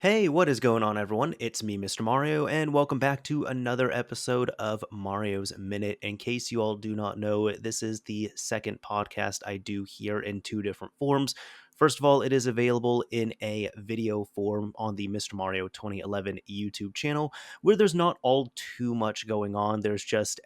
Hey, what is going on, everyone? It's me, Mr. Mario, and welcome back to another episode of Mario's Minute. In case you all do not know, this is the second podcast I do here in two different forms. First of all, it is available in a video form on the Mr. Mario 2011 YouTube channel, where there's not all too much going on. There's just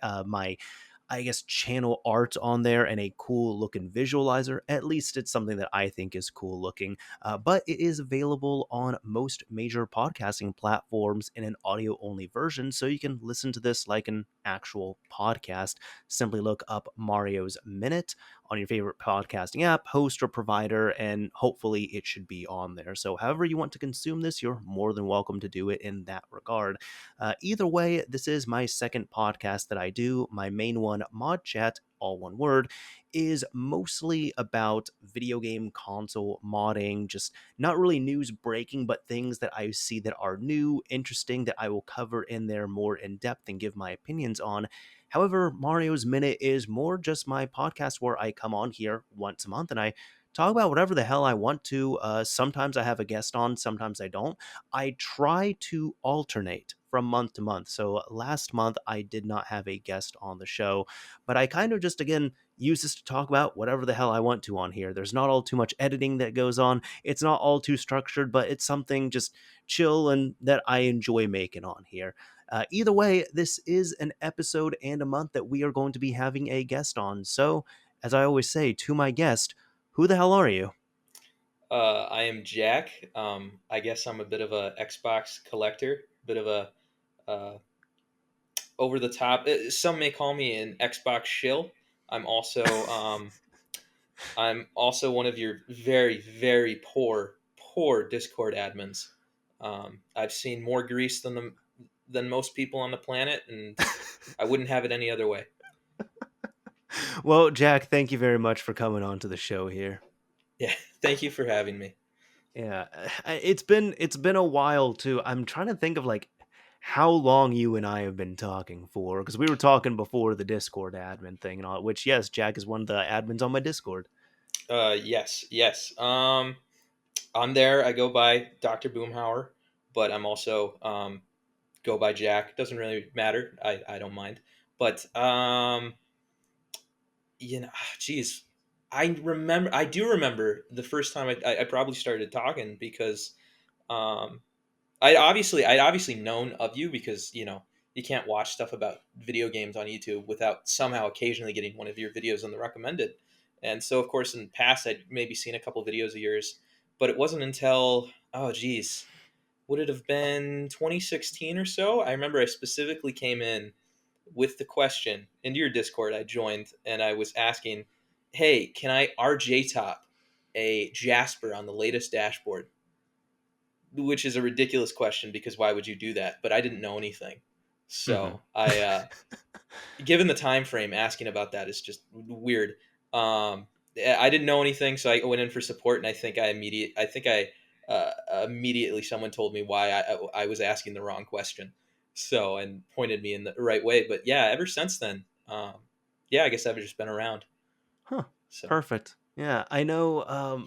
channel art on there and a cool looking visualizer. At least it's something that I think is cool looking. But it is available on most major podcasting platforms in an audio only version, so you can listen to this like an actual podcast. Simply look up Mario's Minute on your favorite podcasting app, host, or provider, and hopefully it should be on there. So, however you want to consume this, you're more than welcome to do it in that regard. Either way, this is my second podcast that I do. My main one, Mod Chat, all one word, is mostly about video game console modding, just not really news breaking, but things that I see that are new, interesting, that I will cover in there more in depth and give my opinions on. However, Mario's Minute is more just my podcast where I come on here once a month and I talk about whatever the hell I want to. Sometimes I have a guest on, sometimes I don't. I try to alternate from month to month. So last month I did not have a guest on the show, but I kind of just again use this to talk about whatever the hell I want to on here. There's not all too much editing that goes on. It's not all too structured, but it's something just chill and that I enjoy making on here. Either way, this is an episode and a month that we are going to be having a guest on. So, as I always say to my guest, who the hell are you? I am Jack. I guess I'm a bit of a Xbox collector, bit of a uh, over the top. Some may call me an Xbox shill. I'm also I'm also one of your very poor Discord admins. I've seen more grease than most people on the planet, and I wouldn't have it any other way. Well, Jack, thank you very much for coming on to the show here. Yeah, thank you for having me. Yeah, it's been a while too. I'm trying to think of like how long you and I have been talking for because we were talking before the Discord admin thing and all. Which yes, Jack is one of the admins on my Discord. Yes. I'm there. I go by Dr. Boomhauer, but I'm also go by Jack. Doesn't really matter. I don't mind. But geez, I do remember the first time I probably started talking because um, I'd obviously known of you because you can't watch stuff about video games on YouTube without somehow occasionally getting one of your videos on the recommended. And so, of course, in the past, I'd maybe seen a couple videos of yours, but it wasn't until, oh, geez, would it have been 2016 or so? I remember I specifically came in with the question into your Discord. I joined and I was asking, hey, can I RJ top a Jasper on the latest dashboard? Which is a ridiculous question because why would you do that? But I didn't know anything. Hmm. So given the time frame, asking about that is just weird. I didn't know anything, so I went in for support, and I think I immediately someone told me why I was asking the wrong question, so and pointed me in the right way. But yeah, ever since then, yeah, I guess I've just been around. Huh. So Perfect. Yeah, I know.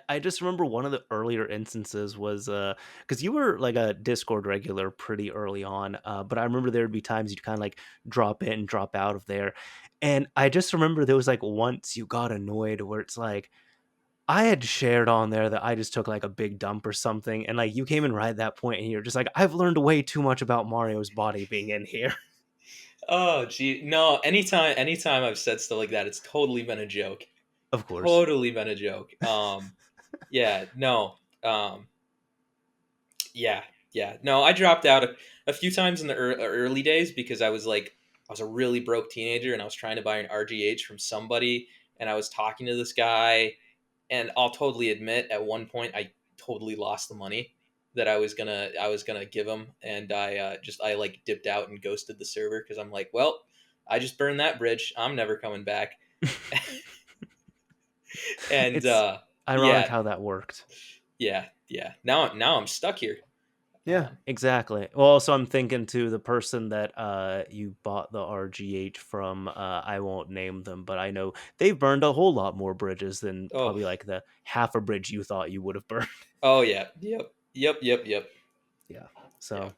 I just remember one of the earlier instances was because you were like a Discord regular pretty early on. But I remember there would be times you'd kind of like drop in, drop out of there, and I just remember there was like once you got annoyed where it's like I had shared on there that I just took like a big dump or something, and like you came in right at that point, and you're just like, I've learned way too much about Mario's body being in here. oh gee, no, anytime I've said stuff like that, it's totally been a joke. Of course. Totally been a joke. Yeah, no. Yeah, yeah. No, I dropped out a few times in the early days because I was a really broke teenager and I was trying to buy an RGH from somebody and I was talking to this guy and I'll totally admit at one point I totally lost the money that I was gonna give him and I like dipped out and ghosted the server because I'm like, well, I just burned that bridge. I'm never coming back. And It's ironic yeah, how that worked. yeah. Now I'm stuck here. Yeah, Um, exactly. Well, also I'm thinking to the person that you bought the RGH from. I won't name them, but I know they've burned a whole lot more bridges than oh, probably like the half a bridge you thought you would have burned. oh yeah, yep. Yep, yep, yep. Yeah. Yeah. So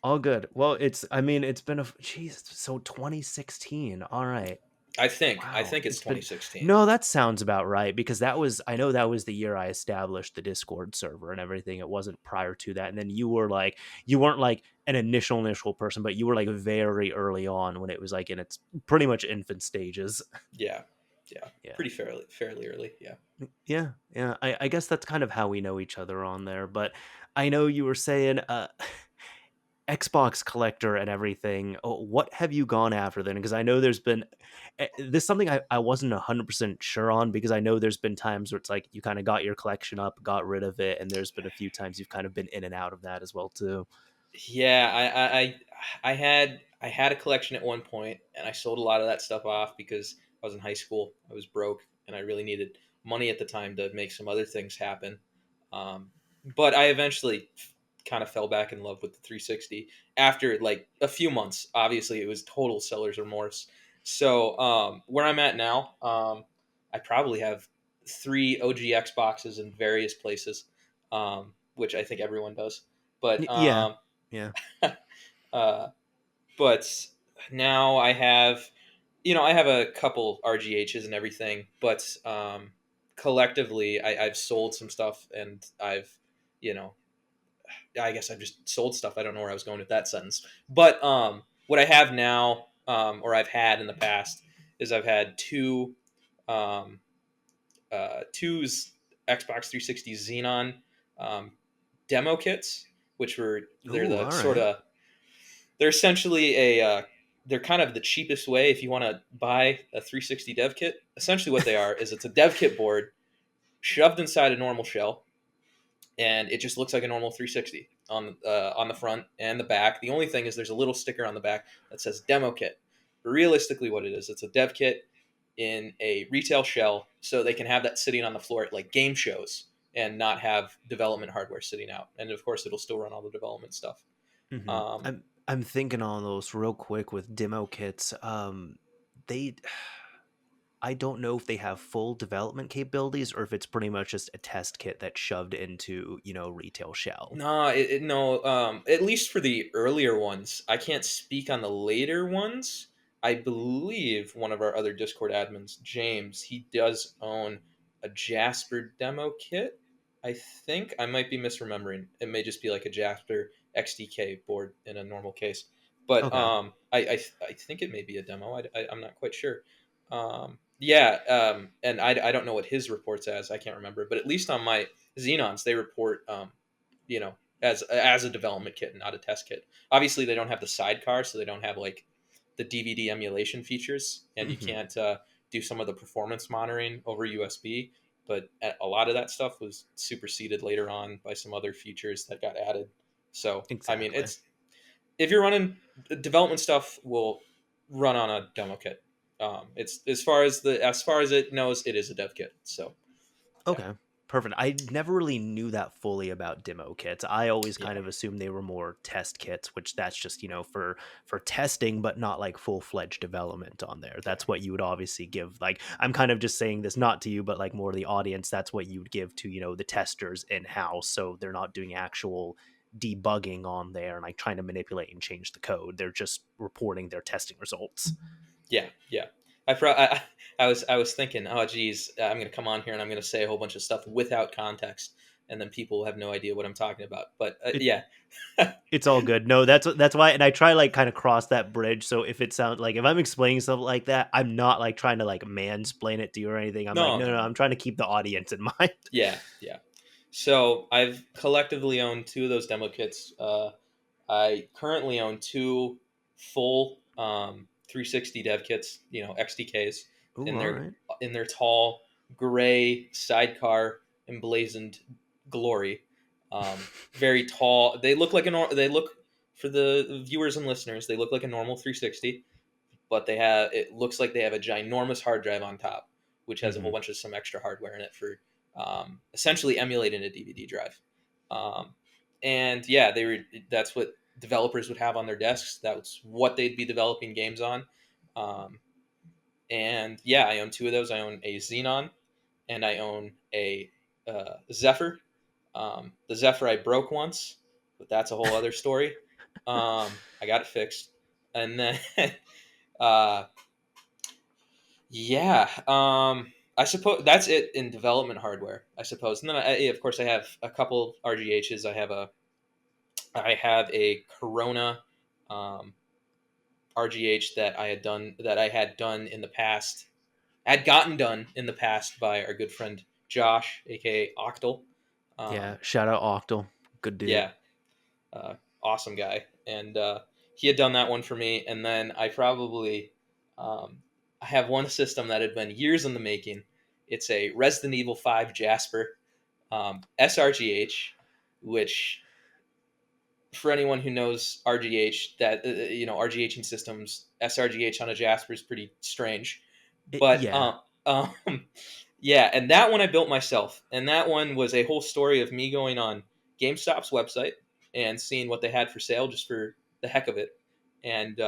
all good. Well, I mean, it's been jeez, so 2016. All right. I Wow, think it's it's been 2016. no, that sounds about right because I know that was the year I established the Discord server and everything. It wasn't prior to that. And then you weren't like an initial person, but you were like very early on when it was like in its pretty much infant stages. Yeah. Yeah. Yeah. Pretty fairly early. Yeah. Yeah. Yeah. I guess that's kind of how we know each other on there. But I know you were saying Xbox collector and everything, what have you gone after then? Because I know there's been this is something I wasn't 100% sure on because I know there's been times where it's like you kind of got your collection up, got rid of it, and there's been a few times you've kind of been in and out of that as well too. Yeah, I had a collection at one point, and I sold a lot of that stuff off because I was in high school. I was broke, and I really needed money at the time to make some other things happen. Um, but I eventually kind of fell back in love with the 360 after like a few months. Obviously, it was total seller's remorse. So where I'm at now, I probably have three OG Xboxes in various places, which I think everyone does. But Yeah, yeah. uh, but now I have, I have a couple RGHs and everything, but collectively, I've sold some stuff, and you know, I guess I've just sold stuff. I don't know where I was going with that sentence, but what I have now, or I've had in the past, is I've had um, two's Xbox 360 Xenon um, demo kits, which were they're Ooh, the all sort right. of they're essentially they're kind of the cheapest way if you want to buy a 360 dev kit. Essentially, what they are is it's a dev kit board shoved inside a normal shell, and it just looks like a normal 360 on the front and the back. The only thing is there's a little sticker on the back that says demo kit. But realistically, what it is, it's a dev kit in a retail shell, so they can have that sitting on the floor at like game shows and not have development hardware sitting out. And of course, it'll still run all the development stuff. Hmm. Um, I'm thinking on those real quick with demo kits. They I don't know if they have full development capabilities or if it's pretty much just a test kit that's shoved into, retail shell. No, no. At least for the earlier ones, I can't speak on the later ones. I believe one of our other Discord admins, James, he does own a Jasper demo kit. I think I might be misremembering. It may just be like a Jasper XDK board in a normal case, but Okay. I think it may be a demo. I'm not quite sure. Yeah, and I don't know what his reports as. I can't remember, but at least on my Xenons, they report, as a development kit, not a test kit. Obviously, they don't have the sidecar, so they don't have like the DVD emulation features, and you Hmm. can't do some of the performance monitoring over USB. But a lot of that stuff was superseded later on by some other features that got added. So, I mean, Exactly. it's if you're running development stuff, will run on a demo kit. It's as far as it knows, it is a dev kit. So, yeah, Okay. Perfect. I never really knew that fully about demo kits. I always yeah, kind of assumed they were more test kits, which that's just, for testing, but not like full-fledged development on there. yeah. That's what you would obviously give. Like, I'm kind of just saying this not to you, but like more to the audience. That's what you would give to, the testers in-house. So they're not doing actual debugging on there and like trying to manipulate and change the code. They're just reporting their testing results. Yeah, yeah. I was thinking, oh geez, I'm going to come on here and I'm going to say a whole bunch of stuff without context, and then people will have no idea what I'm talking about. But It, yeah, It's all good. No, that's why, and I try like kind of cross that bridge. So if it sounds like if I'm explaining something like that, I'm not like trying to like mansplain it to you or anything. I'm like, no, no, no, no, no. I'm trying to keep the audience in mind. Yeah, yeah. So I've collectively owned two of those demo kits. I currently own two full 360 dev kits, XDKs, Ooh, in all their right. tall gray sidecar emblazoned glory. Very tall. They look like they look, for the viewers and listeners, they look like a normal 360, but it looks like they have a ginormous hard drive on top, which has a whole Hmm. bunch of some extra hardware in it for essentially emulating a DVD drive. Um, and yeah, that's what developers would have on their desks. That's what they'd be developing games on. Um, and yeah, I own two of those. I own a Xenon and I own a Zephyr. The Zephyr I broke once, but that's a whole other story. I got it fixed, and then uh, yeah, I suppose that's it in development hardware. I suppose, and then of course I have a couple RGHs. I have a Corona um, RGH that I had done in the past. Had gotten done in the past by our good friend Josh, aka Octal. Yeah, Um, shout out Octal, good dude. yeah, awesome guy, and he had done that one for me. And then um, I have one system that had been years in the making. It's a Resident Evil 5 Jasper sRGH, which for anyone who knows RGH, that RGHing systems, sRGH on a Jasper is pretty strange, but Yeah. um, yeah, and that one I built myself, and that one was a whole story of me going on GameStop's website and seeing what they had for sale just for the heck of it, and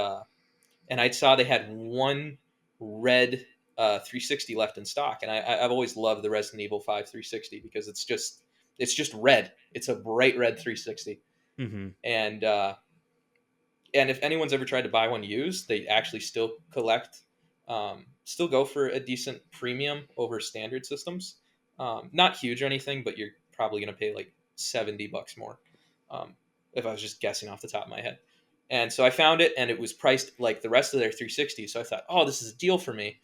I saw they had one red 360 left in stock, and I've always loved the Resident Evil 5 360 because it's just red. It's a bright red 360, Hmm. and if anyone's ever tried to buy one used, they actually still go for a decent premium over standard systems. Not huge or anything, but you're probably going to pay like $70 more, um, if I was just guessing off the top of my head. And so I found it, and it was priced like the rest of their 360. So I thought, oh, this is a deal for me.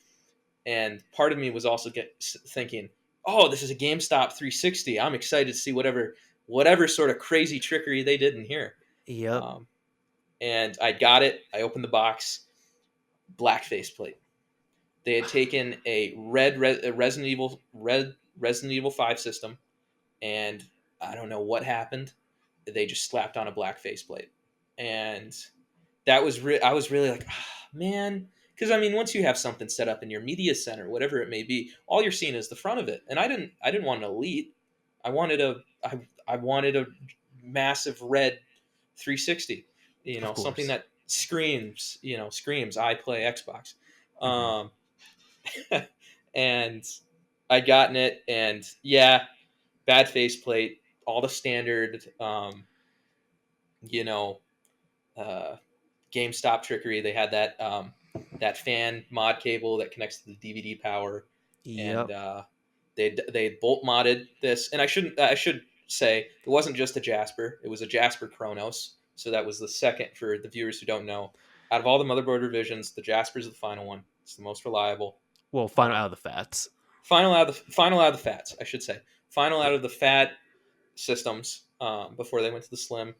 And part of me was also thinking, oh, this is a GameStop 360. I'm excited to see whatever sort of crazy trickery they did in here. Yep. Um, and I got it. I opened the box, black faceplate. They had taken a Resident Evil 5 system, and I don't know what happened. They just slapped on a black faceplate, and I was really like, man, because I mean, once you have something set up in your media center, whatever it may be, all you're seeing is the front of it, and I didn't want an Elite. I wanted a massive red 360, Of something course. that screams I play Xbox. Hmm. Um, and I'd gotten it, and yeah, bad faceplate, all the standard, you know, uh, GameStop trickery. They had that fan mod cable that connects to the DVD power, and Yep. they bolt modded this. And I should say it wasn't just a Jasper; it was a Jasper Chronos. So that was the second for the viewers who don't know. Out of all the motherboard revisions, the Jasper is the final one. It's the most reliable. Well, final Um, out of the fats. final out of the fats, I should say. Final out Yeah. of the fat systems before they went to the slim.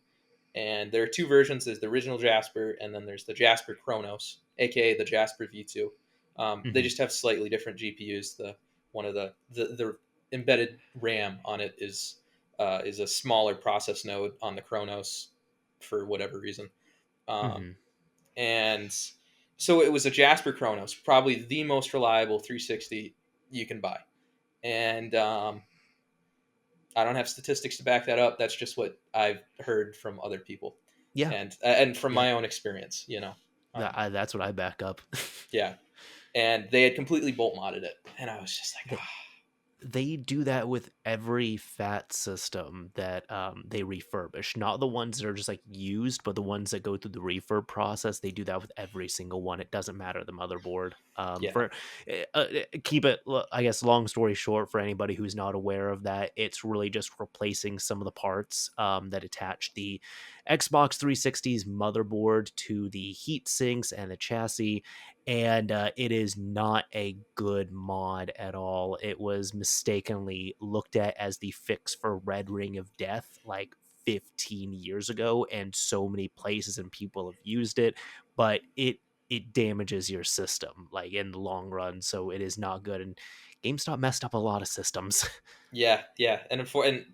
And there are two versions. There's the original Jasper, and then there's the Jasper Chronos, aka the Jasper V2. They Hmm. just have slightly different GPUs. The one of the embedded RAM on it is a smaller process node on the Chronos for whatever reason. Um, Hmm. and so it was a Jasper Chronos, probably the most reliable 360 you can buy. And I don't have statistics to back that up. That's just what I've heard from other people, Yeah. and from Yeah. my own experience. Um, That's what I back up. yeah, and they had completely bolt modded it, and I was just like, They, they do that with every fat system that they refurbish. Not the ones that are just like used, but the ones that go through the refurb process. They do that with every single one. It doesn't matter the motherboard. yeah, For keep it, I guess, long story short, for anybody who's not aware of that, it's really just replacing some of the parts that attach the Xbox 360's motherboard to the heat sinks and the chassis, and it is not a good mod at all. It was mistakenly looked at as the fix for Red Ring of Death like 15 years ago, and so many places and people have used it, but it damages your system like in the long run, so it is not good. And GameStop messed up a lot of systems. yeah, and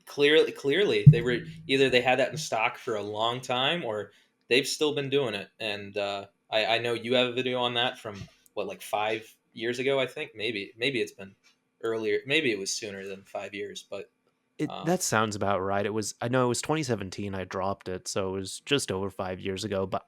clearly they were either they had that in stock for a long time or they've still been doing it. And I know you have a video on that from what, like 5 years ago, I think. Maybe it's been earlier. Maybe it was sooner than 5 years, but That um, sounds about right. I know it was 2017 I dropped it, so it was just over 5 years ago, but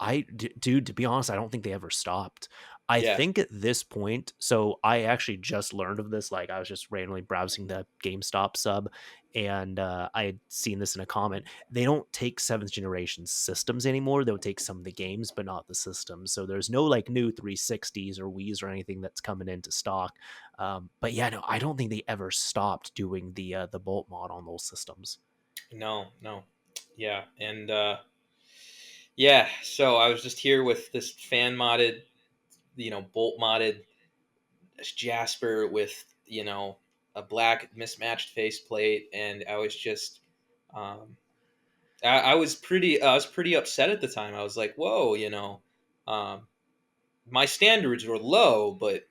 dude, to be honest, I don't think they ever stopped. I yeah, think at this point, so I actually just learned of this, like I was just randomly browsing the GameStop sub, and I had seen this in a comment. They don't take seventh generation systems anymore. They'll take some of the games, but not the systems. So there's no like new 360s or Wii's or anything that's coming into stock. But yeah, no, I don't think they ever stopped doing the bolt mod on those systems. No, no, yeah, and yeah. So I was just here with this fan modded, bolt modded Jasper with a black mismatched faceplate, and I was just, um, I was pretty upset at the time. I was like, whoa, um, my standards were low, but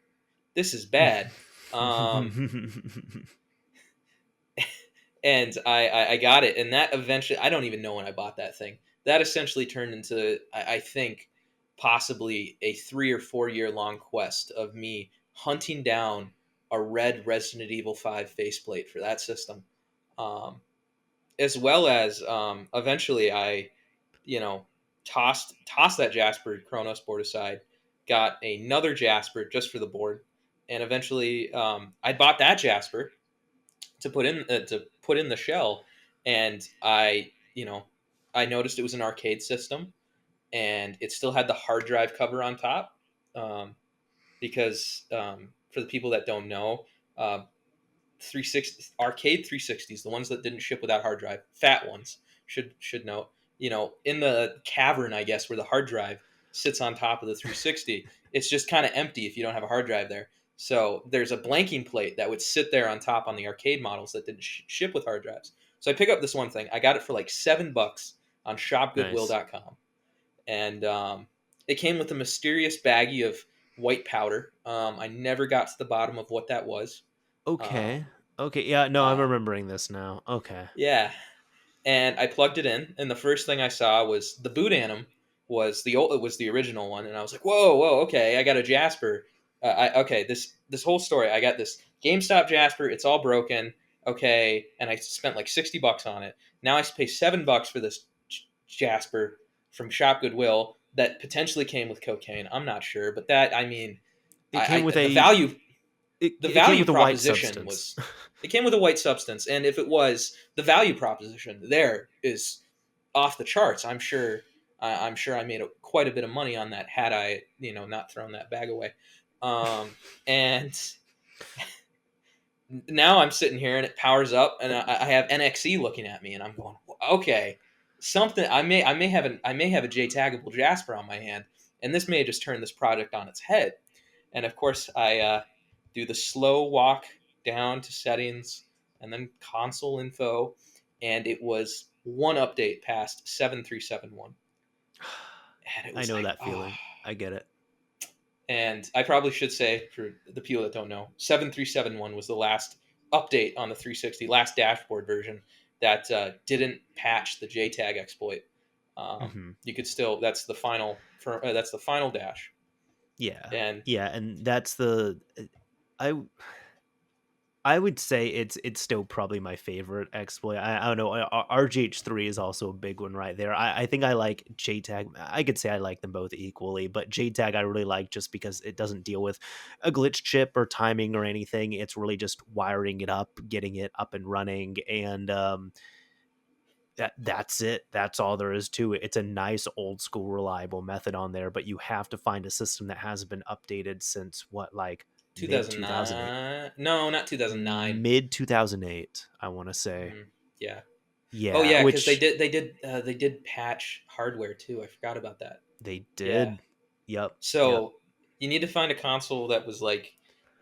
this is bad. Um, and I got it, and that eventually, I don't even know when I bought that thing. That essentially turned into, I think, possibly a 3 or 4 year long quest of me hunting down a red Resident Evil 5 faceplate for that system, as well as eventually I, you know, tossed that Jasper Chronos board aside, got another Jasper just for the board, and eventually I bought that Jasper to put in the shell, and I noticed it was an arcade system, and it still had the hard drive cover on top, because for the people that don't know, 360 arcade 360s, the ones that didn't ship without hard drive, fat ones, should note, in the cavern, I guess, where the hard drive sits on top of the 360, it's just kind of empty if you don't have a hard drive there. So there's a blanking plate that would sit there on top on the arcade models that didn't ship with hard drives. So I pick up this one thing. I got it for like $7 on Nice. shopgoodwill.com, and it came with a mysterious baggie of white powder. I never got to the bottom of what that was. Okay. um, Okay. Yeah. No, I'm uh, remembering this now. Okay. yeah, and I plugged it in, and the first thing I saw was the boot anim was it was the original one, and I was like, whoa, okay, I got a Jasper. Okay, this whole story, I got this GameStop Jasper. It's all broken. Okay, and I spent like $60 on it. Now I pay $7 for this Jasper from Shop Goodwill that potentially came with cocaine. I'm not sure, but that, I mean, It came with the a value the it came value with a white proposition substance. was, it came with a white substance, and if it was, the value proposition there is off the charts. I'm sure I made quite a bit of money on that had I not thrown that bag away. And now I'm sitting here and it powers up, and I have NXE looking at me, and I'm going, okay, something, I may have a J taggable Jasper on my hand, and this may just turn this project on its head. And of course, I do the slow walk down to settings and then console info, and it was one update past 7371, and it I was know like, that oh. feeling. I get it. And I probably should say, for the people that don't know, 7371 was the last update on the 360, last dashboard version that didn't patch the JTAG exploit. Hmm. You could still, that's the final dash. Yeah. And Yeah, and that's the I I would say it's still probably my favorite exploit. I don't know. RGH3 is also a big one right there. I think I like JTAG. I could say I like them both equally, but JTAG I really like just because it doesn't deal with a glitch chip or timing or anything. It's really just wiring it up, getting it up and running, and that's it. That's all there is to it. It's a nice old school reliable method on there, but you have to find a system that hasn't been updated since what, like mid 2008, 2009, no, not 2009. mid 2008, I want to say. Yeah. Oh Yeah, yeah, because which they did patch hardware too. I forgot about that. they Yeah. did. Yep. Yep. So you need to find a console that was like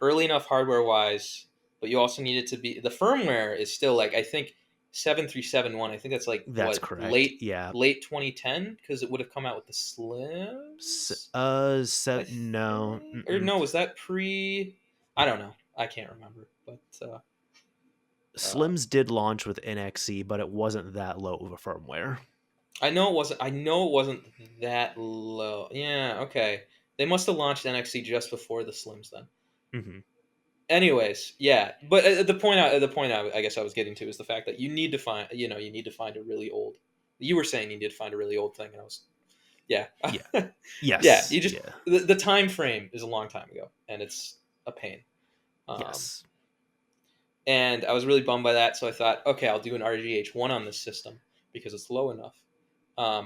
early enough hardware wise, but you also need it to be, the firmware is still like, I think 7371. I think that's like That's what, correct. Yeah. late 2010, because it would have come out with the Slims. I No. think, or Mm-mm. no, was that pre? I don't know. I can't remember, but um, Slims did launch with NXE, but it wasn't that low of a firmware. I know it wasn't. I know it wasn't that low. Yeah, okay. They must have launched NXT just before the Slims then. Hmm. Anyways, yeah. But I guess I was getting to is the fact that you need to find, you need to find a really old. You were saying you need to find a really old thing, and I was, yeah, Yeah. yeah. Yes. You just, Yeah. the time frame is a long time ago, and it's a pain. Um, Yes. and I was really bummed by that. So I thought, okay, I'll do an RGH1 on this system because it's low enough.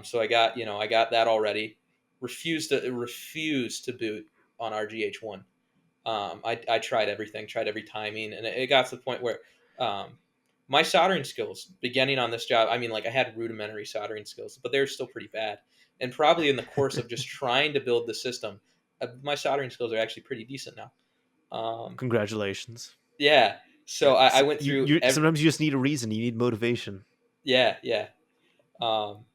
So I got that already. Refused to boot on RGH1. I tried everything, tried every timing, and it got to the point where um, my soldering skills, beginning on this job, I mean, like I had rudimentary soldering skills, but they were still pretty bad. And probably in the course of just trying to build the system, my soldering skills are actually pretty decent now. Um, Congratulations. yeah. So Yeah, I went through you every, sometimes you just need a reason. You need motivation. yeah, yeah. Um,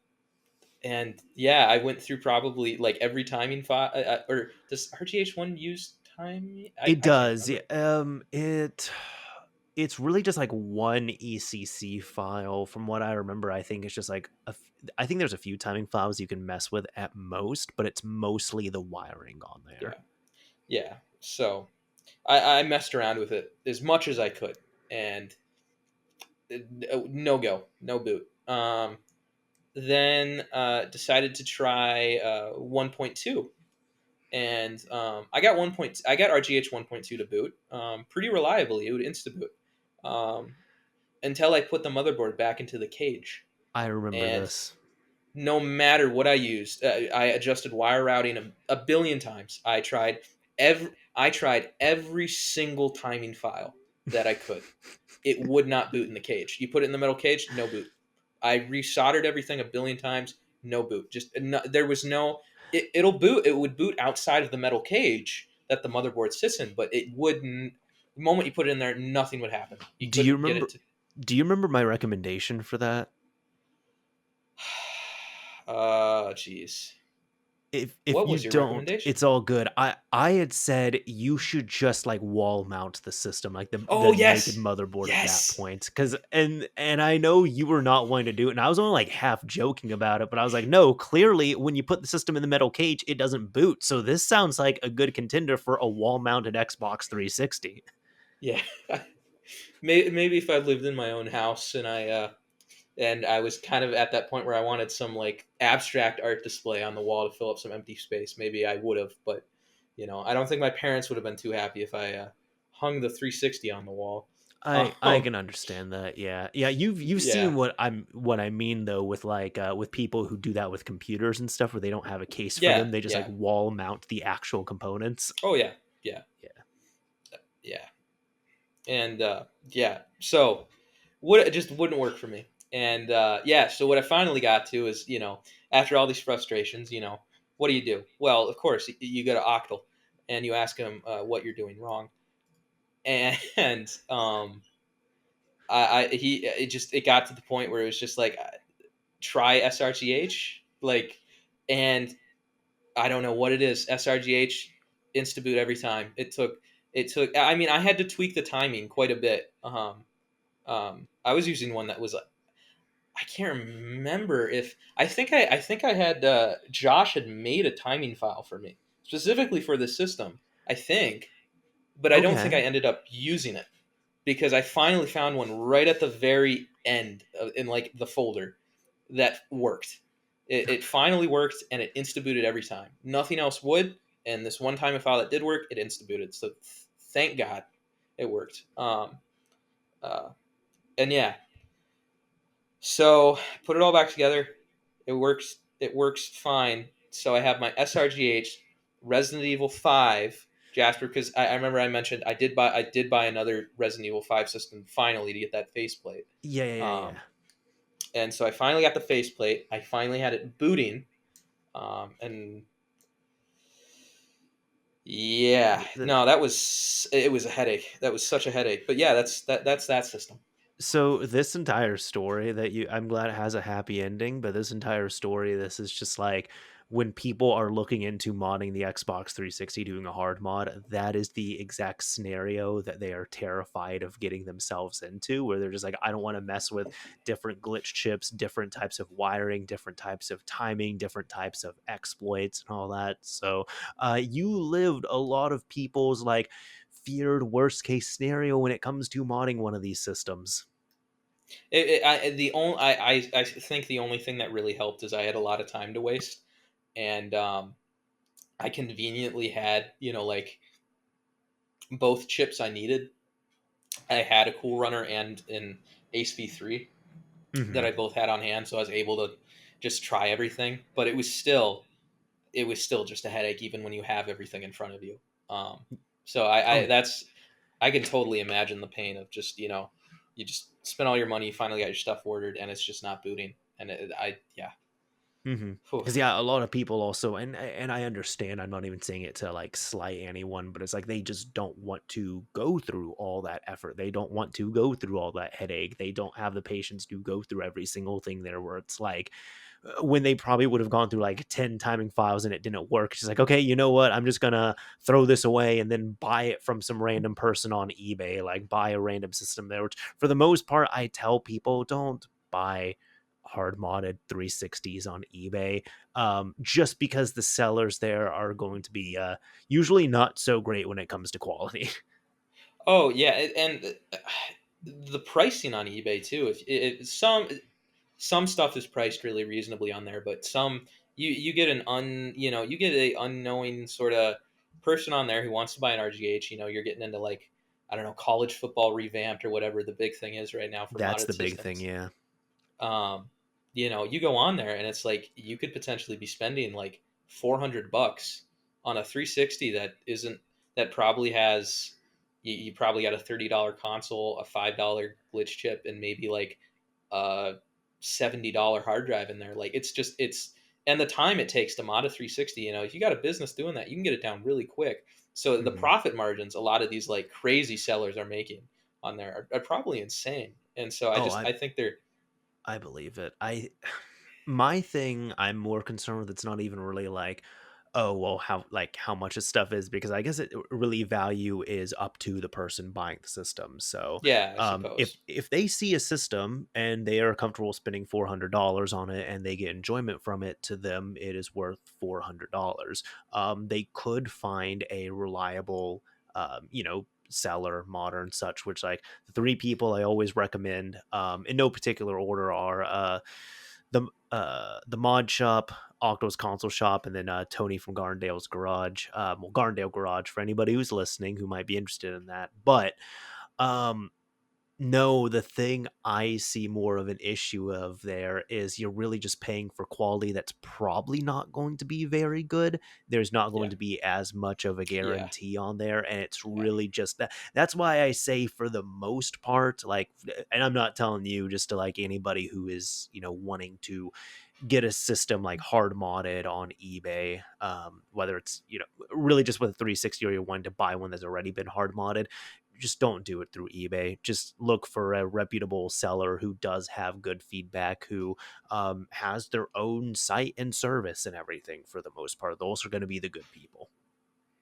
and yeah, I went through probably like every timing file. Or does RGH1 use timing? It I can't does. Yeah, remember. it's really just like one ECC file. From what I remember, I think it's just like I think there's a few timing files you can mess with at most, but it's mostly the wiring on there. Yeah, yeah. So I messed around with it as much as I could, and no go, no boot. Then decided to try 1.2, and I got RGH 1.2 to boot pretty reliably. It would insta boot until I put the motherboard back into the cage, I remember and this. no matter what I used, I adjusted wire routing a billion times. I tried every single timing file that I could. It would not boot in the cage. You put it in the metal cage, no boot. I resoldered everything a billion times, no boot. Just no, there was no. It'll boot. It would boot outside of the metal cage that the motherboard sits in, but it wouldn't. The moment you put it in there, nothing would happen. You Do you couldn't get it remember? to. Do you remember my recommendation for that? Jeez. If What you was your don't, recommendation? it's all good. I had said you should just like wall mount the system, like Oh the naked yes, motherboard at that yes, point. Cause and I know you were not wanting to do it, and I was only like half joking about it, but I was like, no, clearly when you put the system in the metal cage, it doesn't boot. So this sounds like a good contender for a wall mounted Xbox 360. yeah. Maybe if I lived in my own house and I was kind of at that point where I wanted some like abstract art display on the wall to fill up some empty space, maybe I would have. But I don't think my parents would have been too happy if I hung the 360 on the wall. I Um, can understand that. Yeah. Yeah, you've yeah, seen what I mean though with like with people who do that with computers and stuff where they don't have a case for yeah, them. They just like yeah. wall mount the actual components. Oh yeah, yeah, Yeah. yeah, and yeah. So it just wouldn't work for me. And yeah, so what I finally got to is, after all these frustrations, what do? Well, of course, you go to Octal and you ask them what you're doing wrong. And it got to the point where it was just like, try SRGH. Like, and I don't know what it is. SRGH, instaboot every time. I mean, I had to tweak the timing quite a bit. I was using one that was I can't remember if I think I had Josh had made a timing file for me specifically for this system. I think, but I don't think I Okay. ended up using it because I finally found one right at the very end in like the folder that worked. It finally worked and it instabooted every time. Nothing else would, and this one time file that did work, it instabooted. So thank God it worked. Uh, and yeah, so put it all back together. It works. It works fine. So I have my SRGH Resident Evil 5 Jasper because I remember I mentioned I did buy another Resident Evil 5 system finally to get that faceplate. Yeah, yeah, yeah, yeah. Um, and so I finally got the faceplate. I finally had it booting. And yeah, no, it was a headache. That was such a headache. But yeah, that's that system. So this entire story that you I'm glad it has a happy ending, but this entire story, this is just like when people are looking into modding the Xbox 360 doing a hard mod, that is the exact scenario that they are terrified of getting themselves into, where they're just like, I don't want to mess with different glitch chips, different types of wiring, different types of timing, different types of exploits and all that. So you lived a lot of people's like feared worst case scenario when it comes to modding one of these systems. I think the only thing that really helped is I had a lot of time to waste, and I conveniently had like both chips I needed. I had a Cool Runner and an Ace V3 that Hmm. I both had on hand, so I was able to just try everything. But it was still just a headache, even when you have everything in front of you. Um, so Oh I yeah. that's I can totally imagine the pain of just you just spend all your money, you finally got your stuff ordered, and it's just not booting. And I yeah. Whew. Because yeah, a lot of people also, and I understand. I'm not even saying it to like slight anyone, but it's like they just don't want to go through all that effort. They don't want to go through all that headache. They don't have the patience to go through every single thing there. Where it's like when they probably would have gone through like 10 timing files and it didn't work. She's like, okay, you know what? I'm just gonna throw this away and then buy it from some random person on eBay. Like buy a random system there. Which for the most part, I tell people don't buy hard modded 360s on eBay, just because the sellers there are going to be usually not so great when it comes to quality. Oh yeah, and the pricing on eBay too. If some stuff is priced really reasonably on there, but some you get you get a unknowing sort of person on there who wants to buy an RGH. You're getting into like, I don't know, college football revamped or whatever the big thing is right now for That's modded the big thing, systems. yeah. um, you go on there and it's like you could potentially be spending like $400 on a 360 that probably has you probably got a $30 console, a $5 glitch chip, and maybe like a $70 hard drive in there. Like it's and the time it takes to mod a 360. If you got a business doing that, you can get it down really quick. So the Hmm. profit margins a lot of these like crazy sellers are making on there are probably insane. And so Oh, I think they're I believe it. I My thing I'm more concerned with, it's not even really like, oh well, how much this stuff is, because I guess it really value is up to the person buying the system. So Yeah, I if suppose. they see a system and they are comfortable spending $400 on it and they get enjoyment from it, to them it is worth $400. They could find a reliable seller, modern such, which like the three people I always recommend, in no particular order, are the mod shop, Octo's console shop, and then Tony from Garndale's garage. Well, Garndale garage, for anybody who's listening who might be interested in that. But um, no, the thing I see more of an issue of there is you're really just paying for quality that's probably not going to be very good. There's not going Yeah, to be as much of a yeah, guarantee on there, and it's yeah, really just that. That's why I say for the most part, like, and I'm not telling you, just to like anybody who is wanting to get a system like hard modded on eBay, whether it's really just with a 360 or you're wanting to buy one that's already been hard modded, just don't do it through eBay. Just look for a reputable seller who does have good feedback, who has their own site and service and everything. For the most part, those are going to be the good people.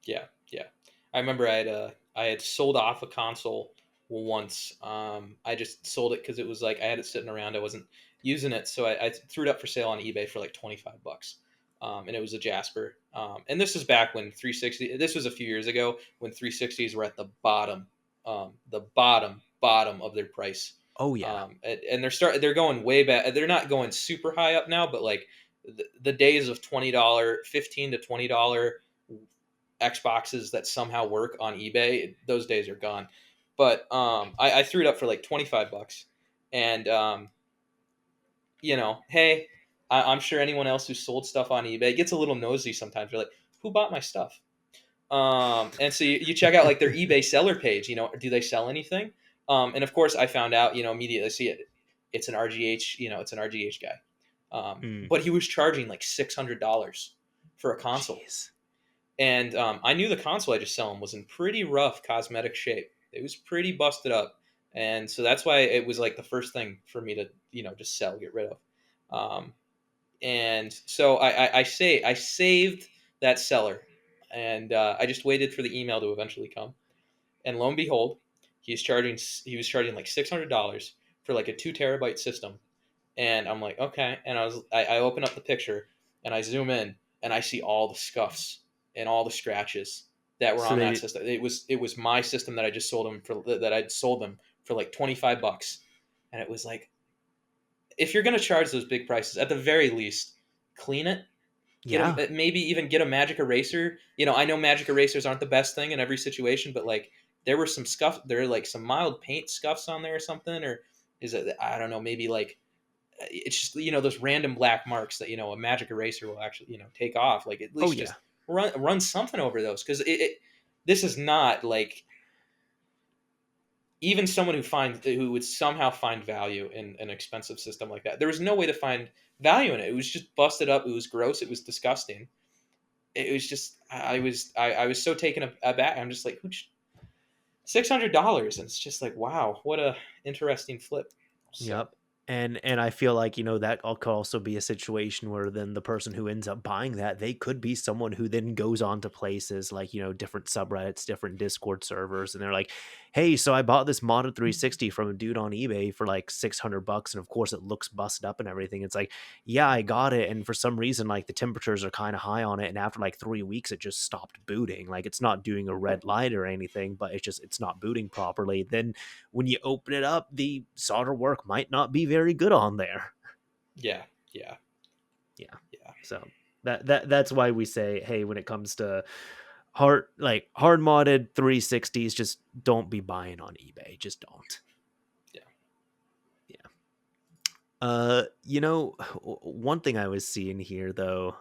yeah, yeah. I remember I had sold off a console once. I just sold it because it was like I had it sitting around. I wasn't using it, so I threw it up for sale on eBay for like $25. And it was a Jasper. And this is back when 360. This was a few years ago when 360s were at the bottom of their price. Oh yeah. And they're going way back. They're not going super high up now, but like the days of $20, $15 to $20 Xboxes that somehow work on eBay, those days are gone. But I threw it up for like $25, and hey, I'm sure anyone else who sold stuff on eBay gets a little nosy sometimes. They're like, who bought my stuff? And so you check out like their eBay seller page. Do they sell anything? And of course, I found out. Immediately. See it. It's an RGH. It's an RGH guy. Mm, But he was charging like $600 for a console. jeez. And I knew the console I just sell him was in pretty rough cosmetic shape. It was pretty busted up, and so that's why it was like the first thing for me to just sell, get rid of. Um, and so I saved that seller, and I just waited for the email to eventually come. And lo and behold, he was charging like $600 for like a 2 terabyte system, and I'm like, okay. And I open up the picture and I zoom in and I see all the scuffs and all the scratches that were So on that they system. It was my system that I just sold him for that I'd sold them for like $25, and it was like, if you're gonna charge those big prices, at the very least, clean it. Get Yeah. maybe even get a magic eraser. I know magic erasers aren't the best thing in every situation, but like there were some scuff. There are like some mild paint scuffs on there or something, or is it? I don't know. Maybe like it's just those random black marks that a magic eraser will actually take off. Like at Oh least yeah. just run something over those because this is not like even someone who would somehow find value in an expensive system like that. There was no way to find value in it. It was just busted up. It was gross. It was disgusting. It was just I was so taken aback. I'm just like, $600, and it's just like, wow, what a interesting flip. So Yep. And I feel like, that could also be a situation where then the person who ends up buying that, they could be someone who then goes on to places like, different subreddits, different Discord servers, and they're like, "Hey, so I bought this modded 360 from a dude on eBay for like $600, and of course it looks busted up and everything." It's like, "Yeah, I got it, and for some reason like the temperatures are kind of high on it, and after like 3 weeks it just stopped booting. Like it's not doing a red light or anything, but it's not booting properly." Then when you open it up, the solder work might not be very good on there. yeah, yeah, Yeah. yeah, So that's why we say, hey, when it comes to hard modded 360s, just don't be buying on eBay. Just don't. yeah. Yeah. One thing I was seeing here though,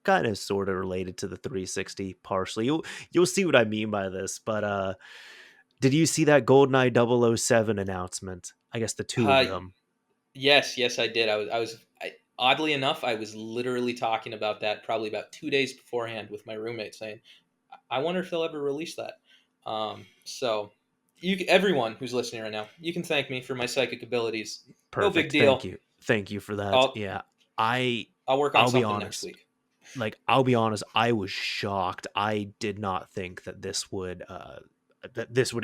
kind of sort of related to the 360 partially. You'll see what I mean by this, but did you see that GoldenEye 007 announcement? I guess the two of Uh, them. yes, yes, I did. Oddly enough, I was literally talking about that probably about 2 days beforehand with my roommate, saying, "I wonder if they'll ever release that." So, everyone who's listening right now, you can thank me for my psychic abilities. No big Perfect. Thank deal. you. Thank you for that. I'll Yeah. I I'll work on I'll be something next honest. week. I'll be honest, I was shocked. I did not think that this would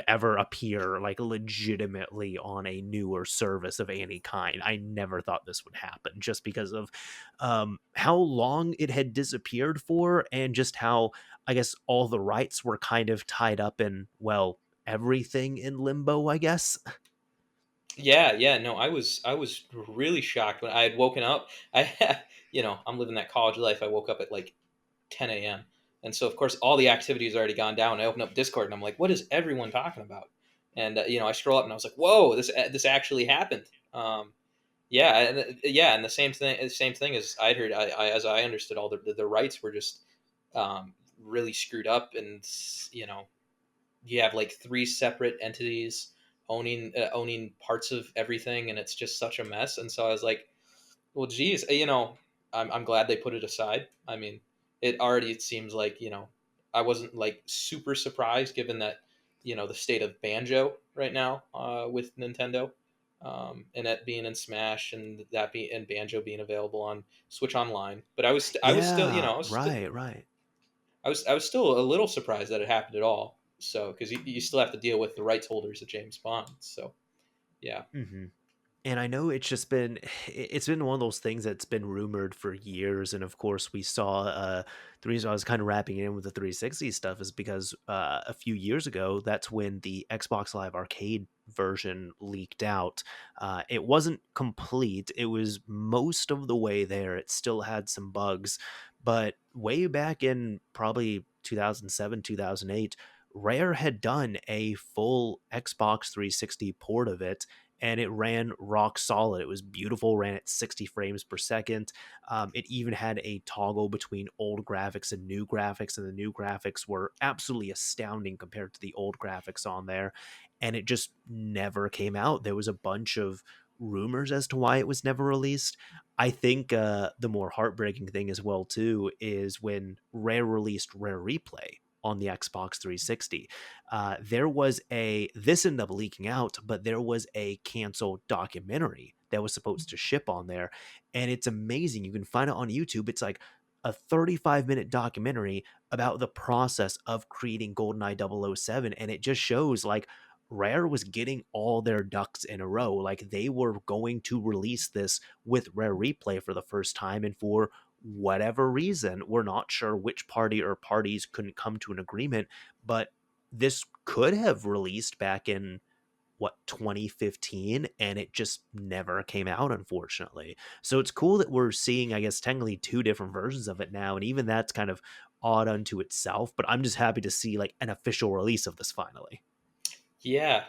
ever appear like legitimately on a newer service of any kind. I never thought this would happen just because of how long it had disappeared for, and just how I guess all the rights were kind of tied up in, well, everything in limbo, I guess. Yeah, yeah, no, I was really shocked when I had woken up. I'm living that college life. I woke up at like 10 a.m. And so, of course, all the activity has already gone down. I open up Discord and I'm like, what is everyone talking about? And, I scroll up and I was like, whoa, this actually happened. Yeah, yeah, and the same thing as I'd heard, as I understood, all the rights were just really screwed up. And, you know, you have like three separate entities owning parts of everything. And it's just such a mess. And so I was like, well, geez, I'm glad they put it aside. I mean, it seems like I wasn't like super surprised given that the state of Banjo right now with Nintendo, and it being in Smash and Banjo being available on Switch Online. But I was still Yeah, right, right. I was still a little surprised that it happened at all. So because you still have to deal with the rights holders of James Bond. So yeah, Hmm. And I know it's been one of those things that's been rumored for years, and of course we saw the reason I was kind of wrapping it in with the 360 stuff is because a few years ago that's when the Xbox Live Arcade version leaked out. It wasn't complete; it was most of the way there. It still had some bugs, but way back in probably 2007, 2008. Rare had done a full Xbox 360 port of it, and it ran rock solid. It was beautiful, ran at 60 frames per second. It even had a toggle between old graphics and new graphics, and the new graphics were absolutely astounding compared to the old graphics on there. And it just never came out. There was a bunch of rumors as to why it was never released. I think the more heartbreaking thing as well too is when Rare released Rare Replay on the Xbox 360. There was this ended up leaking out, but there was a canceled documentary that was supposed to ship on there. And it's amazing. You can find it on YouTube. It's like a 35-minute documentary about the process of creating GoldenEye 007. And it just shows like Rare was getting all their ducks in a row. Like they were going to release this with Rare Replay for the first time. And for whatever reason, we're not sure which party or parties couldn't come to an agreement, but this could have released back in 2015, and it just never came out, unfortunately. So it's cool that we're seeing, I guess, technically two different versions of it now, and even that's kind of odd unto itself, but I'm just happy to see like an official release of this finally. Yeah.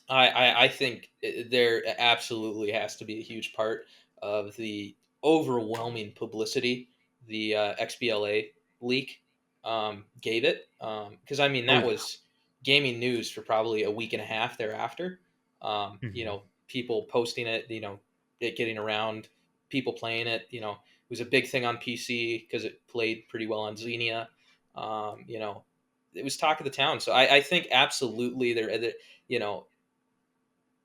I think there absolutely has to be a huge part of the overwhelming publicity the XBLA leak gave it. Because I mean, Oh that yeah. was gaming news for probably a week and a half thereafter. Hmm. People posting it, it getting around, people playing it. It was a big thing on PC because it played pretty well on Xenia. It was talk of the town. So I think absolutely you know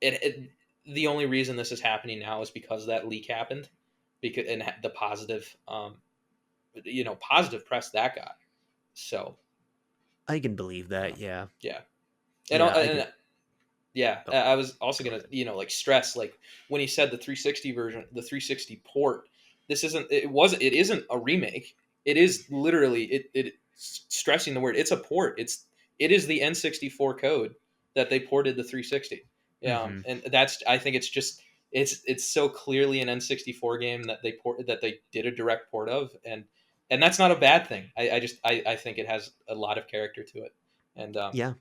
it the only reason this is happening now is because that leak happened, because and the positive positive press that got. So I can believe uh, that. Yeah. yeah, and, Yeah. I can. yeah, Oh, I was also gonna like stress, like, when he said the 360 version, the 360 port. It isn't a remake. It is literally it stressing the word. It's a port. It is the N64 code that they ported the 360. hmm. And that's, I think it's just, it's so clearly an N64 game that they did a direct port of, and that's not a bad thing. I think it has a lot of character to it, and Yeah.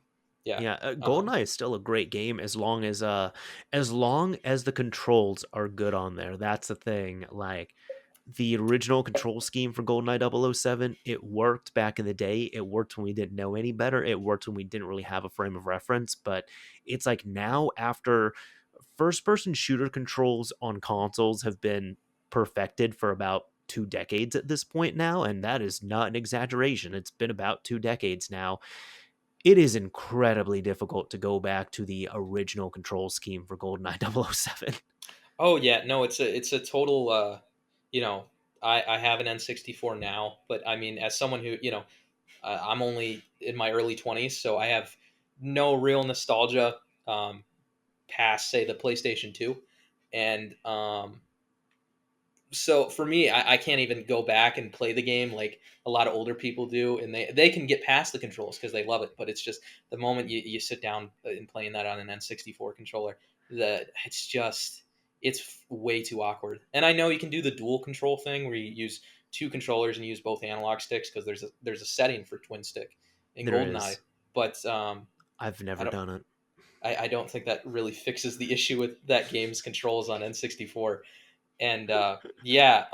yeah. Yeah, Um, GoldenEye is still a great game as long as the controls are good on there. That's the thing. Like the original control scheme for GoldenEye 007, it worked back in the day. It worked when we didn't know any better. It worked when we didn't really have a frame of reference. But it's like now, after first person shooter controls on consoles have been perfected for about 2 decades at this point now, and that is not an exaggeration. It's been about 2 decades now. It is incredibly difficult to go back to the original control scheme for GoldenEye 007. Oh yeah, no, it's a total. You know, I have an N64 now, but I mean, as someone who I'm only in my early 20s, so I have no real nostalgia past, say, the PlayStation 2, and so for me, I can't even go back and play the game like a lot of older people do, and they can get past the controls because they love it. But it's just the moment you sit down and playing that on an N64 controller, that it's way too awkward. And I know you can do the dual control thing where you use two controllers and use both analog sticks, because there's a setting for twin stick in There GoldenEye, is. but I've I never don't done it. I don't think that really fixes the issue with that game's controls on N64. And yeah,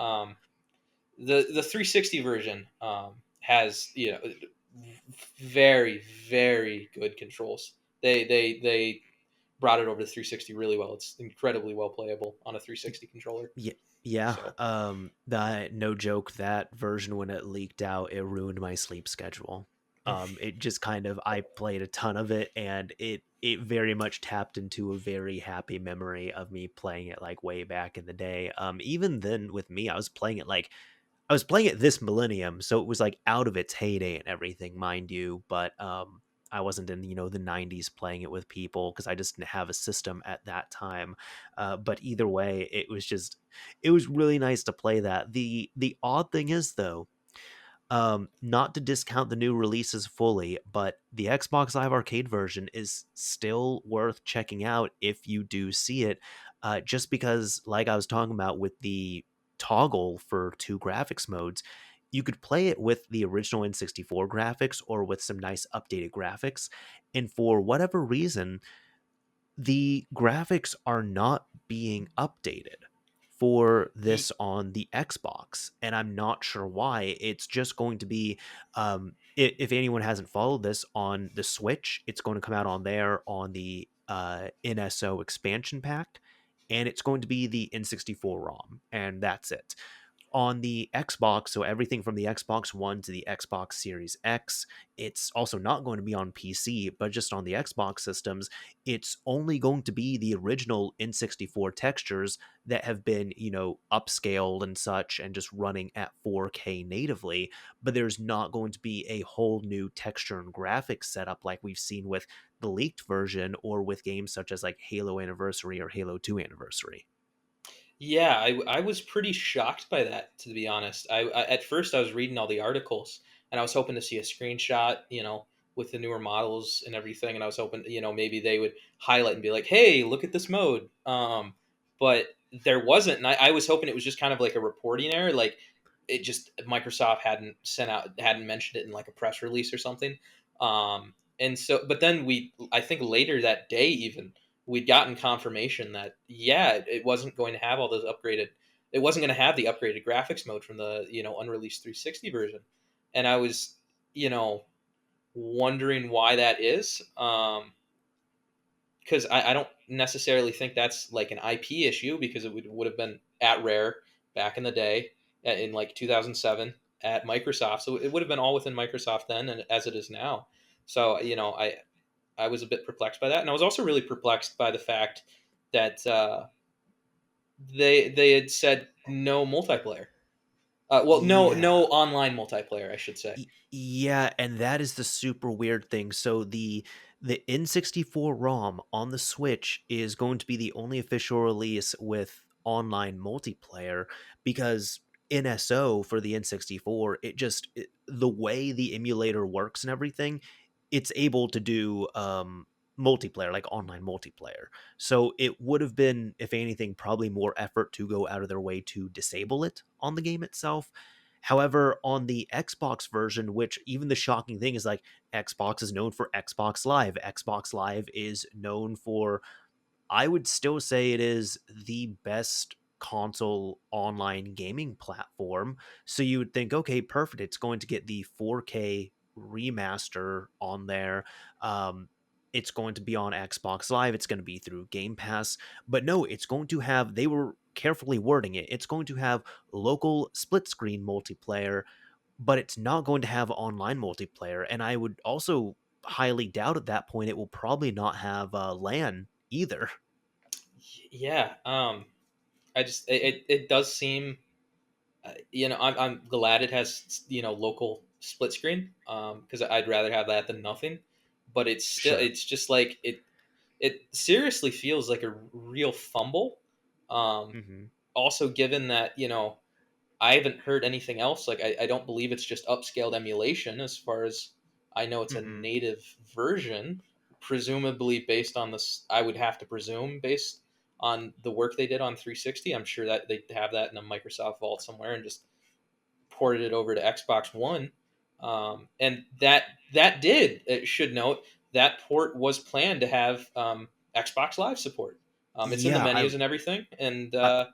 the 360 version has very, very good controls. They brought it over to 360 really well. It's incredibly well playable on a 360 controller. Yeah, yeah. So That no joke. That version when it leaked out, it ruined my sleep schedule. It just kind of I played a ton of it, and it very much tapped into a very happy memory of me playing it like way back in the day. Even then with me, I was playing it this millennium, so it was like out of its heyday and everything, mind you. But I wasn't in the '90s playing it with people because I just didn't have a system at that time. But either way, it was really nice to play that. The odd thing is though, not to discount the new releases fully, but the Xbox Live Arcade version is still worth checking out if you do see it. Just because, like I was talking about with the toggle for two graphics modes, you could play it with the original N64 graphics or with some nice updated graphics. And for whatever reason, the graphics are not being updated for ye- this on the Xbox, and I'm not sure why. It's just going to be, if anyone hasn't followed this on the Switch, it's going to come out on there on the NSO expansion pack, and it's going to be the N64 ROM, and that's it on the Xbox, so everything from the Xbox One to the Xbox Series X, it's also not going to be on PC, but just on the Xbox systems, it's only going to be the original N64 textures that have been, upscaled and such and just running at 4K natively, but there's not going to be a whole new texture and graphics setup like we've seen with the leaked version or with games such as like Halo Anniversary or Halo 2 Anniversary. yeah, I was pretty shocked by that, to be honest. At first I was reading all the articles, and I was hoping to see a screenshot, with the newer models and everything, and I was hoping, maybe they would highlight and be like, "Hey, look at this mode." But there wasn't, and I was hoping it was just kind of like a reporting error, like Microsoft hadn't mentioned it in like a press release or something. And so, but then I think later that day, even we'd gotten confirmation that, yeah, it wasn't going to have all those upgraded, it wasn't going to have the upgraded graphics mode from the, unreleased 360 version. And I was, you know, wondering why that is. Because I don't necessarily think that's like an IP issue, because would have been at Rare back in the day, in like 2007 at Microsoft. So it would have been all within Microsoft then, and as it is now. So, I was a bit perplexed by that, and I was also really perplexed by the fact that they had said no multiplayer. Well, no Yeah. online multiplayer, I should say. Yeah, and that is the super weird thing. So the N64 ROM on the Switch is going to be the only official release with online multiplayer, because NSO for the N64, the way the emulator works and everything, it's able to do multiplayer, like online multiplayer. So it would have been, if anything, probably more effort to go out of their way to disable it on the game itself. However, on the Xbox version, which even the shocking thing is, like, Xbox is known for Xbox Live. Xbox Live is known for, I would still say it is the best console online gaming platform. So you would think, okay, perfect. It's going to get the 4K remaster on there. Um, it's going to be on Xbox Live. It's going to be through Game Pass. But no, it's going to have, they were carefully wording it. It's going to have local split screen multiplayer, but it's not going to have online multiplayer. And I would also highly doubt at that point it will probably not have LAN either. Yeah, I just it does seem, I'm glad it has, local split screen, because I'd rather have that than nothing. But Sure. it's just like it seriously feels like a real fumble. Um, Hmm. Also, given that, I haven't heard anything else. Like, I don't believe it's just upscaled emulation. As far as I know, it's a Hmm. native version, presumably based on this. I would have to presume, based on the work they did on 360. I'm sure that they have that in a Microsoft vault somewhere and just ported it over to Xbox One. And that did, it should note, that port was planned to have Xbox Live support. It's in the Yeah, menus and everything, and I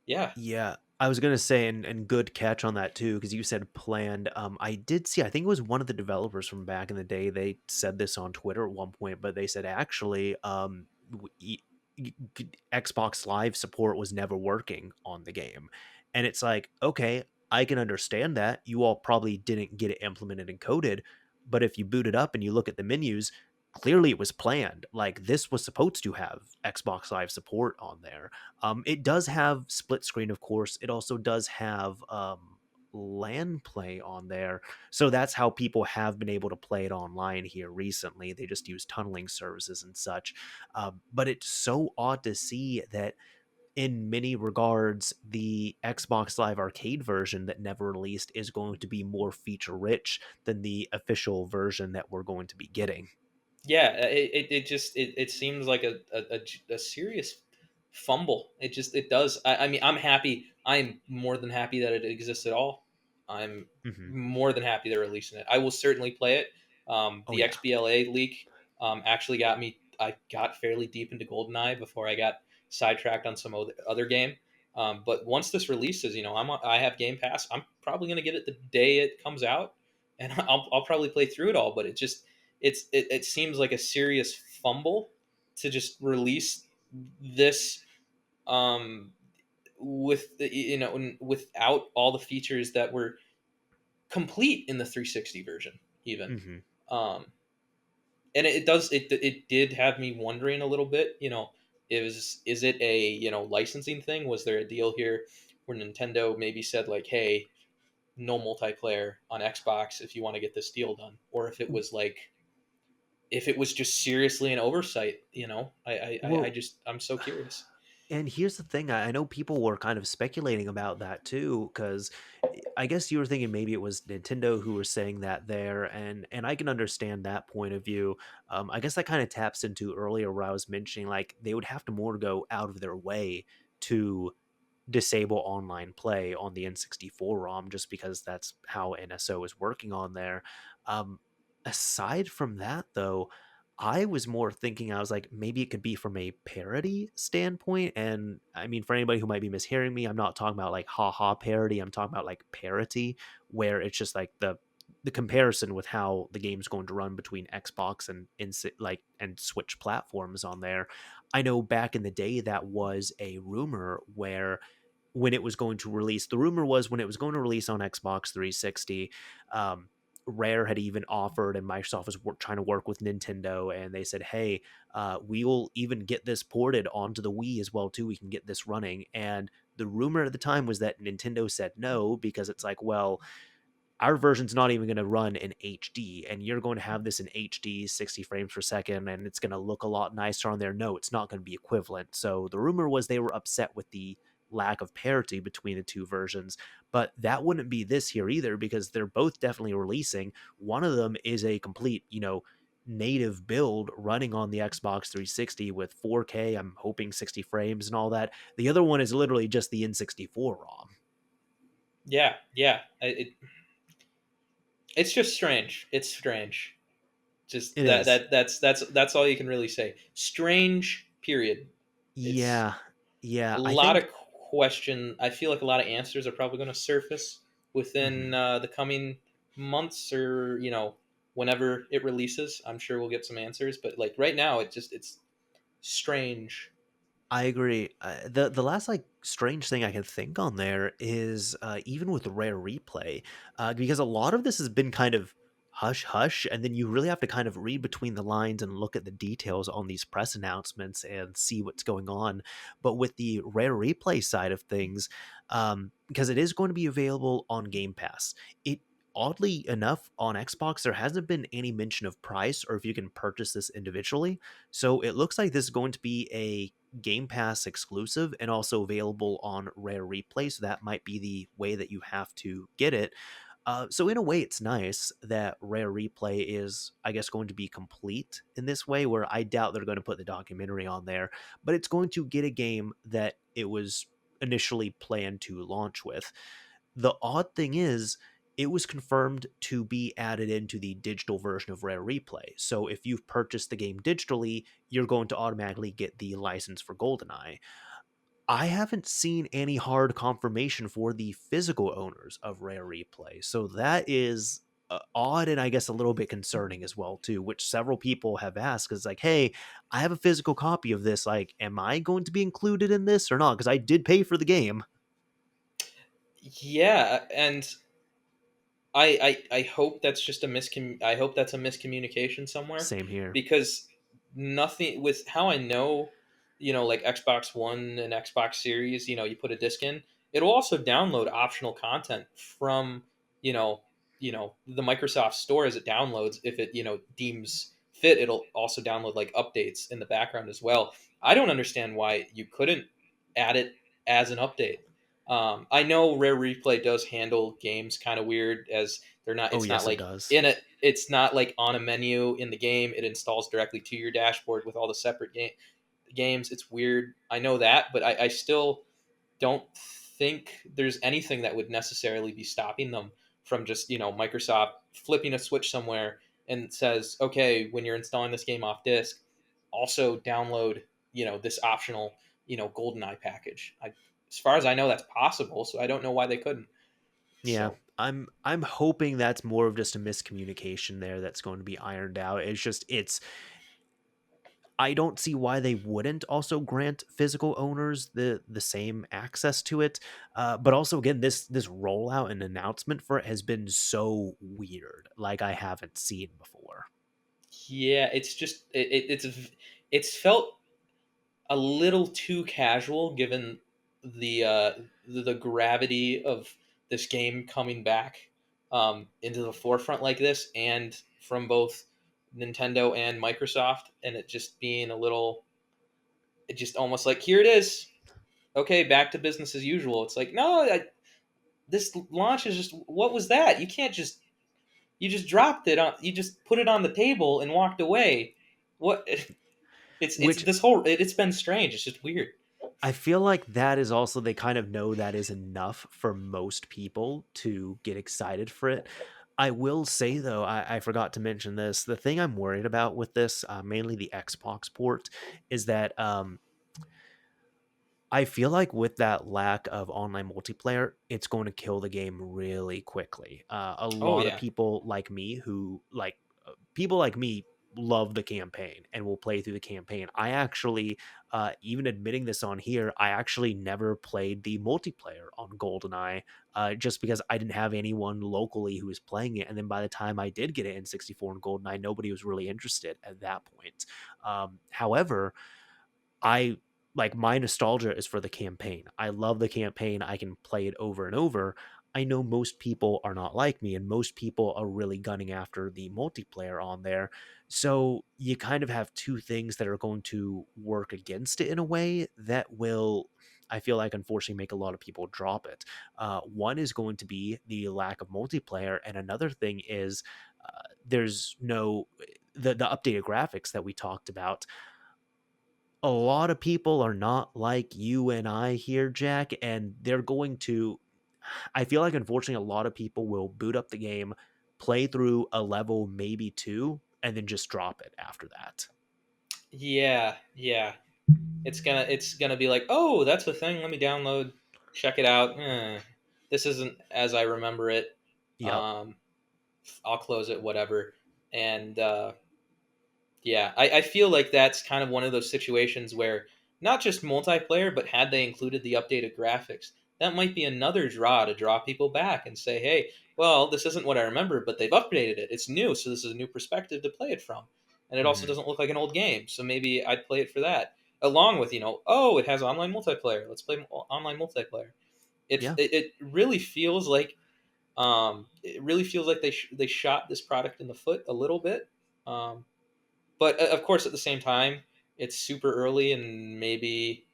yeah. yeah, I was gonna say, and good catch on that too, because you said planned. I did see. I think it was one of the developers from back in the day. They said this on Twitter at one point, but they said actually, Xbox Live support was never working on the game, and it's like, okay, I can understand that you all probably didn't get it implemented and coded, but if you boot it up and you look at the menus, clearly it was planned. Like, this was supposed to have Xbox Live support on there. It does have split screen, of course. It also does have LAN play on there. So that's how people have been able to play it online here recently. They just use tunneling services and such. But it's so odd to see that in many regards, the Xbox Live Arcade version that never released is going to be more feature rich than the official version that we're going to be getting. Yeah, it just it seems like a serious fumble. It does. I mean, I'm happy. I'm more than happy that it exists at all. I'm Hmm. more than happy they're releasing it. I will certainly play it. Oh, The yeah. XBLA leak actually got me. I got fairly deep into GoldenEye before I got sidetracked on some other game. But once this releases, I have Game Pass. I'm probably gonna get it the day it comes out, and I'll probably play through it all. But it seems like a serious fumble to just release this, um, without all the features that were complete in the 360 version, even. Hmm. um, and it did have me wondering a little bit. Is it a, licensing thing? Was there a deal here where Nintendo maybe said, like, hey, no multiplayer on Xbox if you want to get this deal done, or if it was just seriously an oversight. Well, I'm so curious. and here's the thing, I know people were kind of speculating about that too, because I guess you were thinking maybe it was Nintendo who were saying that there, and I can understand that point of view. I guess that kind of taps into earlier where I was mentioning, like, they would have to more go out of their way to disable online play on the N64 ROM, just because that's how NSO is working on there. Um, aside from that, though, I was more thinking, I was like, maybe it could be from a parody standpoint. And I mean, for anybody who might be mishearing me, I'm not talking about like haha parody. I'm talking about like parity, where it's just like the comparison with how the game's going to run between Xbox and Switch platforms on there. I know back in the day that was a rumor where when it was going to release, the rumor was when it was going to release on Xbox 360, um, Rare had even offered, and Microsoft was trying to work with Nintendo, and they said, "Hey, we will even get this ported onto the Wii as well too. We can get this running." And the rumor at the time was that Nintendo said no because it's like, well, our version's not even going to run in HD, and you're going to have this in HD 60 frames per second, and it's going to look a lot nicer on there. No, it's not going to be equivalent. So the rumor was they were upset with the lack of parity between the two versions, but that wouldn't be this here either because they're both definitely releasing. One of them is a complete, native build running on the Xbox 360 with 4K, I'm hoping 60 frames and all that. The other one is literally just the N64 ROM. Yeah, yeah. It's just strange. It's strange. Just It is. that's all you can really say. Strange. Period. It's Yeah. a Yeah, I lot of think question. I feel like a lot of answers are probably going to surface within mhm. the coming months, or whenever it releases. I'm sure we'll get some answers, but like right now, it's strange. I agree. The last like strange thing I can think on there is even with Rare Replay, because a lot of this has been kind of hush hush, and then you really have to kind of read between the lines and look at the details on these press announcements and see what's going on. But with the Rare Replay side of things, because it is going to be available on Game Pass, it oddly enough on Xbox there hasn't been any mention of price or if you can purchase this individually. So it looks like this is going to be a Game Pass exclusive and also available on Rare Replay. So that might be the way that you have to get it. So in a way, it's nice that Rare Replay is, I guess, going to be complete in this way. Where I doubt they're going to put the documentary on there, but it's going to get a game that it was initially planned to launch with. The odd thing is, it was confirmed to be added into the digital version of Rare Replay. So if you've purchased the game digitally, you're going to automatically get the license for GoldenEye. I haven't seen any hard confirmation for the physical owners of Rare Replay. So that is odd and I guess a little bit concerning as well too, which several people have asked is like, "Hey, I have a physical copy of this. Like, am I going to be included in this or not because I did pay for the game?" Yeah, and I hope that's just a I hope that's a miscommunication somewhere, Same here. because nothing with how I know, like Xbox One and Xbox Series, you put a disc in, it'll also download optional content from, you know, the Microsoft store as it downloads. If it, deems fit, it'll also download like updates in the background as well. I don't understand why you couldn't add it as an update. I know Rare Replay does handle games kind of weird, as they're not. Oh, It's not yes, it like does. in it. It's not like on a menu in the game. It installs directly to your dashboard with all the separate games. It's weird. I know that, but I still don't think there's anything that would necessarily be stopping them from just Microsoft flipping a switch somewhere and says, okay, when you're installing this game off disk, also download this optional GoldenEye package. As far as I know, that's possible. So I don't know why they couldn't. Yeah, So I'm hoping that's more of just a miscommunication there that's going to be ironed out. It's I don't see why they wouldn't also grant physical owners the same access to it. But also again, this rollout and announcement for it has been so weird, like I haven't seen before. yeah, it's just it's felt a little too casual given the gravity of this game coming back into the forefront like this, and from both Nintendo and Microsoft, and it just being a little, it just almost like, here it is, okay, back to business as usual. It's like, no, this launch is just, what was that? You can't just, you just dropped it on, you just put it on the table and walked away. What? It's Which this whole, it's been strange. It's just weird. I feel like that is also they kind of know that is enough for most people to get excited for it. I will say though, I forgot to mention this. The thing I'm worried about with this, mainly the Xbox port, is that I feel like with that lack of online multiplayer, it's going to kill the game really quickly. A Oh lot of yeah. people like me people like me love the campaign and will play through the campaign. I actually, even admitting this on here, I actually never played the multiplayer on GoldenEye, just because I didn't have anyone locally who was playing it. And then by the time I did get it in 64 and GoldenEye, nobody was really interested at that point. However, I like my nostalgia is for the campaign. I love the campaign. I can play it over and over. I know most people are not like me, and most people are really gunning after the multiplayer on there. So you kind of have two things that are going to work against it in a way that will, I feel like, unfortunately, make a lot of people drop it. One is going to be the lack of multiplayer, and another thing is there's no the updated graphics that we talked about. A lot of people are not like you and I here, Jack, and they're going to. I feel like, unfortunately, a lot of people will boot up the game, play through a level, maybe two, and then just drop it after that. Yeah, yeah. It's gonna be like, oh, that's the thing. Let me download, check it out. This isn't as I remember it. Yep. Um, I'll close it, whatever. And yeah, I feel like that's kind of one of those situations where not just multiplayer, but had they included the updated graphics, that might be another draw to draw people back and say, hey, well, this isn't what I remember, but they've updated it. It's new, so this is a new perspective to play it from. And it also Hmm. doesn't look like an old game, so maybe I'd play it for that. Along with, oh, it has online multiplayer. Let's play online multiplayer. Yeah. It really feels like they shot this product in the foot a little bit. But of course, at the same time, it's super early, and maybe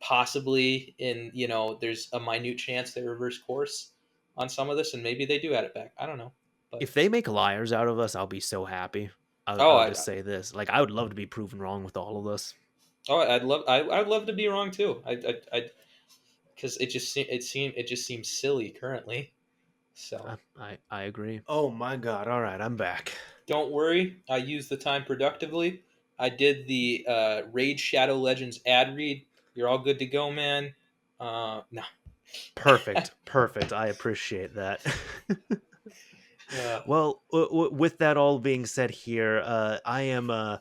possibly there's a minute chance they reverse course on some of this, and maybe they do add it back. I don't know, but If they make liars out of us, I'll be so happy. oh, I'll just say this: like, I would love to be proven wrong with all of this. I'd love to be wrong too. Because it just seems silly currently. So I agree. Oh my god! All right, I'm back. don't worry, I used the time productively. I did the Raid Shadow Legends ad read. You're all good to go, man. No. Perfect, perfect. I appreciate that. uh, Well, with that all being said here, I am.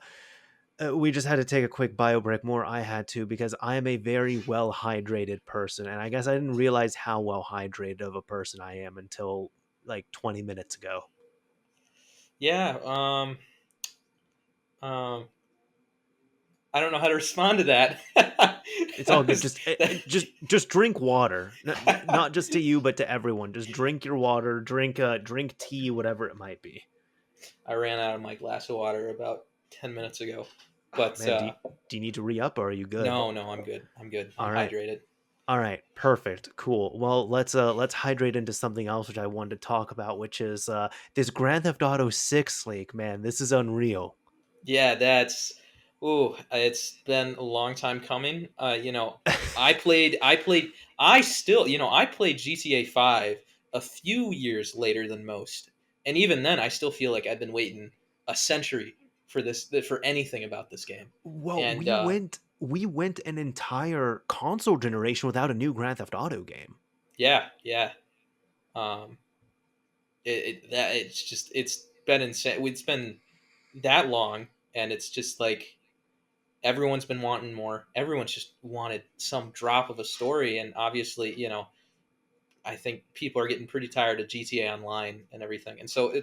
We just had to take a quick bio break. More, I had to because I am a very well hydrated person, and I guess I didn't realize how well hydrated of a person I am until like 20 minutes ago. yeah. Um, I don't know how to respond to that. It's all good. That- Just drink water, not just to you, but to everyone. Just drink your water. Drink tea, whatever it might be. I ran out of my glass of water about 10 minutes ago, Oh but man, do you need to re up or are you good? no, no, I'm good. I'm good. I'm All right. hydrated. All right, perfect, cool. Well, let's hydrate into something else which I wanted to talk about, which is this Grand Theft Auto 6 leak. Man, this is unreal. Yeah, that's ooh, it's been a long time coming. I still, I played GTA 5 a few years later than most. And even then I still feel like I've been waiting a century for anything about this game. Well, And we went an entire console generation without a new Grand Theft Auto game. yeah, yeah. Um it's been insane. It's been that long, and it's just like everyone's been wanting more. Everyone's just wanted some drop of a story, and obviously, I think people are getting pretty tired of GTA Online and everything, and so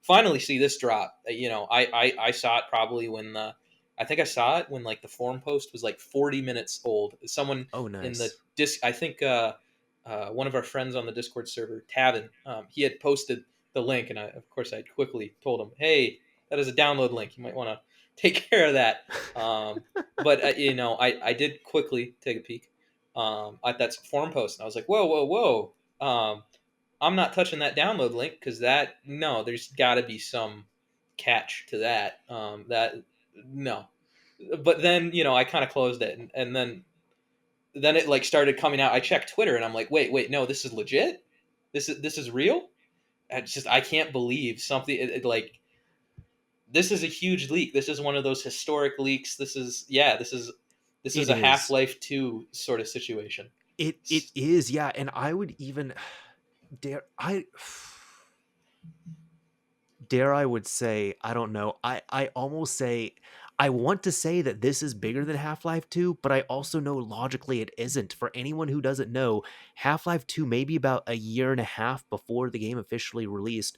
finally see this drop. I saw it probably when I think I saw it when like the forum post was like 40 minutes old. Someone Oh, in the nice. disc, I think one of our friends on the Discord server, Tavin, he had posted the link, and of course I quickly told him, hey, that is a download link. You might want to take care of that. But I did quickly take a peek at that forum post, and I was like, whoa, whoa, whoa. I'm not touching that download link because there's got to be some catch to that. That no, but then I kind of closed it, and then it like started coming out. I checked Twitter, and I'm like, wait, no, this is legit. This is real. I can't believe something like this is a huge leak. This is one of those historic leaks. This is It a is. Half-Life 2 sort of situation. It is, yeah, and I would even dare I dare I would say, I don't know. I almost say I want to say that this is bigger than Half-Life 2, but I also know logically it isn't. For anyone who doesn't know, Half-Life 2 maybe about a year and a half before the game officially released,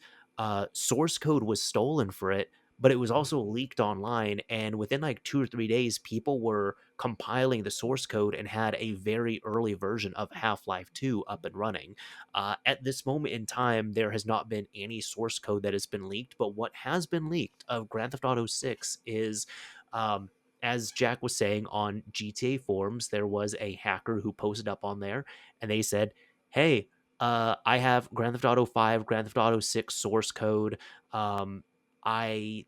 source code was stolen for it, but it was also leaked online, and within like 2 or 3 days people were compiling the source code and had a very early version of Half-Life 2 up and running. At this moment in time, there has not been any source code that has been leaked, but what has been leaked of Grand Theft Auto 6 is, um, as Jack was saying on GTA forums, there was a hacker who posted up on there and they said, hey, I have Grand Theft Auto 5, Grand Theft Auto 6 source code. Um, I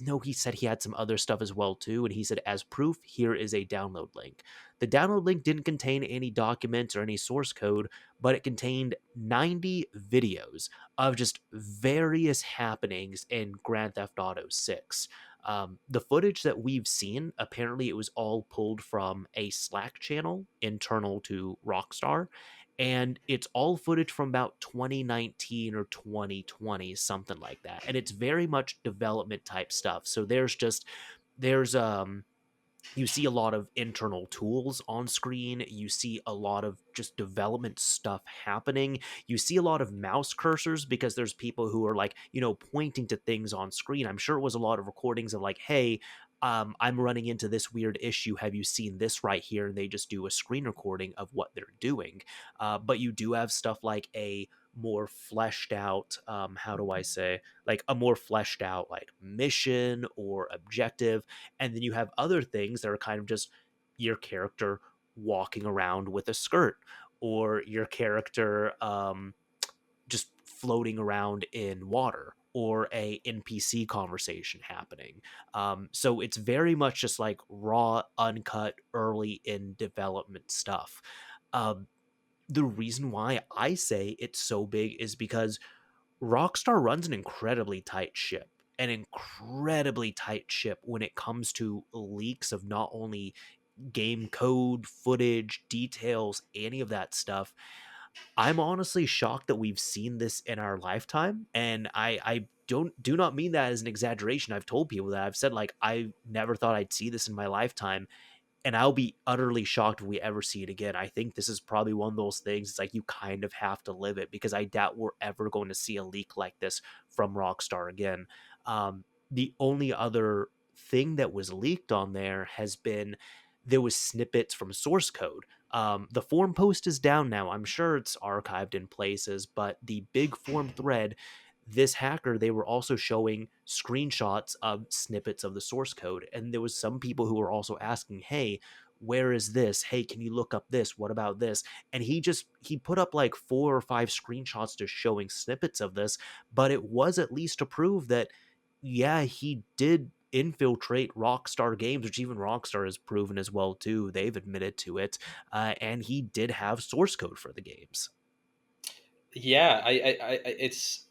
know he said he had some other stuff as well too, and he said as proof, here is a download link. The download link didn't contain any documents or any source code, but it contained 90 videos of just various happenings in Grand Theft Auto 6. The footage that we've seen, apparently, it was all pulled from a Slack channel internal to Rockstar. And it's all footage from about 2019 or 2020, something like that. And it's very much development type stuff. So there's you see a lot of internal tools on screen. You see a lot of just development stuff happening. You see a lot of mouse cursors because there's people who are like, pointing to things on screen. I'm sure it was a lot of recordings of like, hey, I'm running into this weird issue. Have you seen this right here? And they just do a screen recording of what they're doing. But you do have stuff like a more fleshed out, how do I say, like a more fleshed out like mission or objective, and then you have other things that are kind of just your character walking around with a skirt, or your character just floating around in water, or a NPC conversation happening. So it's very much just like raw, uncut, early in development stuff. Um, the reason why I say it's so big is because Rockstar runs an incredibly tight ship, an incredibly tight ship when it comes to leaks of not only game code, footage, details, any of that stuff. I'm honestly shocked that we've seen this in our lifetime, and I do not mean that as an exaggeration. I've told people that. I've said like I never thought I'd see this in my lifetime, and I'll be utterly shocked if we ever see it again. I think this is probably one of those things. It's like you kind of have to live it, because I doubt we're ever going to see a leak like this from Rockstar again. The only other thing that was leaked on there has been there was snippets from source code. The forum post is down now. I'm sure it's archived in places, but the big forum thread, this hacker, they were also showing screenshots of snippets of the source code, and there was some people who were also asking, hey, where is this? Hey, can you look up this? What about this? And he put up like 4 or 5 screenshots just showing snippets of this, but it was at least to prove that, yeah, he did infiltrate Rockstar Games, which even Rockstar has proven as well too. They've admitted to it, and he did have source code for the games. Yeah, it's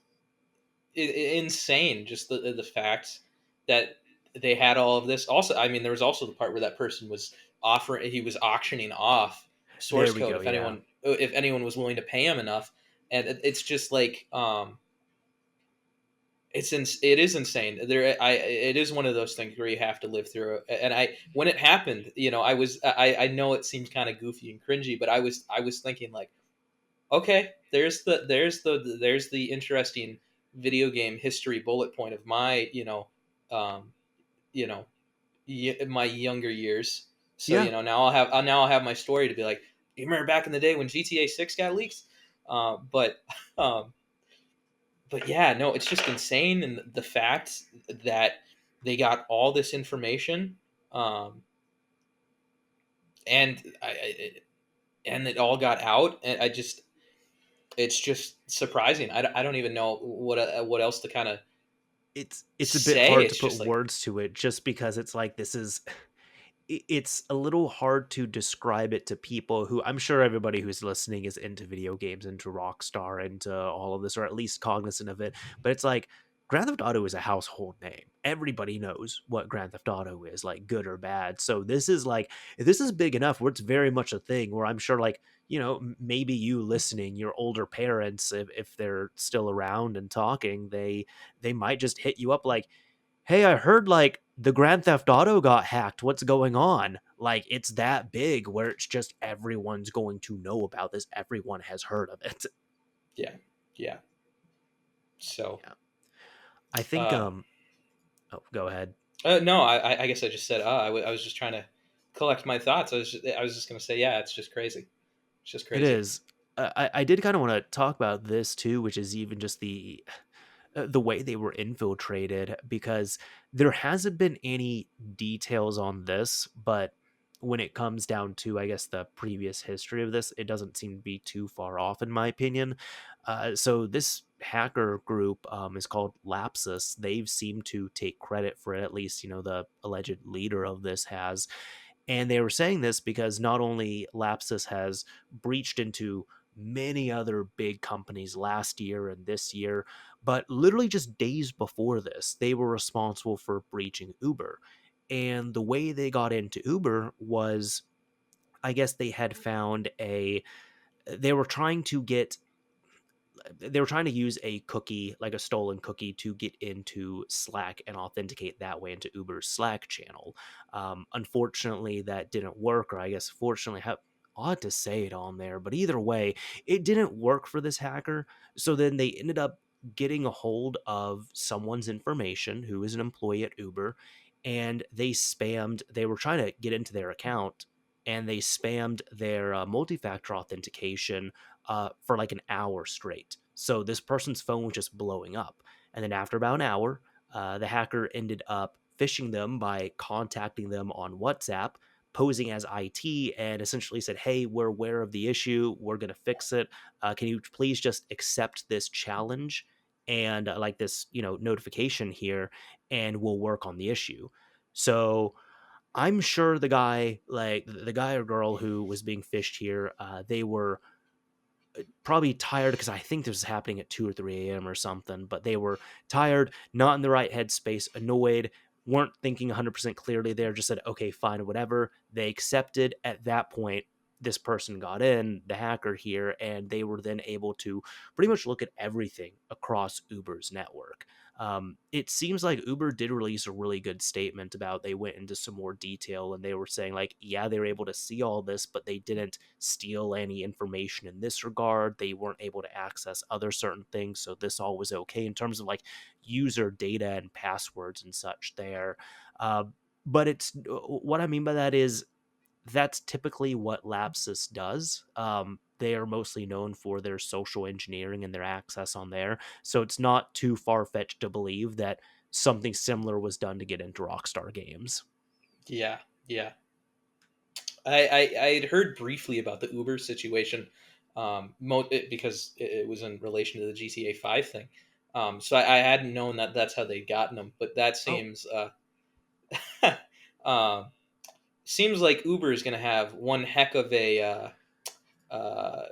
insane just the fact that they had all of this. Also, I mean, there was also the part where that person was offering, he was auctioning off There source we code go. Yeah, if anyone was willing to pay him enough, and it's just like it is insane. It is one of those things where you have to live through it. And I when it happened, I know it seems kind of goofy and cringy, but I was thinking like, okay, there's the interesting video game history bullet point of my um, you know my younger years. So yeah. now I'll have my story to be like, you remember back in the day when GTA 6 got leaked, but um, but yeah, no, it's just insane, and the fact that they got all this information, um, and and it all got out, and it's just surprising. I don't even know what else to kind of It's a bit say. hard to It's put just like, words to it, just because it's like this is it's a little hard to describe it to people who, I'm sure everybody who's listening is into video games, into Rockstar, into all of this, or at least cognizant of it. But it's like Grand Theft Auto is a household name. Everybody knows what Grand Theft Auto is, like good or bad. So this is big enough where it's very much a thing where I'm sure, like, maybe you listening, your older parents, if they're still around and talking, they might just hit you up like, "Hey, I heard like the Grand Theft Auto got hacked. What's going on?" Like it's that big where it's just everyone's going to know about this. Everyone has heard of it. Yeah, yeah. So, Yeah. I think uh, oh, go ahead. no, I guess I just said, I was just trying to collect my thoughts. I was just gonna say, yeah, it's just crazy. It's just It crazy. is. I did kind of want to talk about this too, which is even just the way they were infiltrated, because there hasn't been any details on this, but when it comes down to, I guess, the previous history of this, it doesn't seem to be too far off, in my opinion. So this hacker group is called Lapsus. They've seemed to take credit for it, at least, the alleged leader of this has. And they were saying this because not only Lapsus has breached into many other big companies last year and this year, but literally just days before this, they were responsible for breaching Uber. And the way they got into Uber was, I guess they had found they were trying to get they were trying to use a cookie, like a stolen cookie, to get into Slack and authenticate that way into Uber's Slack channel. Unfortunately, that didn't work, or I guess fortunately, odd to say it on there, but either way, it didn't work for this hacker. So then they ended up getting a hold of someone's information who is an employee at Uber, and they were trying to get into their account, and they spammed their multi-factor authentication for like an hour straight. So this person's phone was just blowing up. And then after about an hour, the hacker ended up phishing them by contacting them on WhatsApp, posing as IT, and essentially said, "Hey, we're aware of the issue. We're going to fix it. Can you please just accept this challenge and like this, notification here, and we'll work on the issue." So I'm sure the guy or girl who was being fished here, they were probably tired, because I think this was happening at 2 or 3 a.m. or something, but they were tired, not in the right headspace, annoyed, weren't thinking 100% clearly there, just said, okay, fine, whatever. They accepted. At that point, this person got in, the hacker here, and they were then able to pretty much look at everything across Uber's network. It seems like Uber did release a really good statement about, they went into some more detail, and they were saying like, yeah, they were able to see all this, but they didn't steal any information in this regard. They weren't able to access other certain things, so this all was okay in terms of like user data and passwords and such there. Uh, but it's what I mean by that is that's typically what Lapsus does. They are mostly known for their social engineering and their access on there. So it's not too far fetched to believe that something similar was done to get into Rockstar games. Yeah, yeah. I had heard briefly about the Uber situation, because it was in relation to the GTA 5 thing. So I hadn't known that that's how they'd gotten them, but that Oh, seems uh, seems like Uber is going to have one heck of a uh,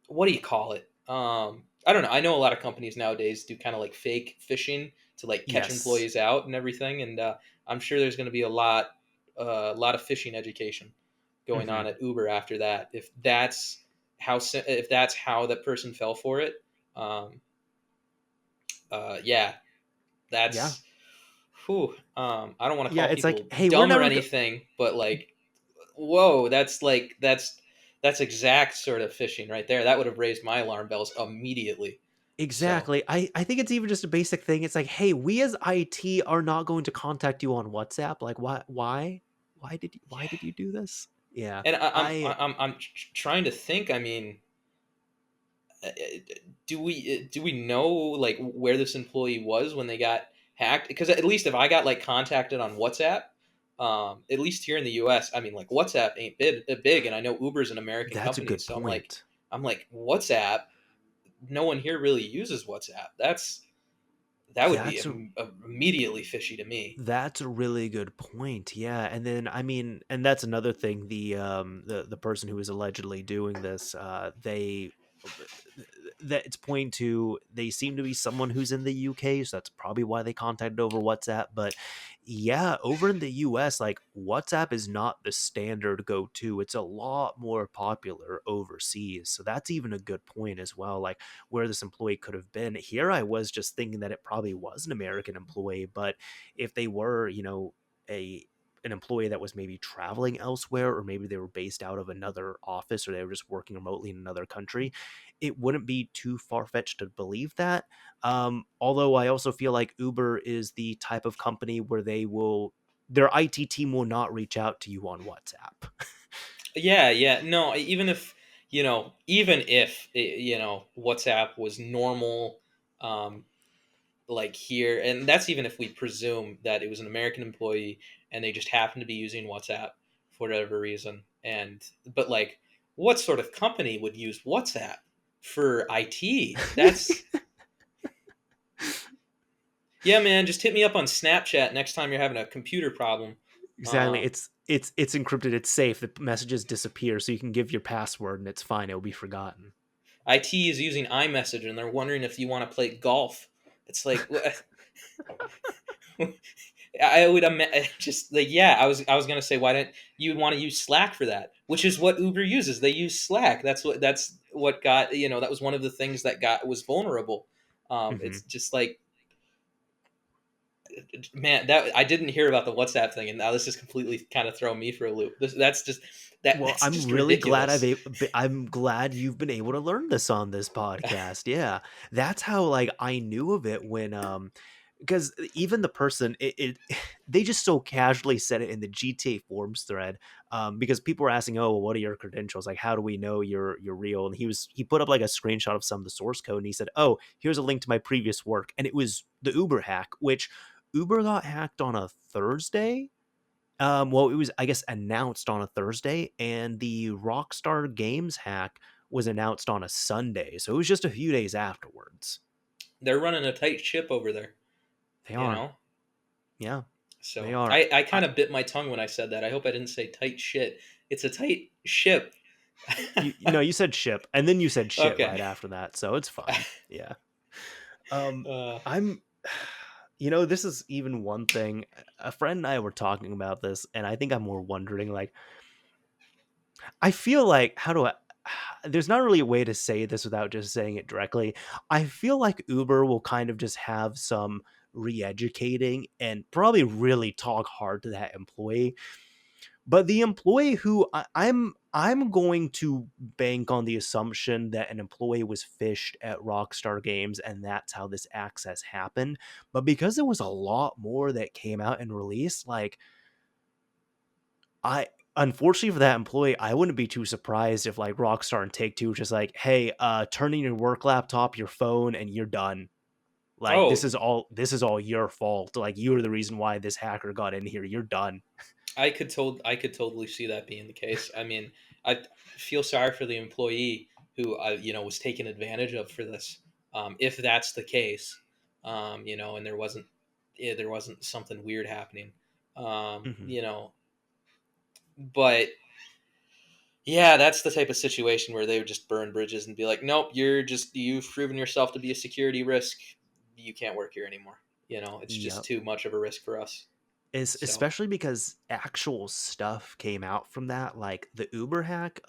what do you call it? I don't know. I know a lot of companies nowadays do kind of like fake phishing to like catch yes. employees out and everything, and I'm sure there's going to be a lot of phishing education going on Hmm. at Uber after that. If that's how that person fell for it, um, yeah, Yeah. that's whew. I don't want to Yeah. call It's like, people hey, we're dumb or never. anything, but like, whoa, that's exact sort of phishing right there. That would have raised my alarm bells immediately. So Exactly. I think it's even just a basic thing. It's like, hey, we as IT are not going to contact you on WhatsApp. Like, why yeah, did you do this? Yeah. and I I'm trying to think. I mean, do we know like where this employee was when they got hacked? Because at least if I got like contacted on WhatsApp, at least here in the U.S., I mean, like WhatsApp ain't big, and I know Uber's an American That's a company, good so point. I'm like WhatsApp. No one here really uses WhatsApp. That would be That's a immediately fishy to me. That's a really good point. Yeah, and then I mean, and that's another thing. The person who is allegedly doing this, they that it's pointing to they seem to be someone who's in the UK, so that's probably why they contacted over WhatsApp. But yeah, over in the US, like WhatsApp is not the standard go-to. It's a lot more popular overseas. So that's even a good point as well. Like where this employee could have been. Here I was just thinking that it probably was an American employee, but if they were, a an employee that was maybe traveling elsewhere, or maybe they were based out of another office, or they were just working remotely in another country, it wouldn't be too far-fetched to believe that. Although I also feel like Uber is the type of company where their IT team will not reach out to you on WhatsApp. Yeah, yeah. No, even if WhatsApp was normal, um, like here, and that's even if we presume that it was an American employee and they just happened to be using WhatsApp for whatever reason. But like, what sort of company would use WhatsApp for IT? That's Yeah, man. Just hit me up on Snapchat next time you're having a computer problem. Exactly. Um, It's encrypted, it's safe. The messages disappear, so you can give your password and it's fine. It'll be forgotten. IT is using iMessage and they're wondering if you want to play golf. It's like, I would just like, yeah. I was gonna say, why don't you want to use Slack for that? Which is what Uber uses. They use Slack. That's what got, that was one of the things that got was vulnerable. Hmm. It's just like, man, that I didn't hear about the WhatsApp thing, and now this is completely kind of throwing me for a loop. Well, That's I'm just really glad ridiculous. I'm glad you've been able to learn this on this podcast. Yeah. That's how like I knew of it when because even the person it they just so casually said it in the GTA forums thread, because people were asking, "Oh, well, what are your credentials? Like how do we know you're real?" And he put up like a screenshot of some of the source code and he said, "Oh, here's a link to my previous work." And it was the Uber hack, which Uber got hacked on a Thursday. Well, it was, I guess, announced on a Thursday, and the Rockstar Games hack was announced on a Sunday, so it was just a few days afterwards. They're running a tight ship over there, They you are, know. yeah, they So are. I I, kind of bit my tongue when I said that. I hope I didn't say tight shit. It's a tight ship. no, you said ship, and then you said shit Okay. right after that, so it's fine. Yeah. Um, Uh, I'm. This is even one thing. A friend and I were talking about this, and I think I'm more wondering, like, I feel like how do I there's not really a way to say this without just saying it directly. I feel like Uber will kind of just have some re-educating and probably really talk hard to that employee. But the employee who I'm going to bank on the assumption that an employee was phished at Rockstar Games and that's how this access happened. But because there was a lot more that came out and released, like I unfortunately for that employee, I wouldn't be too surprised if like Rockstar and Take Two was just like, hey, turn in your work laptop, your phone, and you're done. Like oh, this is all your fault. Like you are the reason why this hacker got in here. You're done. I could totally see that being the case. I mean, I feel sorry for the employee who was taken advantage of for this. If that's the case, and there wasn't something weird happening. Hmm. But yeah, that's the type of situation where they would just burn bridges and be like, "Nope, you've proven yourself to be a security risk. You can't work here anymore." It's just Yep. too much of a risk for us. Is So, especially because actual stuff came out from that, like the Uber hack.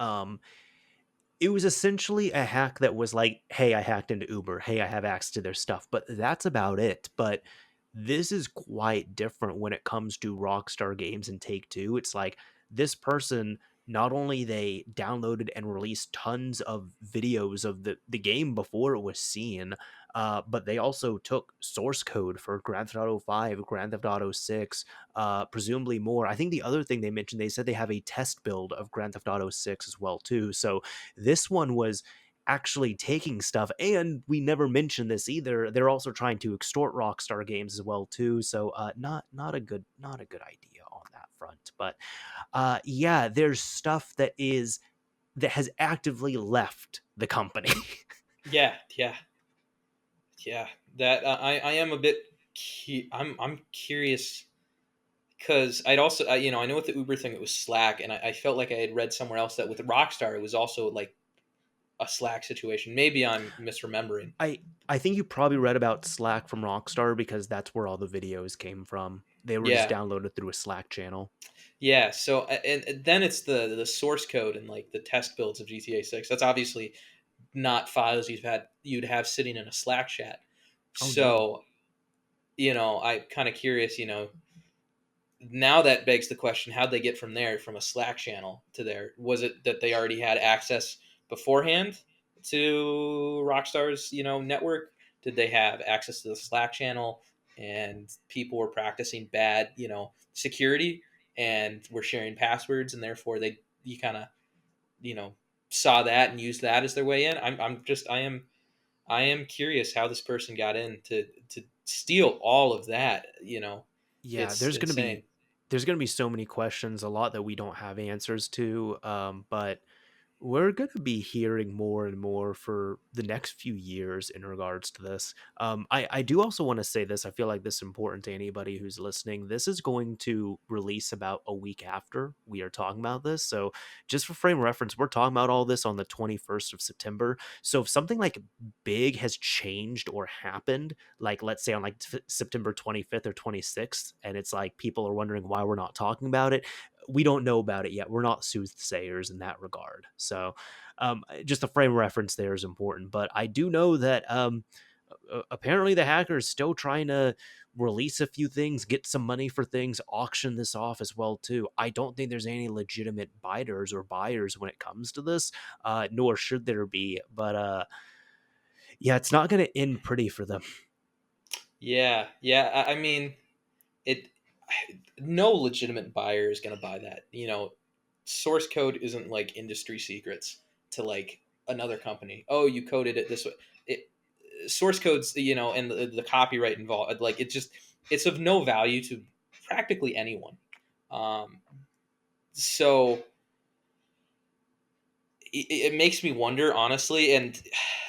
It was essentially a hack that was like, hey, I hacked into Uber. Hey, I have access to their stuff. But that's about it. But this is quite different when it comes to Rockstar Games and Take Two. It's like this person, not only they downloaded and released tons of videos of the game before it was seen, but they also took source code for Grand Theft Auto 5, Grand Theft Auto 6, presumably more. I think the other thing they mentioned, they said they have a test build of Grand Theft Auto 6 as well too. So this one was actually taking stuff, and we never mentioned this either. They're also trying to extort Rockstar Games as well too. So not a good idea on that front. But yeah, there's stuff that has actively left the company. yeah, yeah, yeah. that I am a bit I'm curious because I'd also I know with the Uber thing it was Slack, and I felt like I had read somewhere else that with Rockstar it was also like a Slack situation. Maybe I'm misremembering. I think you probably read about Slack from Rockstar because that's where all the videos came from. They were just Yeah, downloaded through a Slack channel. yeah. So and then it's the source code and like the test builds of GTA 6. That's obviously not files you'd have sitting in a Slack chat. Oh no. So I'm kind of curious. Now that begs the question: how'd they get from there, from a Slack channel to there? Was it that they already had access beforehand to Rockstar's network? Did they have access to the Slack channel and people were practicing bad security and were sharing passwords, and therefore they you kind of you know saw that and used that as their way in? I am curious how this person got in to steal all of that. Yeah, It's insane. there's gonna be so many questions, a lot that we don't have answers to. But we're going to be hearing more and more for the next few years in regards to this. I do also want to say this. I feel like this is important to anybody who's listening. This is going to release about a week after we are talking about this. So, just for frame reference, we're talking about all this on the 21st of September. So, if something like big has changed or happened, like let's say on like September 25th or 26th, and it's like people are wondering why we're not talking about it, we don't know about it yet. We're not soothsayers in that regard. So, just the frame reference there is important. But I do know that apparently the hacker is still trying to release a few things, get some money for things, auction this off as well too. I don't think there's any legitimate bidders or buyers when it comes to this, nor should there be. But yeah, it's not going to end pretty for them. Yeah, yeah. I mean, it. No legitimate buyer is going to buy that. Source code isn't like industry secrets to like another company. Oh, you coded it this way. It source codes, and the copyright involved. Like it's of no value to practically anyone. So it makes me wonder, honestly, and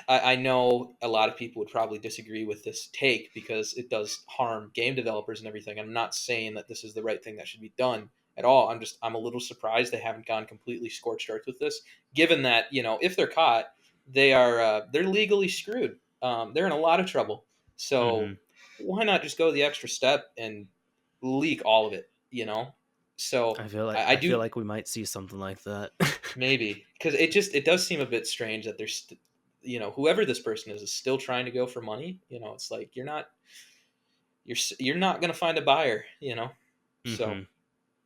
I know a lot of people would probably disagree with this take because it does harm game developers and everything. I'm not saying that this is the right thing that should be done at all. I'm a little surprised they haven't gone completely scorched earth with this, given that if they're caught, they're legally screwed. They're in a lot of trouble. So Hmm. why not just go the extra step and leak all of it? So I I feel do. like we might see something like that. Maybe because it does seem a bit strange that there's whoever this person is still trying to go for money. It's like you're not gonna find a buyer. So Hmm.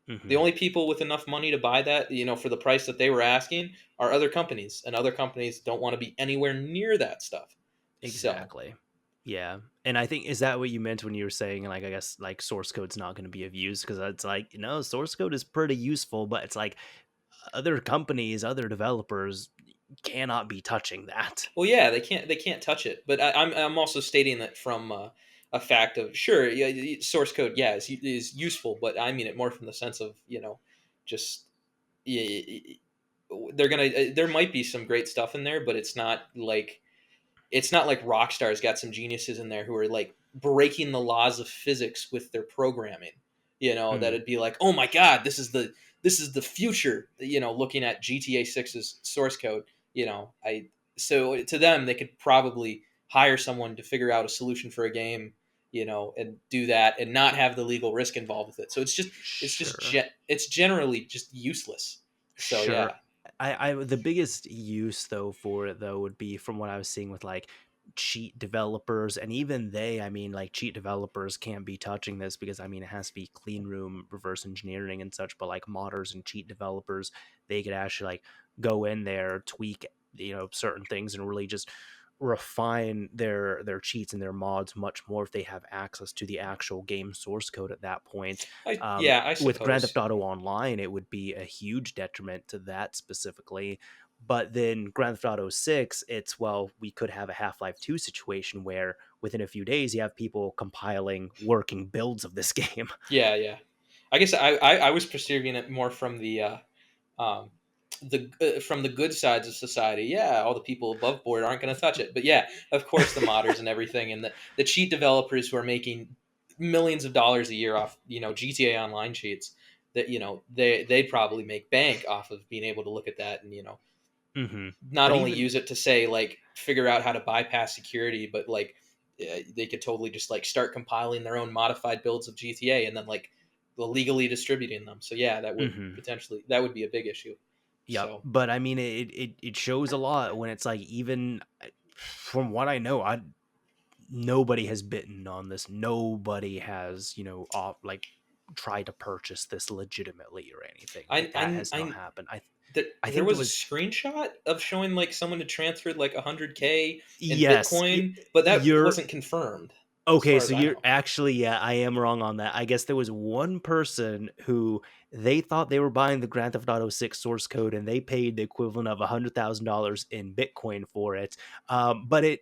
the Hmm. only people with enough money to buy that for the price that they were asking are other companies, and other companies don't want to be anywhere near that stuff. So Exactly. Yeah. And I think is that what you meant when you were saying like I guess like source code's not going to be of use because it's like, source code is pretty useful, but it's like other companies, other developers cannot be touching that. well, yeah, they can't touch it. But I'm also stating that from a fact of sure, yeah, source code, yeah, is useful, but I mean it more from the sense of just yeah, they're gonna there might be some great stuff in there, but it's not like Rockstar's got some geniuses in there who are like breaking the laws of physics with their programming. Mm, That'd be like, oh my god, this is the future. Looking at GTA 6's source code, I so to them they could probably hire someone to figure out a solution for a game, and do that and not have the legal risk involved with it. So sure. it's generally just useless. So Sure. yeah, I the biggest use though for it though would be from what I was seeing with like cheat developers, and even they, I mean, like cheat developers can't be touching this because I mean it has to be clean room reverse engineering and such, but like modders and cheat developers, they could actually like go in there, tweak, certain things and really just refine their cheats and their mods much more if they have access to the actual game source code at that point. yeah, I With Grand Theft suppose. Auto Online, it would be a huge detriment to that specifically. But then Grand Theft Auto 6, it's, well, we could have a Half Life 2 situation where within a few days you have people compiling working builds of this game. Yeah, yeah. I guess I was perceiving it more from the um, the from the good sides of society, yeah, all the people above board aren't going to touch it. But yeah, of course, the modders and everything, and the cheat developers who are making millions of dollars a year off GTA Online cheats, that they probably make bank off of being able to look at that and Hmm. not But only even use it to say like figure out how to bypass security, but like they could totally just like start compiling their own modified builds of GTA and then like illegally distributing them. So yeah, hmm that would be a big issue. Yep. So But I mean, it shows a lot when it's like, even from what I know, nobody has bitten on this. Nobody has, like, tried to purchase this legitimately or anything like that. Has not I happened. I there think there was a was, screenshot of showing like someone had transferred like 100K in yes, Bitcoin, but that you're wasn't confirmed as okay. far So as I you're know. actually, yeah, I am wrong on that. I guess there was one person who they thought they were buying the Grand Theft Auto 6 source code, and they paid the equivalent of $100,000 in Bitcoin for it. But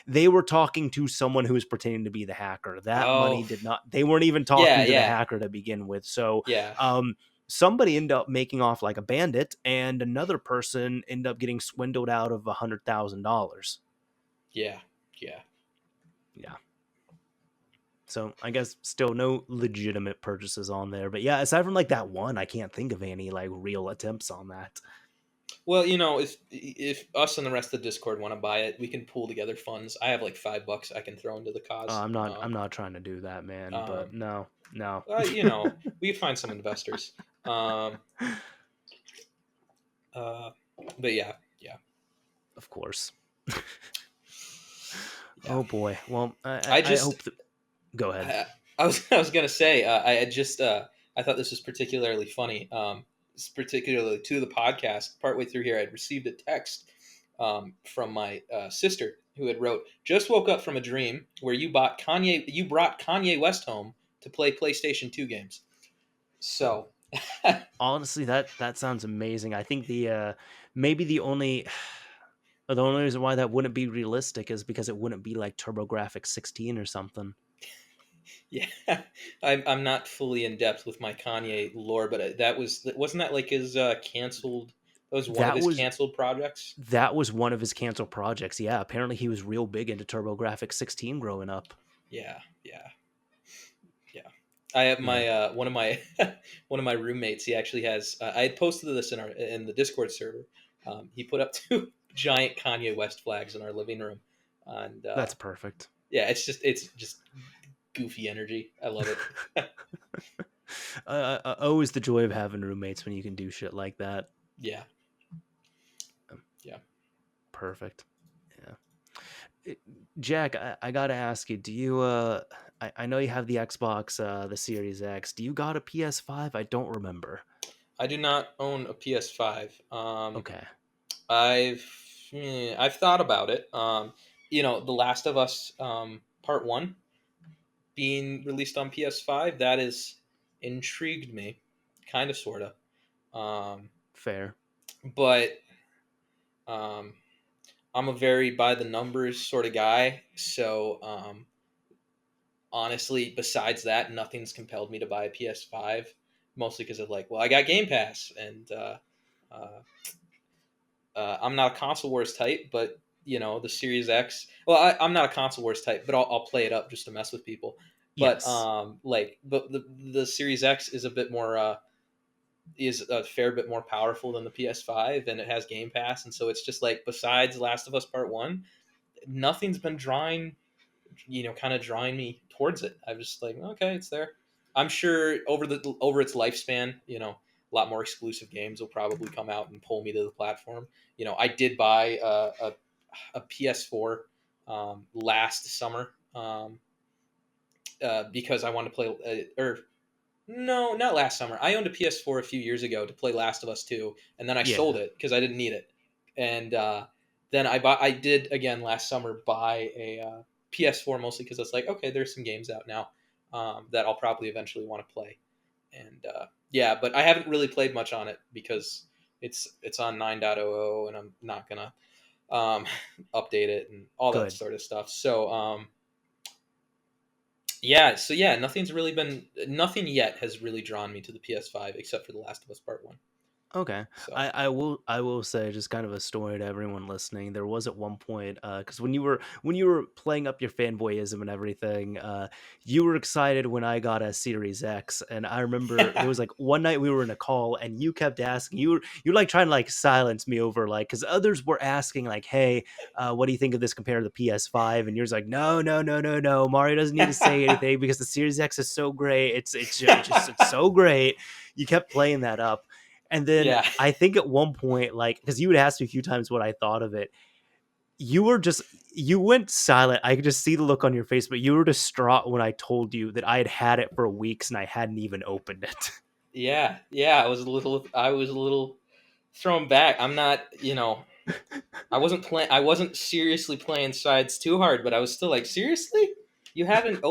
they were talking to someone who was pretending to be the hacker. That money Oh, did not, they weren't even yeah, talking to the yeah, hacker to begin with. So, yeah, um, somebody ended up making off like a bandit, and another person ended up getting swindled out of $100,000. yeah, yeah. Yeah. So I guess still no legitimate purchases on there. But yeah, aside from like that one, I can't think of any like real attempts on that. Well, if us and the rest of the Discord want to buy it, we can pool together funds. I have like $5 I can throw into the cause. I'm not trying to do that, man. But Um, no, no. we could find some investors. Um, uh, but yeah, yeah, Of course. yeah. Oh boy. Well, I I just hope that. Go ahead. I was gonna say I had just I thought this was particularly funny. Particularly to the podcast. Partway through here, I'd received a text from my sister who had wrote, "Just woke up from a dream where you brought Kanye West home to play PlayStation 2 games." So Honestly, that sounds amazing. I think maybe the only reason why that wouldn't be realistic is because it wouldn't be like TurboGrafx 16 or something. yeah, I'm not fully in depth with my Kanye lore, but wasn't that like his canceled? That was one of That his was canceled projects. that was one of his canceled projects. Yeah, apparently he was real big into TurboGrafx 16 growing up. Yeah, yeah, yeah. I have Yeah. my one of my one of my roommates. He actually has. I had posted this in the Discord server. He put up two giant Kanye West flags in our living room, and That's perfect. yeah, it's just goofy energy. I love it. Always the joy of having roommates when you can do shit like that. Yeah, Um, yeah. Perfect. Yeah. Jack, I gotta ask you, do you I know you have the Xbox, the Series X. Do you got a PS5? I don't remember. I do not own a PS5. Okay. I've I've thought about it. The Last of Us Part One being released on PS5, that is intrigued me, kind of, sort of. Um, Fair. but um, I'm a very by the numbers sort of guy. So honestly, besides that, nothing's compelled me to buy a PS5. Mostly because of like, well, I got Game Pass, and uh, I'm not a console wars type, but the Series X. Well, I'm not a console wars type, but I'll play it up just to mess with people. But Yes. but the Series X is a bit more is a fair bit more powerful than the PS5, and it has Game Pass, and so it's just like besides Last of Us Part One, nothing's been kind of drawing me towards it. I'm just like, okay, it's there. I'm sure over its lifespan, a lot more exclusive games will probably come out and pull me to the platform. I did buy a PS4 last summer because I wanted to play, or no, not last summer. I owned a PS4 a few years ago to play Last of Us 2, and then I sold Yeah. it because I didn't need it. And then I did again last summer buy a PS4 mostly because it's like, okay, there's some games out now that I'll probably eventually want to play. And yeah, but I haven't really played much on it because it's on 9.00 and I'm not gonna um, update it and all that Good. sort of stuff. So yeah, so yeah, nothing yet has really drawn me to the PS5 except for The Last of Us Part One. Okay. So I will say just kind of a story to everyone listening. There was at one point because when you were playing up your fanboyism and everything, you were excited when I got a Series X, and I remember there was like one night we were in a call and you kept asking, you were like trying to like silence me over like because others were asking like, hey, what do you think of this compared to the PS5? And you're just like, no, no, no, no, no. Mario doesn't need to say anything because the Series X is so great. It's so great. You kept playing that up. And then yeah. I think at one point, like, because you would ask me a few times what I thought of it, you were just, you went silent. I could just see the look on your face, but you were distraught when I told you that I had had it for weeks and I hadn't even opened it. Yeah, I was a little thrown back. I'm not, I wasn't seriously playing sides too hard, but I was still like, seriously? You haven't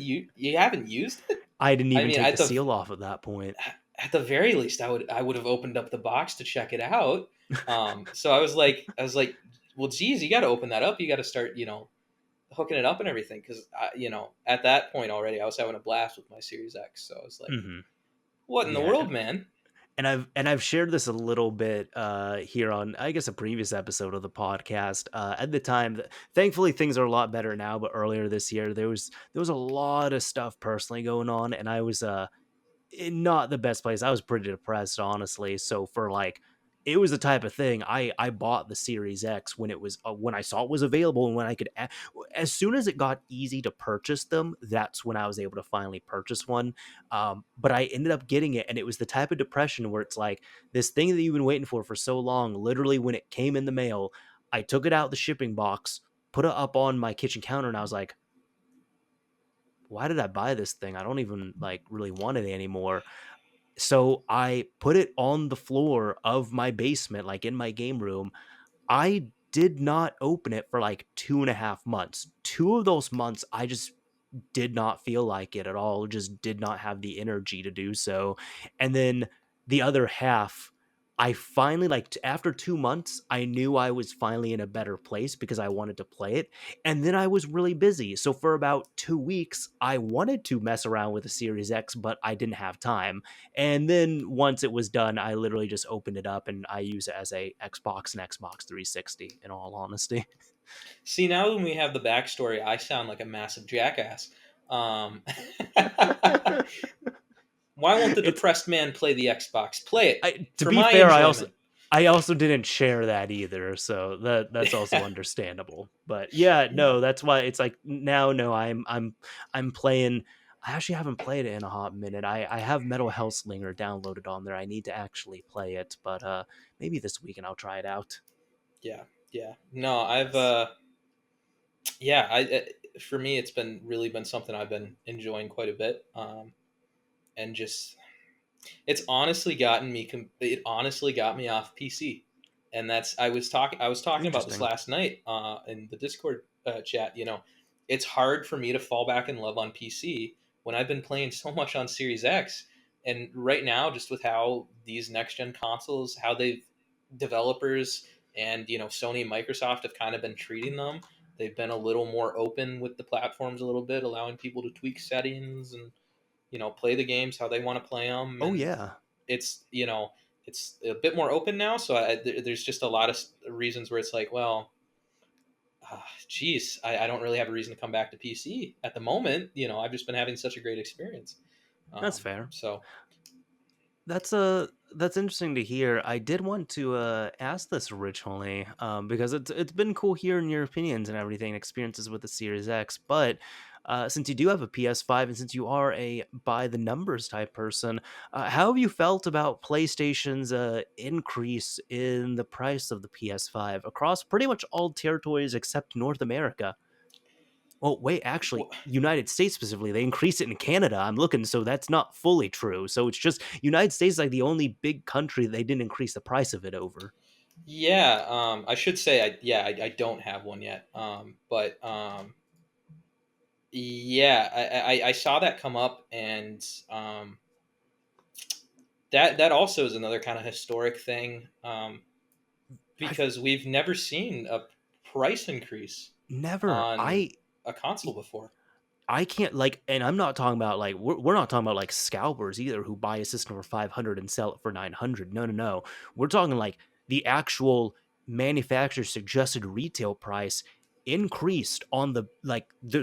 used it? I didn't I even mean, take the seal off at that point. at the very least, I would have opened up the box to check it out. So I was like, well, geez, you got to open that up. You got to start, hooking it up and everything. Because at that point already, I was having a blast with my Series X. So I was like, Hmm. what in the Yeah. world, man? And I've shared this a little bit here on I guess a previous episode of the podcast. At the time, thankfully things are a lot better now. But earlier this year, there was a lot of stuff personally going on, and I was in not the best place. I was pretty depressed, honestly. So for like, it was the type of thing I bought the Series X when it was when I saw it was available and when I could as soon as it got easy to purchase them. That's when I was able to finally purchase one. But I ended up getting it, and it was the type of depression where it's like this thing that you've been waiting for so long. Literally, when it came in the mail, I took it out the shipping box, put it up on my kitchen counter, and I was like, why did I buy this thing? I don't even like really want it anymore. So I put it on the floor of my basement, like in my game room. I did not open it for like 2.5 months. 2 of those months, I just did not feel like it at all, just did not have the energy to do so. And then the other half, I finally like after 2 months, I knew I was finally in a better place because I wanted to play it. And then I was really busy. So for about 2 weeks, I wanted to mess around with the Series X, but I didn't have time. And then once it was done, I literally just opened it up and I use it as a Xbox and Xbox 360 in all honesty. See, now when we have the backstory, I sound like a massive jackass. Um, why won't the It's depressed man play the Xbox? Play it to for be my fair, enjoyment. I also didn't share that either, so that's also understandable. But yeah, Yeah, no, that's why it's like now, no, I'm playing. I actually haven't played it in a hot minute. I have Metal Hellslinger downloaded on there. I need to actually play it, but maybe this weekend I'll try it out. yeah, yeah. No, I've yeah, for me, it's been really been something I've been enjoying quite a bit, and just it honestly got me off PC, and that's I was talking about this Interesting. last night in the Discord chat. It's hard for me to fall back in love on PC when I've been playing so much on Series X, and right now, just with how these next gen consoles, how they've developers and Sony and Microsoft have kind of been treating them. They've been a little more open with the platforms a little bit, allowing people to tweak settings and play the games how they want to play them, Oh and yeah, it's it's a bit more open now. So there's just a lot of reasons where it's like, well, geez, I don't really have a reason to come back to PC at the moment. I've just been having such a great experience. that's fair. So That's interesting to hear. I did want to ask this originally, because it's been cool hearing your opinions and everything, experiences with the Series X. But since you do have a PS5 and since you are a by the numbers type person, how have you felt about PlayStation's increase in the price of the PS5 across pretty much all territories except North America? Oh, wait, actually, United States specifically, they increased it in Canada. I'm looking, so that's not fully true. So it's just United States is like the only big country they didn't increase the price of it over. yeah, I should say I don't have one yet. But yeah, I saw that come up, and that also is another kind of historic thing, I've because we've never seen a price increase never, on a console before. I can't like, and I'm not talking about like we're not talking about like scalpers either who buy a system for 500 and sell it for 900. No, no, no. We're talking like the actual manufacturer suggested retail price increased on the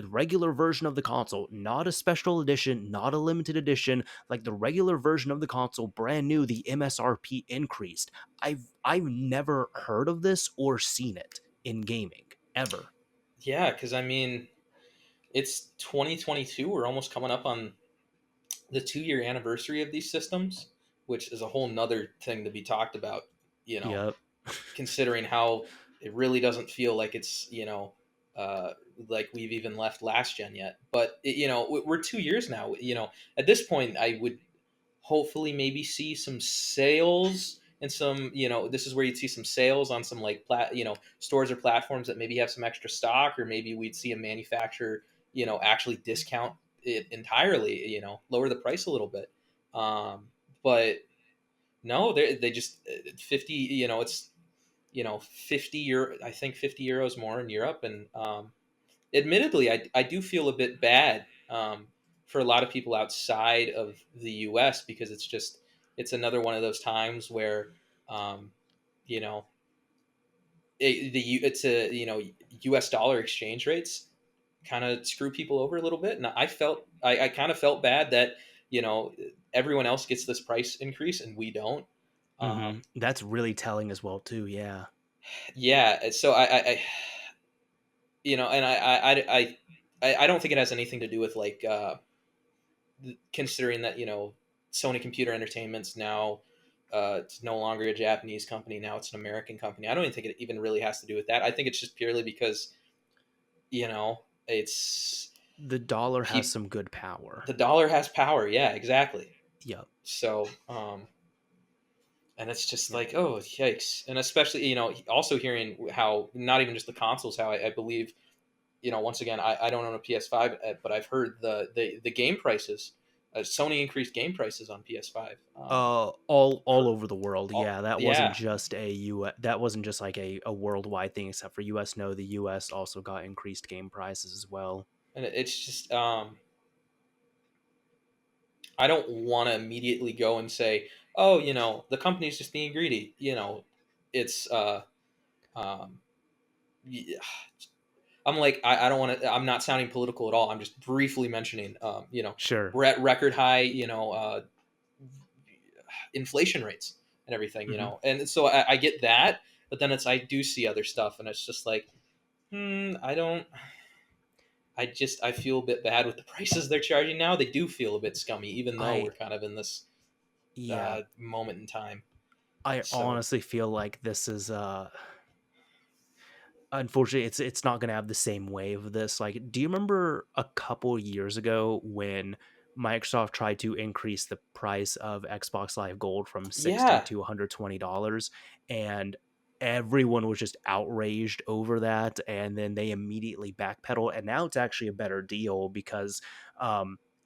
regular version of the console, not a special edition, not a limited edition, like the regular version of the console, brand new, the MSRP increased. I've never heard of this or seen it in gaming ever. Yeah, because I mean, it's 2022. We're almost coming up on the 2 year anniversary of these systems, which is a whole nother thing to be talked about. You know, Yep. considering how it really doesn't feel like it's uh, like we've even left last gen yet. But we're 2 years now. At this point, I would hopefully maybe see some sales and some this is where you'd see some sales on some like stores or platforms that maybe have some extra stock, or maybe we'd see a manufacturer actually discount it entirely, lower the price a little bit. But no, they just 50, it's 50 euro, I think 50 euros more in Europe. And admittedly, I do feel a bit bad for a lot of people outside of the US, because it's another one of those times where um, you know it's a US dollar exchange rates kind of screw people over a little bit. And I kind of felt bad that you know everyone else gets this price increase and we don't. Mhm. That's really telling as well too, yeah. Yeah, so I and I don't think it has anything to do with like considering that Sony Computer Entertainment's now it's no longer a Japanese company. Now it's an American company. I don't even think it even really has to do with that. I think it's just purely because it's The dollar has pe- some good power. the dollar has power. Yeah, exactly. Yep. So and it's just Yep. like, oh yikes. And especially also hearing how not even just the consoles, how I believe once again, I don't own a PS5, but I've heard the game prices. Sony increased game prices on PS5. All Per, over the world, yeah, that wasn't yeah, just a U. That wasn't just like a worldwide thing except for US. No, the US also got increased game prices as well. and it's just I don't want to immediately go and say, oh, the company's just being greedy. It's um, yeah, I'm like I don't want to. I'm not sounding political at all. I'm just briefly mentioning, Sure. we're at record high, inflation rates and everything, Mhm. and so I get that, but then I do see other stuff, and it's just like, I don't. I feel a bit bad with the prices they're charging now. They do feel a bit scummy, even though I we're kind of in this Yeah, moment in time. I So honestly feel like this is unfortunately, it's not gonna have the same wave of this. Like, do you remember a couple years ago when Microsoft tried to increase the price of Xbox Live Gold from 60 yeah. to $120, and everyone was just outraged over that, and then they immediately backpedaled, and now it's actually a better deal because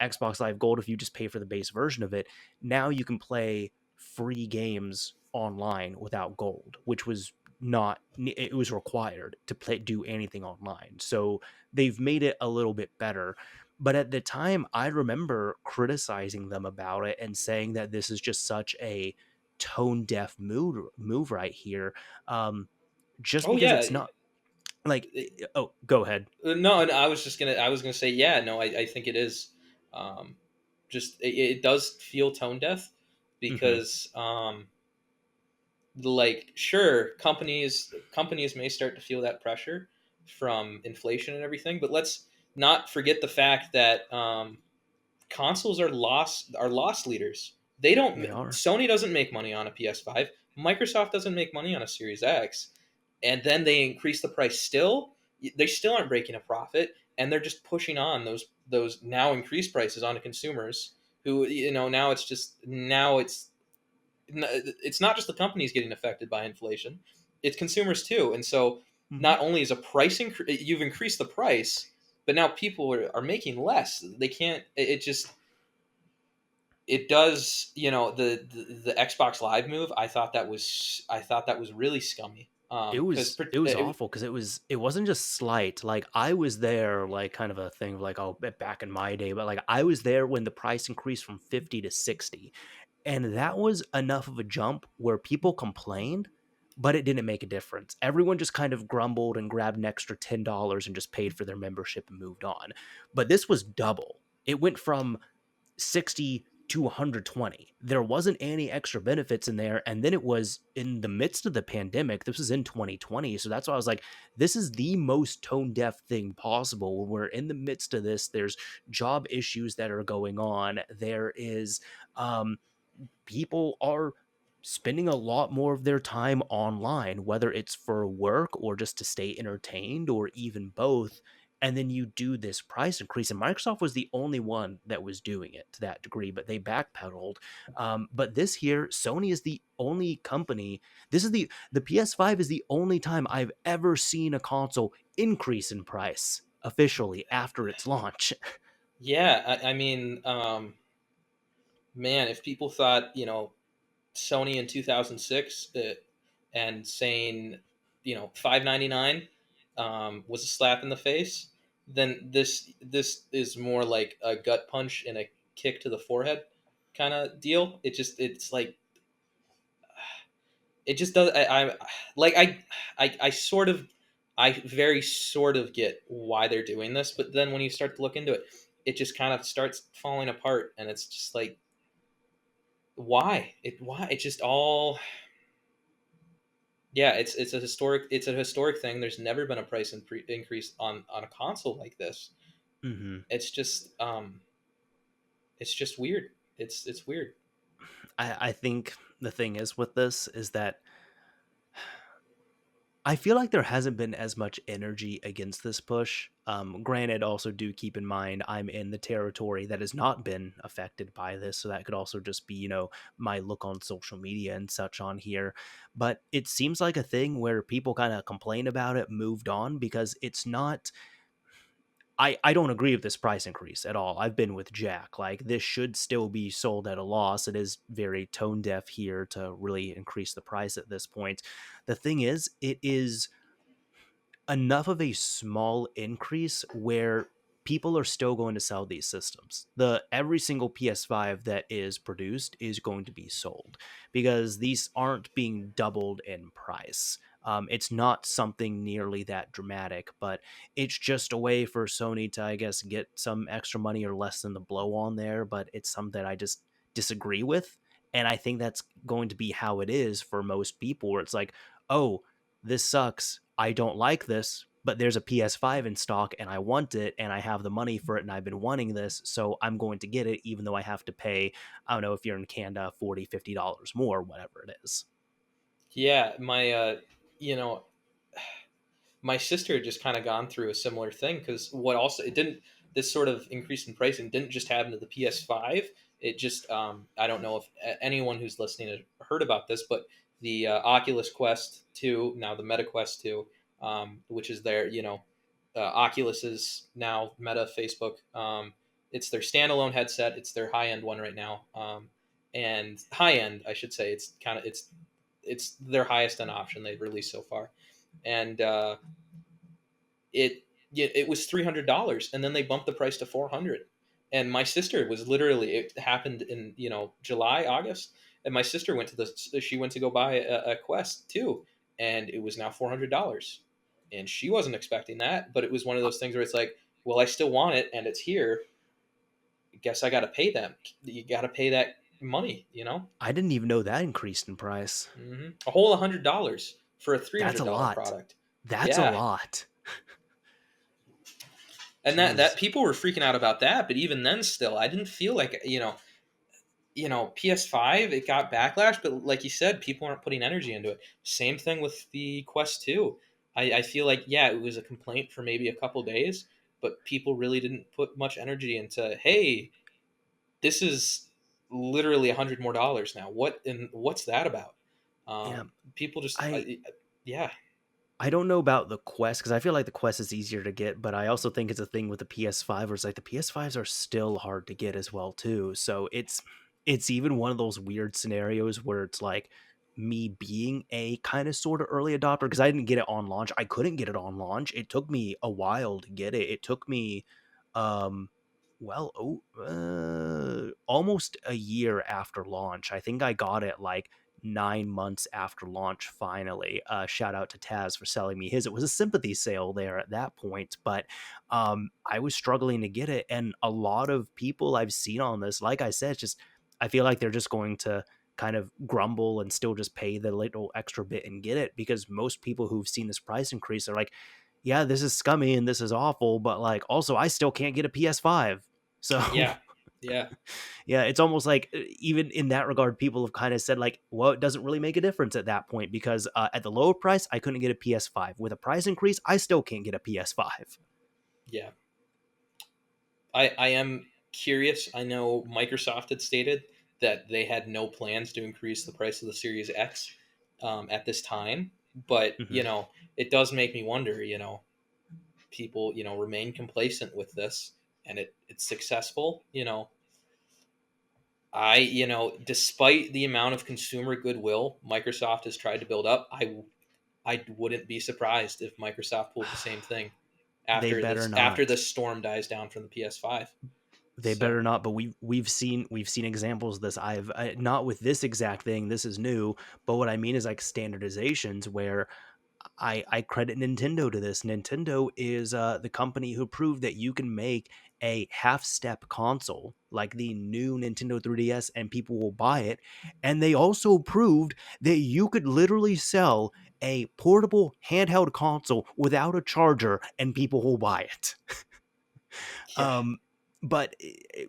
Xbox Live Gold, if you just pay for the base version of it, now you can play free games online without gold, which was not it was required to do anything online. So they've made it a little bit better. But at the time, I remember criticizing them about it and saying that this is just such a tone deaf move right here. Um, just Oh because yeah. it's not like oh, go ahead. No, and I was gonna say, yeah, no, I think it is. Um, just it does feel tone deaf, Hmm. because like, sure, companies may start to feel that pressure from inflation and everything, but let's not forget the fact that consoles are loss leaders. They don't. They are. Sony doesn't make money on a PS5. Microsoft doesn't make money on a Series X, and then they increase the price still. They still aren't breaking a profit, and they're just pushing on those now increased prices onto consumers. Who now it's not just the companies getting affected by inflation; it's consumers too. And so, Hmm. not only is a price you've increased the price, but now people are making less. They can't. It just it does. The Xbox Live move. I thought that was really scummy. Because It was awful because it wasn't just slight. Like I was there, like kind of a thing of like, oh, back in my day, but like I was there when the price increased from 50 to 60. And that was enough of a jump where people complained, but it didn't make a difference. Everyone just kind of grumbled and grabbed an extra $10 and just paid for their membership and moved on. But this was double. It went from 60 to 120. There wasn't any extra benefits in there. And then it was in the midst of the pandemic. This was in 2020. So that's why I was like, this is the most tone deaf thing possible. We're in the midst of this. There's job issues that are going on. There is um, people are spending a lot more of their time online, whether it's for work or just to stay entertained or even both. And then you do this price increase, and Microsoft was the only one that was doing it to that degree, but they backpedaled. But this here, Sony is the only company. This is the PS5 is the only time I've ever seen a console increase in price officially after its launch. Yeah, I mean, man, if people thought, Sony in 2006 and saying, 599 was a slap in the face, then this is more like a gut punch and a kick to the forehead kind of deal. It's like it just does. I like I sort of I very sort of get why they're doing this, but then when you start to look into it, it just kind of starts falling apart, and it's just like why it's just all yeah, it's a historic thing. There's never been a price increase on a console like this. Hmm. It's just it's just weird. It's weird. I think the thing is with this is that I feel like there hasn't been as much energy against this push. Granted, also do keep in mind I'm in the territory that has not been affected by this, so that could also just be, my look on social media and such on here. But it seems like a thing where people kind of complain about it, moved on because it's not. I don't agree with this price increase at all. I've been with Jack. Like this should still be sold at a loss. It is very tone deaf here to really increase the price at this point. The thing is, it is enough of a small increase where people are still going to sell these systems. The every single PS5 that is produced is going to be sold because these aren't being doubled in price. It's not something nearly that dramatic, but it's just a way for Sony to, I guess, get some extra money or less than the blow on there. But it's something that I just disagree with. And I think that's going to be how it is for most people, where it's like, oh, this sucks. I don't like this, but there's a PS5 in stock and I want it and I have the money for it and I've been wanting this. So I'm going to get it, even though I have to pay, I don't know if you're in Canada, $40, $50 more, whatever it is. Yeah, you know, my sister had just kind of gone through a similar thing because what also it didn't this sort of increase in pricing didn't just happen to the PS5. It just I don't know if anyone who's listening has heard about this, but the Oculus Quest 2, now the Meta Quest 2, which is their Oculus is now Meta Facebook. It's their standalone headset. It's their high end one right now, and high end I should say. It's their highest end option they've released so far, and it was $300, and then they bumped the price to 400. And my sister was literally it happened in July, August, and my sister she went to go buy a Quest 2, and it was now $400, and she wasn't expecting that, but it was one of those things where it's like, well, I still want it, and it's here. I guess I got to pay them. You got to pay that money. I didn't even know that increased in price. A whole $100 for a three That's hundred a dollar lot. product. That's a Yeah, lot. and that Jeez. people were freaking out about that, but even then, still, I didn't feel like PS5 it got backlash, but like you said, people aren't putting energy into it. Same thing with the Quest 2. I feel like yeah, it was a complaint for maybe a couple days, but people really didn't put much energy into hey, this is literally $100 more now. What's that about? Yeah. People just I yeah. I don't know about the Quest because I feel like the Quest is easier to get, but I also think it's a thing with the PS5 where it's like the PS5s are still hard to get as well too. So it's even one of those weird scenarios where it's like me being a kind of sort of early adopter because I didn't get it on launch. I couldn't get it on launch. It took me a while to get it. It took me, um, almost a year after launch. I think I got it like 9 months after launch. Finally, shout out to Taz for selling me his. It was a sympathy sale there at that point, but I was struggling to get it, and a lot of people I've seen on this, like I said, just I feel like they're just going to kind of grumble and still just pay the little extra bit and get it because most people who've seen this price increase are like, yeah, this is scummy and this is awful, but like also I still can't get a PS5. So Yeah, yeah, yeah, it's almost like even in that regard, people have kind of said like, well, it doesn't really make a difference at that point because at the lower price, I couldn't get a PS5. With a price increase, I still can't get a PS5. yeah. I am curious. I know Microsoft had stated that they had no plans to increase the price of the Series X at this time, but Hmm. it does make me wonder. People remain complacent with this, and it's successful. Despite the amount of consumer goodwill Microsoft has tried to build up, I wouldn't be surprised if Microsoft pulled the same thing They after better the not. storm dies down from the PS5. They better So not. But we've seen examples of this. Not with this exact thing. This is new. But what I mean is like standardizations where I credit Nintendo to this. Nintendo is the company who proved that you can make a half step console like the new Nintendo 3DS and people will buy it. And they also proved that you could literally sell a portable handheld console without a charger and people will buy it. yeah. Um, but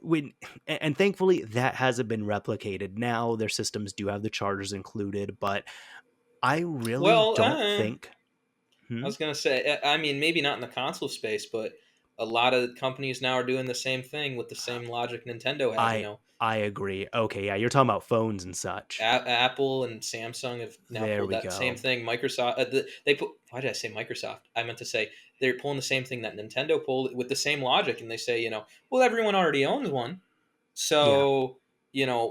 when and thankfully that hasn't been replicated. Now their systems do have the chargers included, but I really Well, don't think. I Hmm? was gonna say, I mean, maybe not in the console space, but a lot of companies now are doing the same thing with the same logic Nintendo has. I agree. Okay, yeah, you're talking about phones and such. Apple and Samsung have now There pulled we that same go. thing. Microsoft, they put. Why did I say Microsoft? I meant to say they're pulling the same thing that Nintendo pulled with the same logic, and they say, well, everyone already owns one, Yeah, so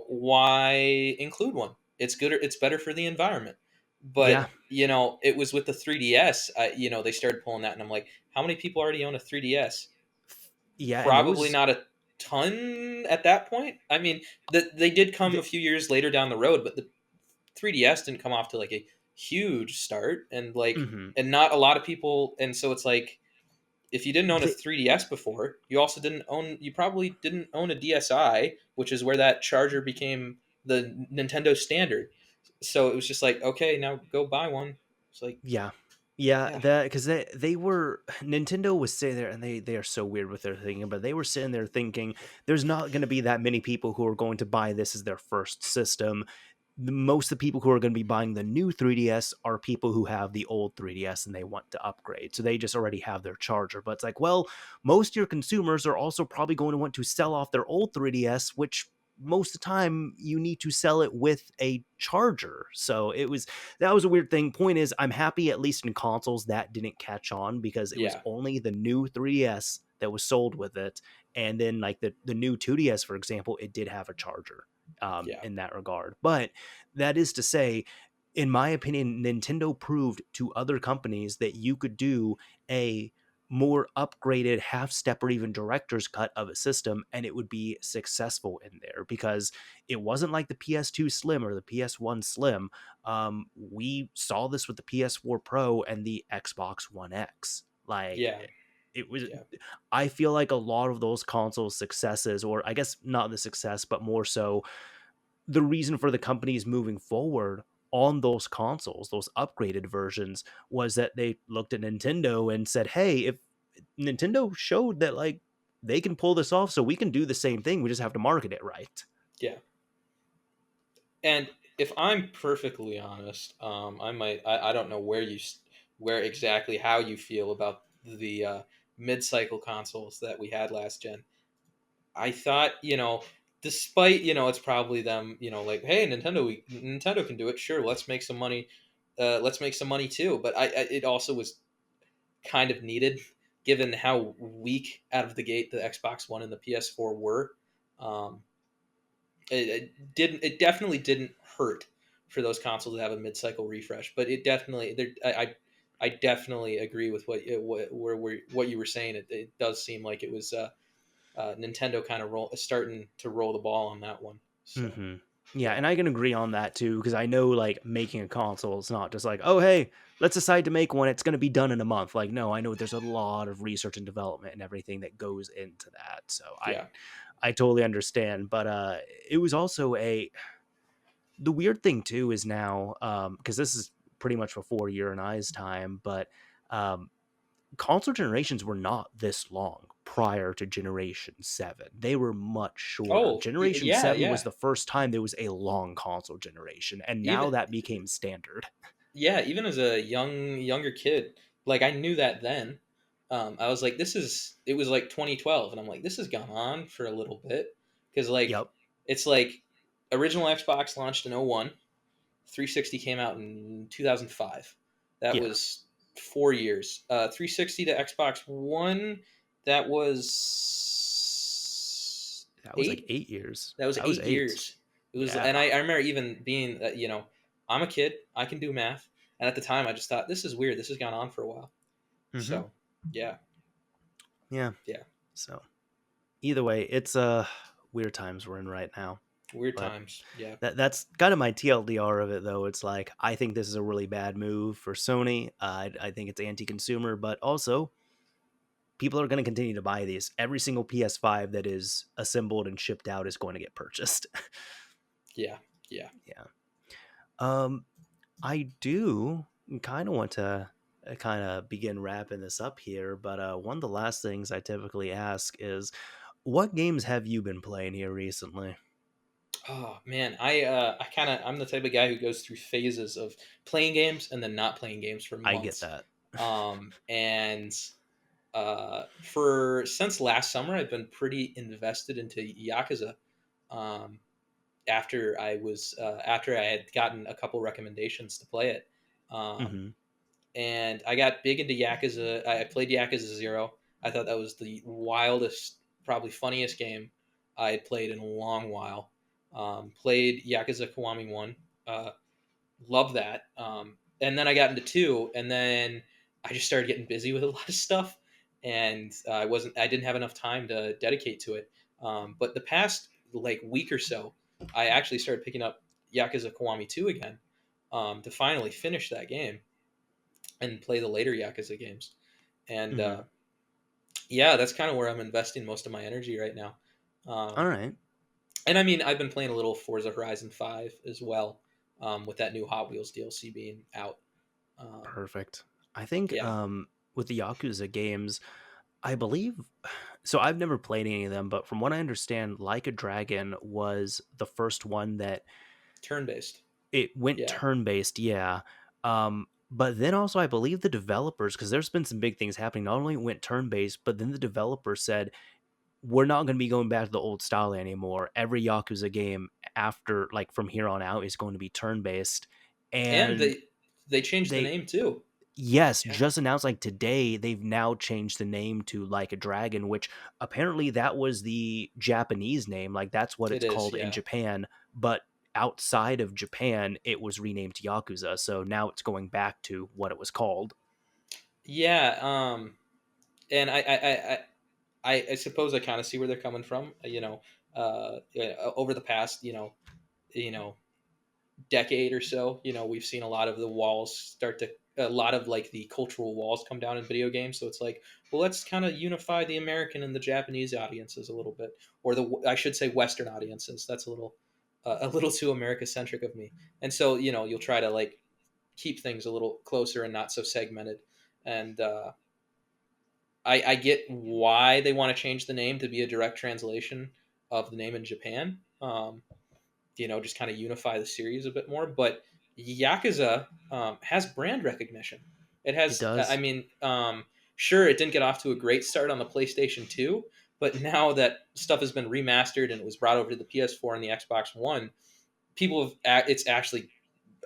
why include one? It's good. It's better for the environment. yeah, But it was with the 3DS. They started pulling that, and I'm like, how many people already own a 3DS? yeah, and it Probably was not a ton at that point. I mean, they did come a the, few years later down the road, but the 3DS didn't come off to like a huge start, and mhm. not a lot of people. And so it's like, if you didn't own a the 3DS before, you probably didn't own a DSi, which is where that charger became the Nintendo standard. So it was just like, okay, now go buy one. It's like, Yeah. Yeah, yeah, that because they were Nintendo was sitting there and they are so weird with their thinking, but they were sitting there thinking there's not going to be that many people who are going to buy this as their first system. Most of the people who are going to be buying the new 3DS are people who have the old 3DS and they want to upgrade. So they just already have their charger. But it's like, well, most of your consumers are also probably going to want to sell off their old 3DS, which most of the time you need to sell it with a charger. So that was a weird thing. Point is, I'm happy at least in consoles that didn't catch on because it was yeah, only the new 3DS that was sold with it. And then like the new 2DS, for example, it did have a charger yeah, in that regard. But that is to say, in my opinion, Nintendo proved to other companies that you could do a more upgraded half step or even director's cut of a system and it would be successful in there because it wasn't like the PS2 Slim or the PS1 Slim. We saw this with the PS4 Pro and the Xbox One X. Like yeah, it was, yeah, I feel like a lot of those console successes, or I guess not the success, but more so the reason for the companies moving forward on those consoles, those upgraded versions, was that they looked at Nintendo and said, "Hey, if Nintendo showed that like they can pull this off, so we can do the same thing. We just have to market it right." yeah. And if I'm perfectly honest, I don't know where exactly how you feel about the mid-cycle consoles that we had last gen. I thought, despite, it's probably them, like, hey, Nintendo can do it. Sure, let's make some money. Let's make some money too. But it also was kind of needed given how weak out of the gate the Xbox One and the PS4 were. Um, it definitely didn't hurt for those consoles to have a mid-cycle refresh. But it definitely, I definitely agree with what you were saying. It does seem like it was Nintendo kind of starting to roll the ball on that one. So Hmm. Yeah, yeah, and I can agree on that too because I know like making a console is not just like, oh hey, let's decide to make one. It's going to be done in a month. Like, no, I know there's a lot of research and development and everything that goes into that. So yeah, I totally understand. But it was also a the weird thing too is now because this is pretty much before your and I's time, but um, console generations were not this long prior to Generation 7. They were much shorter. oh Generation yeah, 7 was yeah. the first time there was a long console generation, and now Even that became standard. yeah, even as a younger kid, like I knew that then. I was like, this is. It was like 2012, and I'm like, this has gone on for a little bit because like Yep. it's like original Xbox launched in '01, 360 came out in 2005. That Yeah. was 4 years. 360 to Xbox One, that was That was like eight. 8 years. That was That was 8 years. 8. It was, and Yeah. I remember even being, I'm a kid, I can do math, and at the time I just thought this is weird. This has gone on for a while. Hmm. So yeah, Yeah. yeah, So either way, it's weird times we're in right now. weird But times. Yeah, that's kind of my TLDR of it, though. It's like I think this is a really bad move for Sony. I think it's anti-consumer, but also people are going to continue to buy these. Every single PS5 that is assembled and shipped out is going to get purchased. yeah, yeah. Yeah. Um, I do kind of want to kind of begin wrapping this up here, but one of the last things I typically ask is, what games have you been playing here recently? Oh man, I'm the type of guy who goes through phases of playing games and then not playing games for I get months. that. And for since last summer, I've been pretty invested into Yakuza. Um, after I had gotten a couple recommendations to play it, um, Hmm. and I got big into Yakuza. I played Yakuza Zero. I thought that was the wildest, probably funniest game I had played in a long while. Played Yakuza Kiwami One. Uh, Love that. And then I got into two, and then I just started getting busy with a lot of stuff, and I didn't have enough time to dedicate to it. But the past like week or so, I actually started picking up Yakuza Kiwami 2 again, to finally finish that game and play the later Yakuza games. And Hmm. yeah, that's kind of where I'm investing most of my energy right now. All Um, right. and I mean, I've been playing a little Forza Horizon 5 as well, with that new Hot Wheels DLC being out. Um, Perfect. I think yeah, with the Yakuza games, I believe so. I've never played any of them, but from what I understand, Like a Dragon was the first one that turn based. it went Yeah, turn based. Yeah. But then also, I believe the developers, because there's been some big things happening. Not only it went turn based, but then the developers said, we're not going to be going back to the old style anymore. Every Yakuza game after, like, from here on out is going to be turn based. and And they changed the they, name too. yes, Yeah, just announced like today they've now changed the name to Like a Dragon, which apparently that was the Japanese name, like that's what it it's is. called in Yeah, Japan, but outside of Japan it was renamed to Yakuza, so now it's going back to what it was called. yeah. And I suppose I kind of see where they're coming from. Yeah, over the past you know decade or so, we've seen a lot of the walls start to a lot of like the cultural walls come down in video games. So it's like, well, let's kind of unify the American and the Japanese audiences a little bit, or I should say Western audiences. That's a little too America centric of me. And so you'll try to like keep things a little closer and not so segmented. And I get why they want to change the name to be a direct translation of the name in Japan. Just kind of unify the series a bit more. But Yakuza has brand recognition. It It has, I does. mean, sure, it didn't get off to a great start on the PlayStation 2, but now that stuff has been remastered and it was brought over to the PS4 and the Xbox One, it's actually,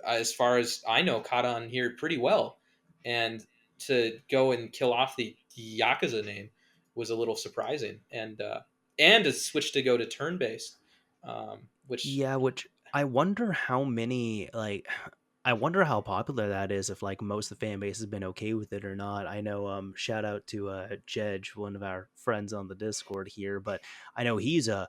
as far as I know, caught on here pretty well. And to go and kill off the Yakuza name was a little surprising. And to switch to go to turn based, which Yeah, which I wonder how many like I wonder how popular that is if like most of the fan base has been okay with it or not. I know shout out to Jedge, one of our friends on the Discord here, but I know he's a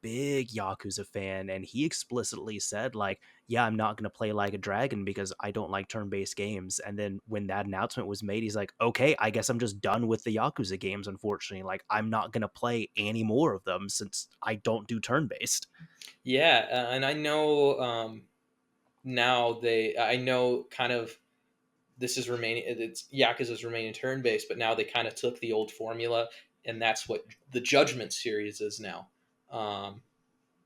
big Yakuza fan and he explicitly said like, yeah, I'm not going to play like a dragon because I don't like turn-based games. And then when that announcement was made, he's like, "Okay, I guess I'm just done with the Yakuza games unfortunately. Like I'm not going to play any more of them since I don't do turn-based." Yeah, and I know now I know kind of this is remaining. It's Yakuza's remaining turn based, but now they kind of took the old formula, and that's what the Judgment series is now. Um,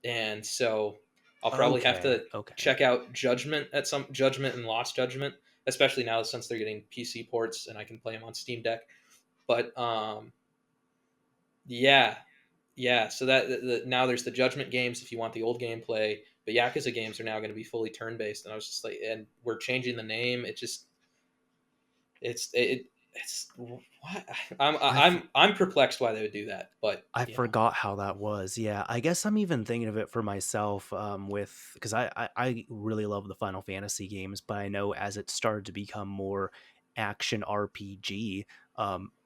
and so I'll probably have Okay, to okay. check out Judgment and Lost Judgment, especially now since they're getting PC ports and I can play them on Steam Deck. But yeah, yeah. So now there's the Judgment games if you want the old gameplay, but Yakuza games are now going to be fully turn based. And I was just like, and we're changing the name. It's what I I'm perplexed why they would do that, but I you know, forgot how that was. Yeah, I guess I'm even thinking of it for myself with because I really love the Final Fantasy games, but I know as it started to become more action RPG,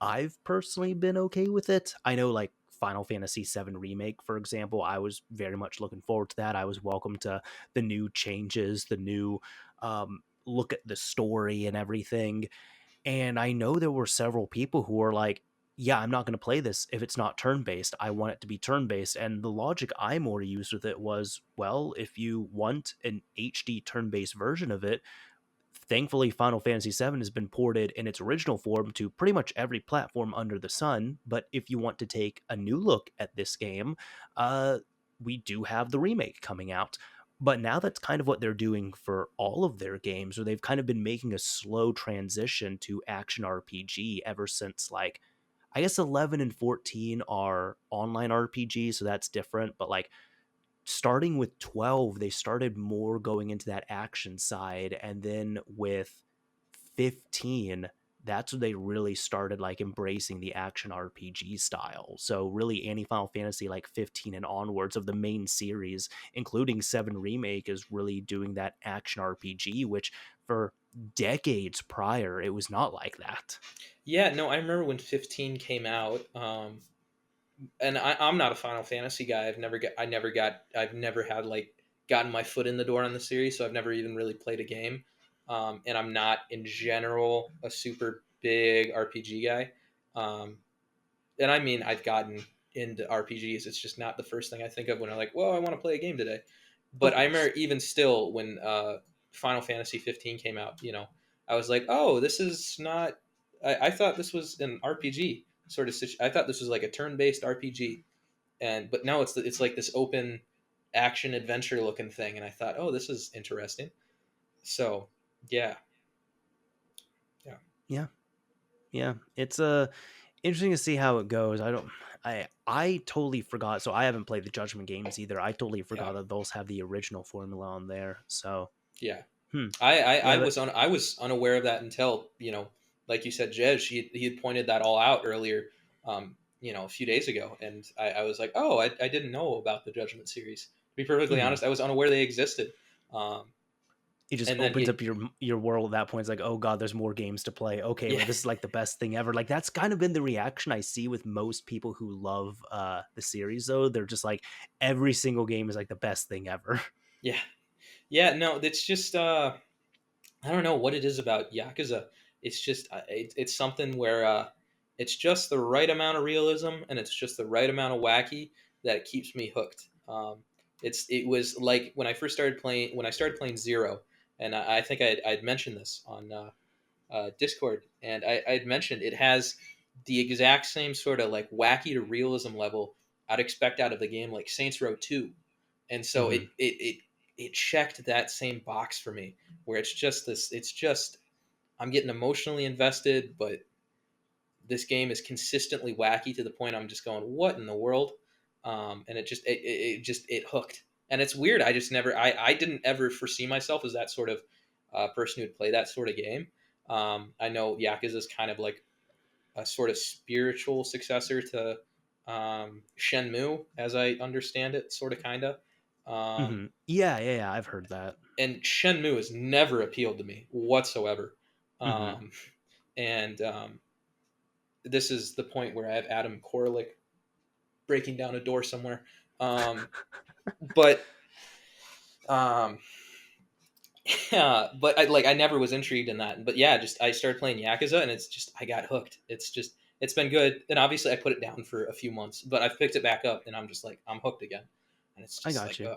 I've personally been okay with it. I know like Final Fantasy VII Remake, for example, I was very much looking forward to that. I was welcome to the new changes, the new look at the story and everything. And I know there were several people who were like, yeah, I'm not going to play this if it's not turn based. I want it to be turn based. And the logic I more used with it was, well, if you want an HD turn based version of it, thankfully Final Fantasy VII has been ported in its original form to pretty much every platform under the sun. But if you want to take a new look at this game, uh, we do have the remake coming out. But now that's kind of what they're doing for all of their games, or they've kind of been making a slow transition to action RPG ever since like I guess 11 and 14 are online RPGs, so that's different. But like starting with 12, they started more going into that action side. And then with 15, that's when they really started like embracing the action RPG style. So really any Final Fantasy like 15 and onwards of the main series, including 7 Remake, is really doing that action RPG, which for decades prior, it was not like that. yeah, no, I remember when 15 came out. And I'm not a Final Fantasy guy. I've never had like gotten my foot in the door on the series, so I've never even really played a game. And I'm not in general a super big RPG guy. Um, and I mean, I've gotten into RPGs. It's just not the first thing I think of when I'm like, well, I want to play a game today. Of But I course. remember even still when Final Fantasy 15 came out, I was like, oh, this is not. I thought this was an RPG sort of. I thought this was like a turn-based RPG, and but no, it's like this open action adventure looking thing, and I thought, oh, this is interesting. So yeah, yeah, Yeah. Yeah. It's interesting to see how it goes. I totally forgot. So I haven't played the Judgment games either. I totally yeah, forgot that those have the original formula on there. So, yeah. hmm. I Yeah, but was I was unaware of that until like you said, Jez. He had pointed that all out earlier, a few days ago, and I was like, oh, I didn't know about the Judgment series. To be perfectly mhm. honest, I was unaware they existed. Um, It just and then opens up your world at that point. It's like, oh god, there's more games to play. Okay, yeah, well, this is like the best thing ever. Like that's kind of been the reaction I see with most people who love the series though. They're just like every single game is like the best thing ever. yeah, yeah. No, it's just I don't know what it is about Yakuza. It's just it's something where it's just the right amount of realism and it's just the right amount of wacky that it keeps me hooked. It was like when I started playing Zero, and I think I'd mentioned this on Discord, and I'd mentioned it has the exact same sort of like wacky to realism level I'd expect out of the game like Saints Row 2, and so Hmm. it checked that same box for me where it's just I'm getting emotionally invested, but this game is consistently wacky to the point I'm just going, what in the world? And it hooked, and it's weird. I just never I didn't ever foresee myself as that sort of person who'd play that sort of game. I know Yakuza is kind of like a sort of spiritual successor to Shenmue, as I understand it, sort of, kinda. Yeah, yeah, yeah, I've heard that. And Shenmue has never appealed to me whatsoever. Hmm. Um, and this is the point where I have Adam Korlick breaking down a door somewhere. But um, yeah, but I never was intrigued in that. But yeah, just I started playing Yakuza, and it's just I got hooked. It's been good. And obviously I put it down for a few months, but I've picked it back up, and I'm just like I'm hooked again. And it's I just got like, you.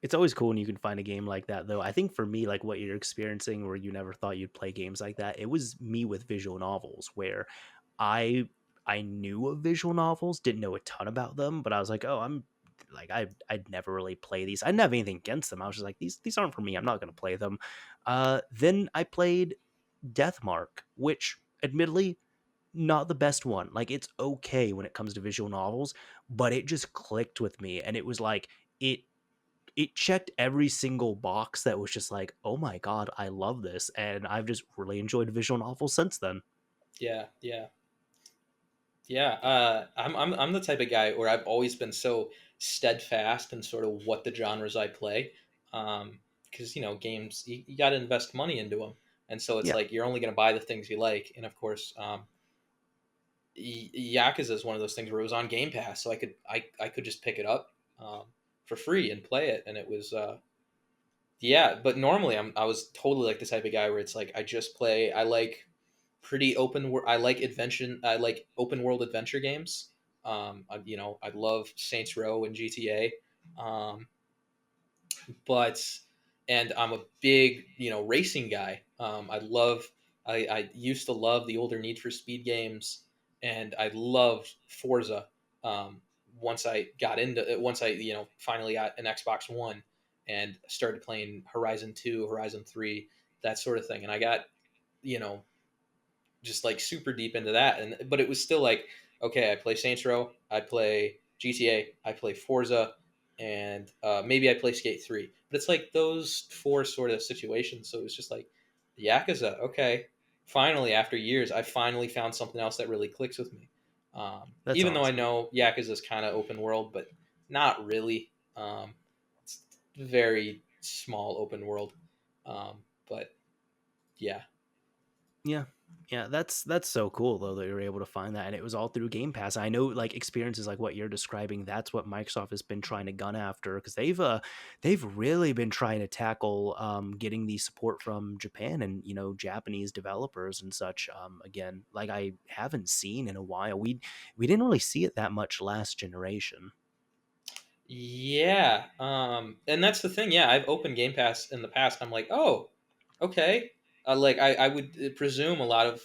It's always cool when you can find a game like that, though. I think for me, like what you're experiencing, where you never thought you'd play games like that, it was me with visual novels, where I I knew of visual novels, didn't know a ton about them, but I was like, oh, I'm like I'd never really play these. I didn't have anything against them. I was just like, these aren't for me. I'm not gonna play them. Then I played Deathmark, which admittedly not the best one. Like it's okay when it comes to visual novels, but it just clicked with me, and it was like it it checked every single box that was just like, oh my god, I love this, and I've just really enjoyed visual novels since then. yeah, yeah. Yeah, I'm the type of guy where I've always been so steadfast in sort of what the genres I play, because games you got to invest money into them, and so it's Yeah, like you're only going to buy the things you like, and of course, Yakuza is one of those things where it was on Game Pass, so I could just pick it up for free and play it, and it was yeah. But normally I was totally like the type of guy where it's like I just play. I like pretty open. I like adventure. I like open world adventure games. I love Saints Row and GTA. Um, but and I'm a big racing guy. I used to love the older Need for Speed games, and I loved Forza. Um, once I finally got an Xbox One and started playing Horizon 2, Horizon 3, that sort of thing, and I got you know just like super deep into that. And but it was still like, okay, I play Saints Row, I play GTA, I play Forza, and maybe I play Skate 3. But it's like those four sort of situations. So it was just like Yakuza. Okay, finally after years, I finally found something else that really clicks with me. that's Even though I awesome. know Yakuza is kind of open world, but not really. It's very small open world. But yeah, Yeah. Yeah, that's so cool though that you're able to find that, and it was all through Game Pass. I know like experiences like what you're describing, that's what Microsoft has been trying to gun after, because they've really been trying to tackle getting the support from Japan and Japanese developers and such. Again, like I haven't seen in a while. We didn't really see it that much last generation. yeah, and that's the thing. Yeah, I've opened Game Pass in the past. I'm like, oh, okay. Like I would presume a lot of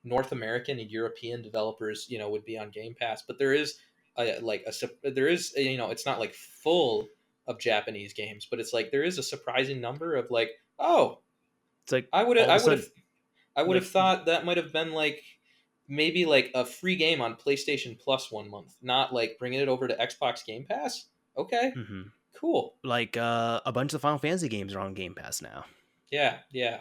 North American and European developers would be on Game Pass, but there is there is it's not like full of Japanese games, but it's like there is a surprising number of like, oh, It's like I would have all of I a would have sudden, I would have like, thought that might have been like maybe like a free game on PlayStation Plus 1 month, not like bringing it over to Xbox Game Pass. Okay, mhm. cool. Like a bunch of Final Fantasy games are on Game Pass now. Yeah, yeah.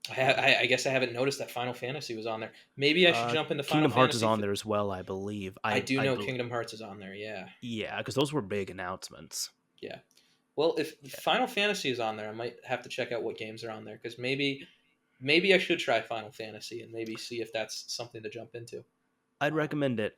I guess I haven't noticed that Final Fantasy was on there. Maybe I should jump into Final Kingdom Hearts is Fantasy. on there as well, I believe. I do know Kingdom Hearts is on there. Yeah, Yeah, because those were big announcements. yeah. Well, if Yeah, Final Fantasy is on there, I might have to check out what games are on there because maybe I should try Final Fantasy and maybe see if that's something to jump into. I'd Um, recommend it.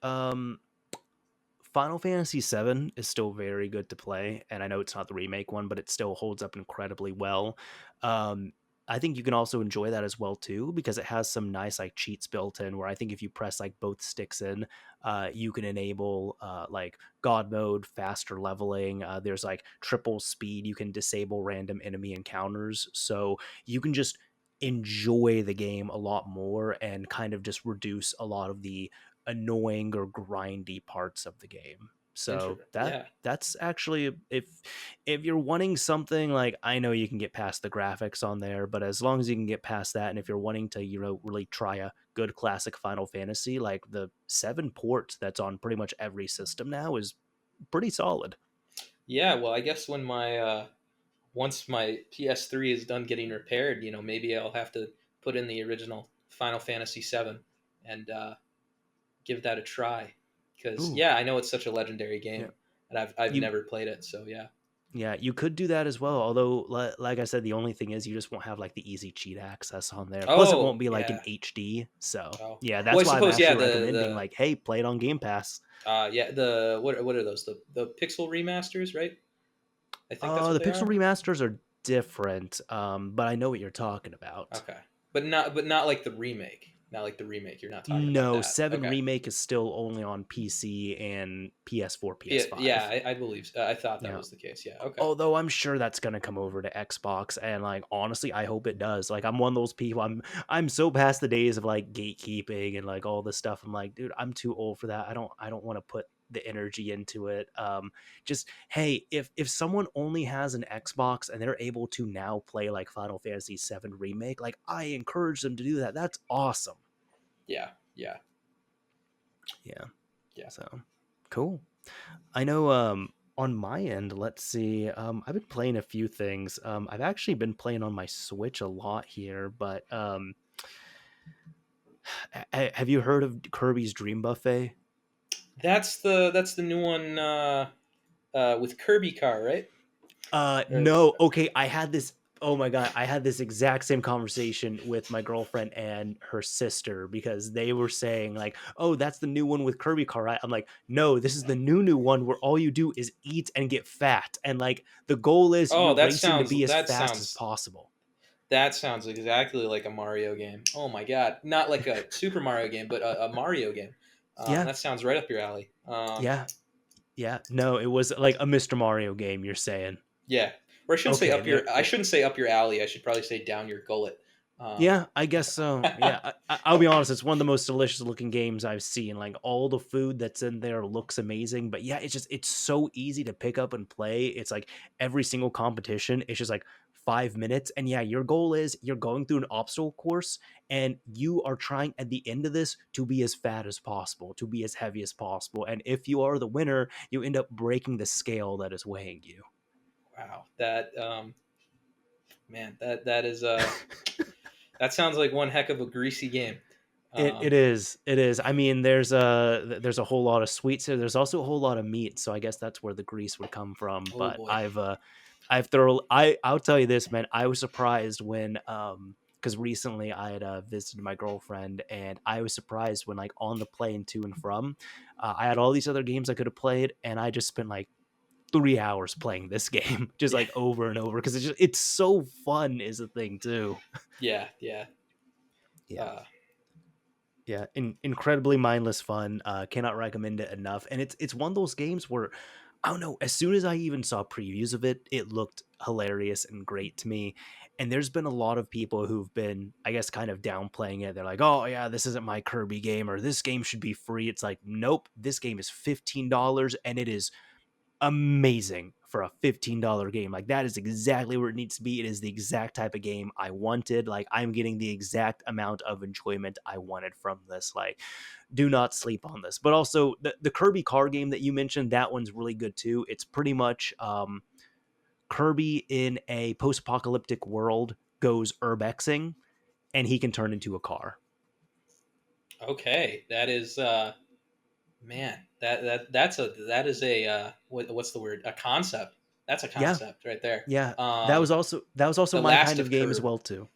Final Fantasy VII is still very good to play, and I know it's not the remake one, but it still holds up incredibly well. Um, I think you can also enjoy that as well too, because it has some nice like cheats built in. Where I think if you press like both sticks in, you can enable like God mode, faster leveling. There's like triple speed. You can disable random enemy encounters, so you can just enjoy the game a lot more and kind of just reduce a lot of the annoying or grindy parts of the game. So interesting. Yeah. that's actually if you're wanting something like, I know you can get past the graphics on there, but as long as you can get past that, and if you're wanting to really try a good classic Final Fantasy, like the 7 port that's on pretty much every system now is pretty solid. Yeah. Well, I guess when my once my PS3 is done getting repaired, maybe I'll have to put in the original Final Fantasy 7 and give that a try. Because Ooh, yeah, I know it's such a legendary yeah. game, and I've You never played it. So yeah. Yeah, you could do that as well. Although, like I said, the only thing is you just won't have like the easy cheat access on there. Plus, it won't Oh be like in yeah. HD. So Oh yeah, well, I that's why I'm suppose yeah. actually The recommending like, hey, play it on Game Pass. yeah the what are those the pixel remasters, right? I think that's what The they Pixel are. remasters are different, but I know what you're talking about. Okay, but not like the remake. Not like the remake. You're not talking about No, that. 7 Okay. remake is still only on PC and PS4, Yeah, PS5. I believe. I thought that Yeah. was the case. Yeah. Okay. Although I'm sure that's gonna come over to Xbox, and like honestly, I hope it does. Like I'm one of those people. I'm so past the days of like gatekeeping and like all this stuff. I'm like, dude, I'm too old for that. I don't want to put the energy into it. Just hey, if someone only has an Xbox and they're able to now play like Final Fantasy VII remake, like I encourage them to do that. That's awesome. Yeah. Yeah. Yeah. Yeah. So cool. I know on my end, let's see. I've been playing a few things. I've actually been playing on my Switch a lot here, but have you heard of Kirby's Dream Buffet? That's the new one with Kirby Car, right? Or No. Okay, I had this. Oh my god, I had this exact same conversation with my girlfriend and her sister because they were saying like, "Oh, that's the new one with Kirby Car." Right? I'm like, "No, this is the new one where all you do is eat and get fat, and like the goal is oh, you're that racing to sounds be as that fast as sounds possible." that sounds exactly like a Mario game. Oh my god, not like a Super Mario game, but a Mario game. Yeah, That sounds right up your alley. yeah, yeah. No, it was like a Mr. Mario game. You're saying? Yeah, or I shouldn't say Okay, up your. there. I shouldn't say up your alley. I should probably say down your gullet. Um, Yeah, I guess so. Yeah, I'll be honest. It's one of the most delicious looking games I've seen. Like all the food that's in there looks amazing. But yeah, it's so easy to pick up and play. It's like every single competition. It's just like 5 minutes. And yeah, your goal is you're going through an obstacle course, and you are trying at the end of this to be as fat as possible, to be as heavy as possible. And if you are the winner, you end up breaking the scale that is weighing you. wow, that man, that is that sounds like one heck of a greasy game. It Um, is. It is. I mean, there's a whole lot of sweets here. There's also a whole lot of meat, so I guess that's where the grease would come from. oh But boy. I've thoroughly I'll tell you this, man. I was surprised when because recently I had visited my girlfriend, and I was surprised when like on the plane to and from, I had all these other games I could have played, and I just spent like 3 hours playing this game, just Yeah, like over and over because it's so fun is a thing too. yeah, yeah. Yeah. Uh, Yeah, incredibly mindless fun. Cannot recommend it enough. And it's one of those games where I don't know. As soon as I even saw previews of it, it looked hilarious and great to me. And there's been a lot of people who've been, I guess, kind of downplaying it. They're like, "Oh yeah, this isn't my Kirby game," or "This game should be free." It's like, nope, this game is $15, and it is amazing for a $15 game. Like that is exactly where it needs to be. It is the exact type of game I wanted. Like I'm getting the exact amount of enjoyment I wanted from this. Like do not sleep on this. But also the Kirby car game that you mentioned, that one's really good too. It's pretty much Kirby in a post-apocalyptic world goes urbexing and he can turn into a car. okay, that is man. That is a what's the word? A concept. That's a Yeah. concept right there. Yeah. That was also The my last kind of of game as Curb. well too.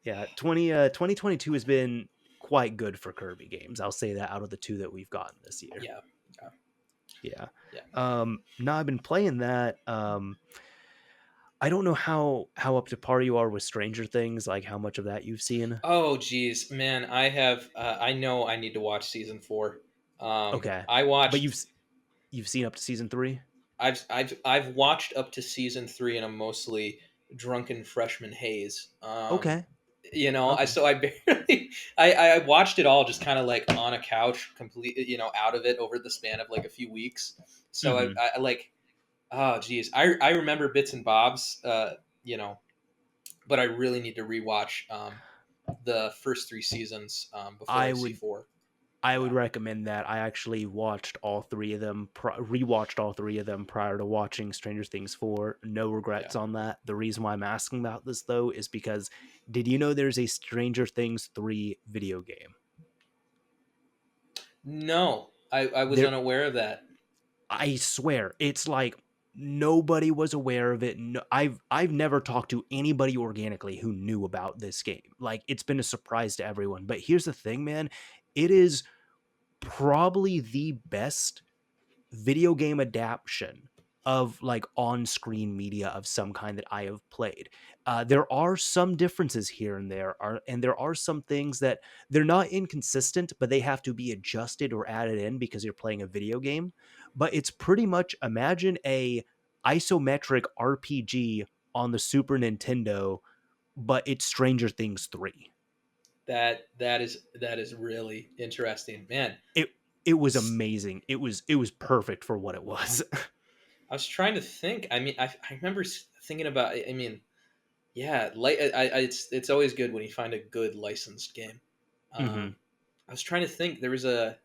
Yeah, 2022 has been quite good for Kirby games. I'll say that out of the two that we've gotten this year. Yeah, yeah, Yeah. yeah. No, I've been playing that. I don't know how up to par you are with Stranger Things, like how much of that you've seen. Oh geez, man, I have. I know I need to watch season 4. Okay. I But watched. you've seen up to season 3? I've watched up to season 3 in a mostly drunken freshman haze. Okay. I Okay. so I barely I watched it all just kind of like on a couch, complete out of it over the span of like a few weeks. So Mhm. I like oh geez, I remember bits and bobs, but I really need to rewatch the first 3 seasons before I I see would 4. I would Yeah, recommend that. I actually watched all 3 of them, rewatched all 3 of them prior to watching Stranger Things 4. No yeah. regrets on that. The reason why I'm asking about this, though, is because did you know there's a Stranger Things 3 video game? No, I was There unaware of that. I swear, it's like nobody was aware of it. No, I've never talked to anybody organically who knew about this game. Like it's been a surprise to everyone. But here's the thing, man. It is probably the best video game adaptation of like on-screen media of some kind that I have played. There are some differences here and and there are some things that they're not inconsistent, but they have to be adjusted or added in because you're playing a video game. But it's pretty much imagine a isometric RPG on the Super Nintendo, but it's Stranger Things 3. That is really interesting, man. It it was amazing. It was perfect for what it was. I was trying to think. I mean, I remember thinking about. I mean, yeah, like it's always good when you find a good licensed game. hmm I was trying to think. There was a.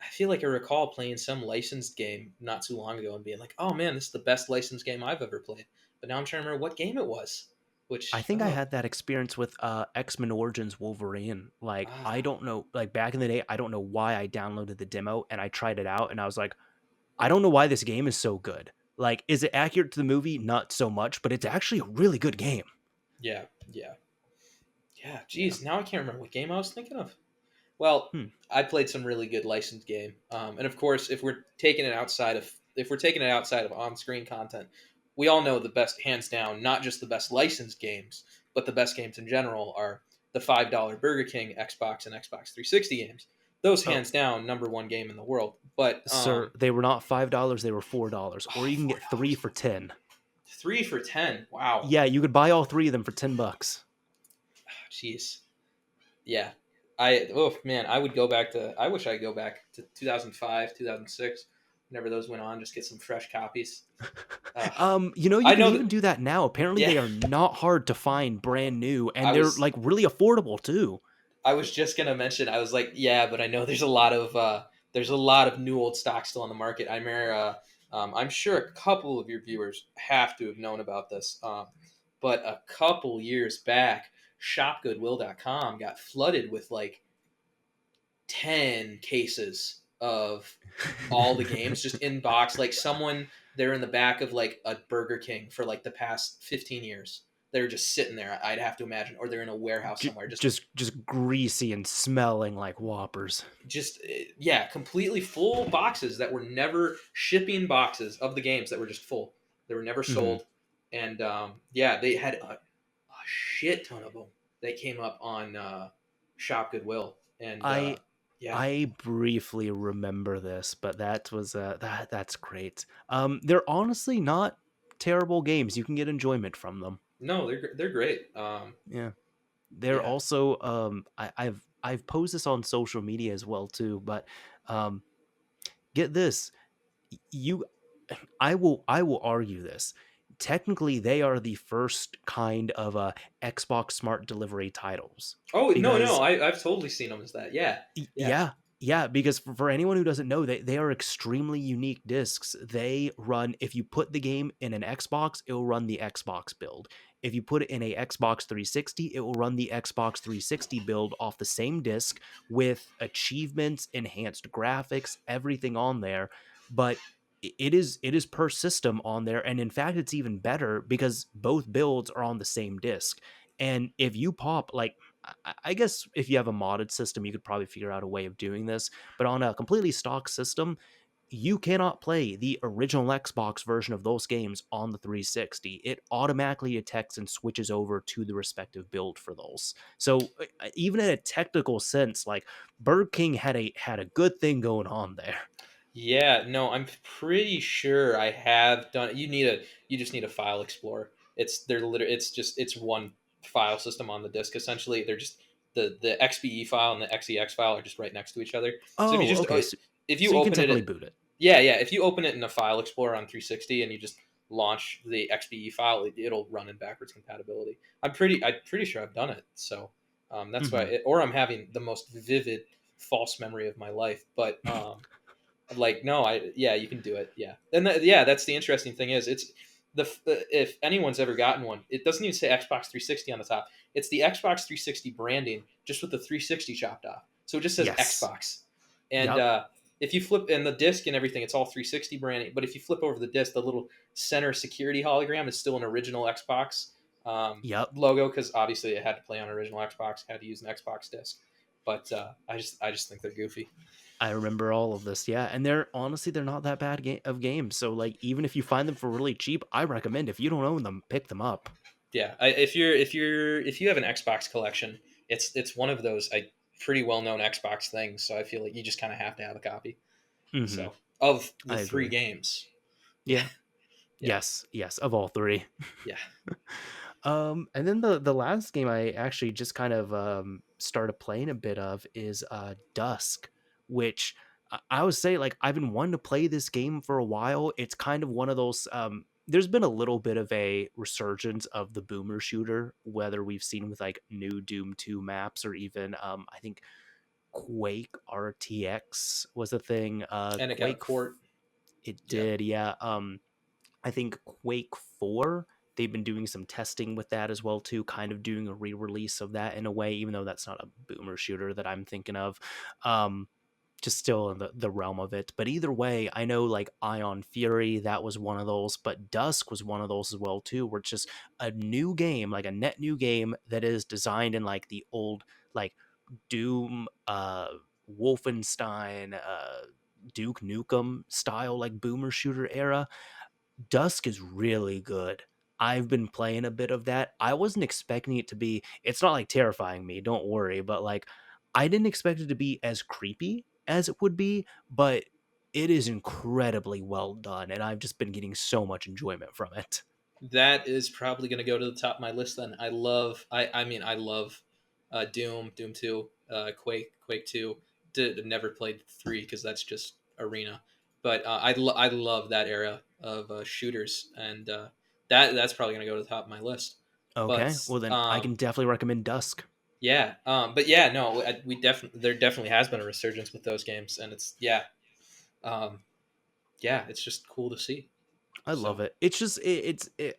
I feel like I recall playing some licensed game not too long ago and being like, "Oh man, this is the best licensed game I've ever played." But now I'm trying to remember what game it was. I Which think I had that experience with X-Men Origins Wolverine. Like I ah don't know, like back in the day, I don't know why I downloaded the demo and I tried it out and I was like, I don't know why this game is so good. Like, is it accurate to the movie? Not so much, but it's actually a really good game. yeah, yeah, yeah. Yeah. Geez, now I can't remember what game I was thinking of. Well, Hmm. I played some really good licensed game, and of course, if we're taking it outside of on-screen content, we all know the best, hands down, not just the best licensed games, but the best games in general are the $5 Burger King, Xbox, and Xbox 360 games. Those Oh, hands down, number one game in the world. But sir, they were not $5, they were $4, or you can get three $4, for 10. 3 for 10. Wow, Yeah, you could buy all three of them for $10. jeez, yeah. Oh man, I would go back to. I wish I could go back to 2005, 2006, whenever those went on. Just get some fresh copies. You I can know even that. do that now. Apparently, Yeah, they are not hard to find brand new, I and they're was. like really affordable too. I was just gonna mention. I was like, yeah, but I know there's a lot of new old stock still on the market. I remember. I'm sure a couple of your viewers have to have known about this. But a couple years back, ShopGoodwill.com got flooded with like 10 cases of all the games just in box. Like someone, they're in the back of like a Burger King for like the past 15 years. They're just sitting there, I'd have to imagine, or they're in a warehouse somewhere. Just greasy and smelling like Whoppers. Yeah, completely full boxes that were never boxes of the games that were just full. They were never hmm sold. And yeah, they had a shit ton of them. They came up on Shop Goodwill. And I yeah. I briefly remember this, but that's great. They're honestly not terrible games. You can get enjoyment from them. No, they're great. Yeah. They're Yeah. also I've posed this on social media as well too, but um get this. You I will argue this. Technically, they are the first kind of Xbox Smart Delivery titles Oh no, no, because I've totally seen them as that. Yeah, yeah. Yeah, yeah, because for anyone who doesn't know, they are extremely unique discs. They run if you put the game in an Xbox, it will run the Xbox build. If you put it in a Xbox 360, it will run the Xbox 360 build off the same disc with achievements, enhanced graphics, everything on there. But it is per system on there, and in fact, it's even better because both builds are on the same disc. And if you pop like I guess if you have a modded system, you could probably figure out a way of doing this. But on a completely stock system, you cannot play the original Xbox version of those games on the 360. It automatically detects and switches over to the respective build for those. So even in a technical sense, like Burger King had a good thing going on there. Yeah, no, I'm pretty sure I have done. You just need a file explorer. It's one file system on the disk. Essentially, they're just the XBE file and the XEX file are just right next to each other. So Oh, okay. So, if so you you can open it technically in boot it. yeah, yeah, if you open it in a file explorer on 360 and you just launch the XBE file, it'll run in backwards compatibility. I'm pretty sure I've done it. So that's why, hmm or I'm having the most vivid false memory of my life. But like no, yeah, you can do it. Yeah, and yeah, that's the interesting thing is it's if anyone's ever gotten one, it doesn't even say Xbox 360 on the top. It's the Xbox 360 branding just with the 360 chopped off, so it just says Yes. Xbox. And Yep. if you flip and the disc and everything, it's all 360 branding. But if you flip over the disc, the little center security hologram is still an original Xbox Yep. logo because obviously it had to play on original Xbox, had to use an Xbox disc. But I just think they're goofy. I remember all of this, yeah, and they're honestly they're not that bad of games. So like, even if you find them for really cheap, I recommend if you don't own them, pick them up. Yeah, if you have an Xbox collection, it's one of those pretty well known Xbox things. So I feel like you just kind of have to have a copy. Hmm. So of the I three agree. games, yeah, Yeah. yeah, Yes. Yes. Of all three. yeah. And then the last game I actually just kind of started playing a bit of is Dusk, which I would say like I've been wanting to play this game for a while. It's kind of one of those. There's been a little bit of a resurgence of the boomer shooter, whether we've seen with like new Doom 2 maps or even I think Quake RTX was a thing. And it got a port. It Yeah, did, yeah. I think Quake 4, they've been doing some testing with that as well too, kind of doing a re-release of that in a way, even though that's not a boomer shooter that I'm thinking of. Um, just still in the realm of it. But either way, I know like Ion Fury, that was one of those, but Dusk was one of those as well too, where it's just a new game, like a net new game that is designed in like the old like Doom, Wolfenstein, Duke Nukem style like boomer shooter era. Dusk is really good. I've been playing a bit of that. I wasn't expecting it to be, it's not like terrifying me, don't worry, but like I didn't expect it to be as creepy as it would be, but it is incredibly well done and I've just been getting so much enjoyment from it. that is probably going to go to the top of my list. Then I mean, I love Doom 2, Quake 2. Never played 3 because that's just arena. But I love that era of shooters, and that's probably going to go to the top of my list. But Okay, well then I can definitely recommend Dusk. yeah, but yeah, no, we definitely there definitely has been a resurgence with those games, and it's um, yeah, it's just cool to see. I love So it. It's just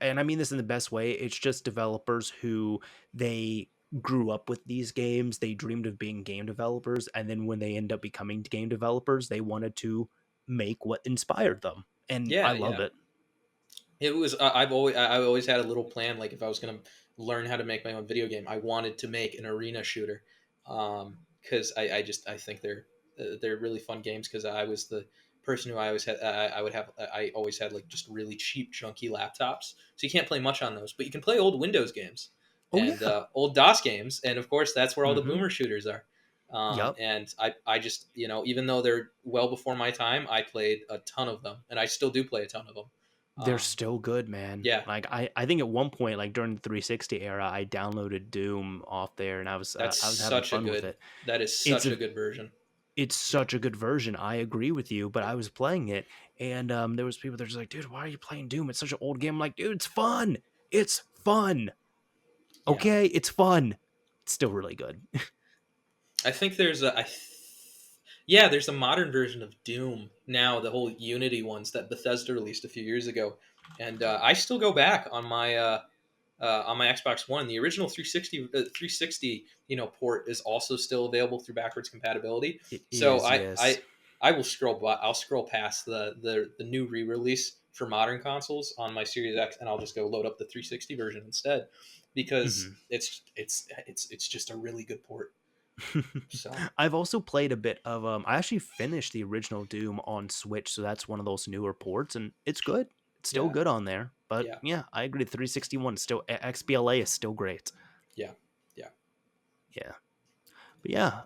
and I mean this in the best way. It's just developers who they grew up with these games. They dreamed of being game developers, and then when they end up becoming game developers, they wanted to make what inspired them, and I yeah, love yeah. it. It was I've always had a little plan. Like if I was gonna learn how to make my own video game, I wanted to make an arena shooter, because I think they're really fun games. Because I was the person who I always had I always had like just really cheap junky laptops, so you can't play much on those, but you can play old Windows games Oh and yeah. old DOS games, and of course that's where all the Mm-hmm. boomer shooters are. Yep. And I just even though they're well before my time, I played a ton of them, and I still do play a ton of them. They're Um, still good, man. yeah, Like I think at one point, like during the 360 era, I downloaded Doom off there, and that's I was having such a fun with good it. that is It's such a a good version. it's such a good version. I agree with you, but I was playing it, and there was people that are just like, "Dude, why are you playing Doom? It's such an old game." I'm like, "Dude, it's fun. It's fun. Yeah, Okay, it's fun. It's still really good." I think there's a yeah, there's a modern version of Doom now, the whole Unity ones that Bethesda released a few years ago, and I still go back on my Xbox One. The original 360 port is also still available through backwards compatibility. It So is, yes. I will I'll scroll past the new re-release for modern consoles on my Series X, and I'll just go load up the 360 version instead because Hmm. it's just a really good port. So I've also played a bit of I actually finished the original Doom on Switch, so that's one of those newer ports, and it's good. It's still yeah, good on there. But yeah, yeah, I agree. 361 is still XBLA is still great. yeah, yeah, Yeah. But yeah,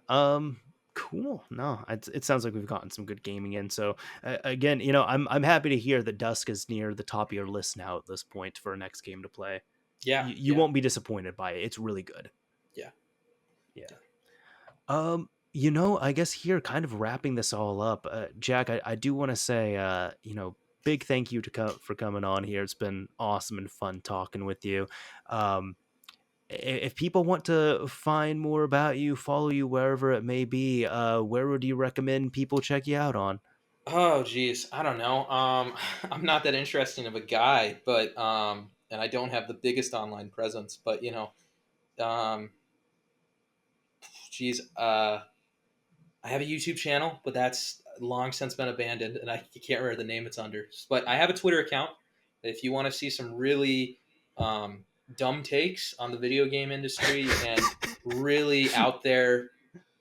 cool. No, it sounds like we've gotten some good gaming in. So again, I'm happy to hear that Dusk is near the top of your list now at this point for a next game to play. yeah, You yeah, won't be disappointed by it. It's really good. yeah, Yeah. yeah. I guess here, kind of wrapping this all up, Jack, I do want to say, big thank you for coming on here. It's been awesome and fun talking with you. Um, if people want to find more about you, follow you wherever it may be, where would you recommend people check you out on? Oh, geez, I don't know. I'm not that interesting of a guy, but and I don't have the biggest online presence, but um, geez, I have a YouTube channel, but that's long since been abandoned, and I can't remember the name it's under. But I have a Twitter account. If you want to see some really dumb takes on the video game industry and really out there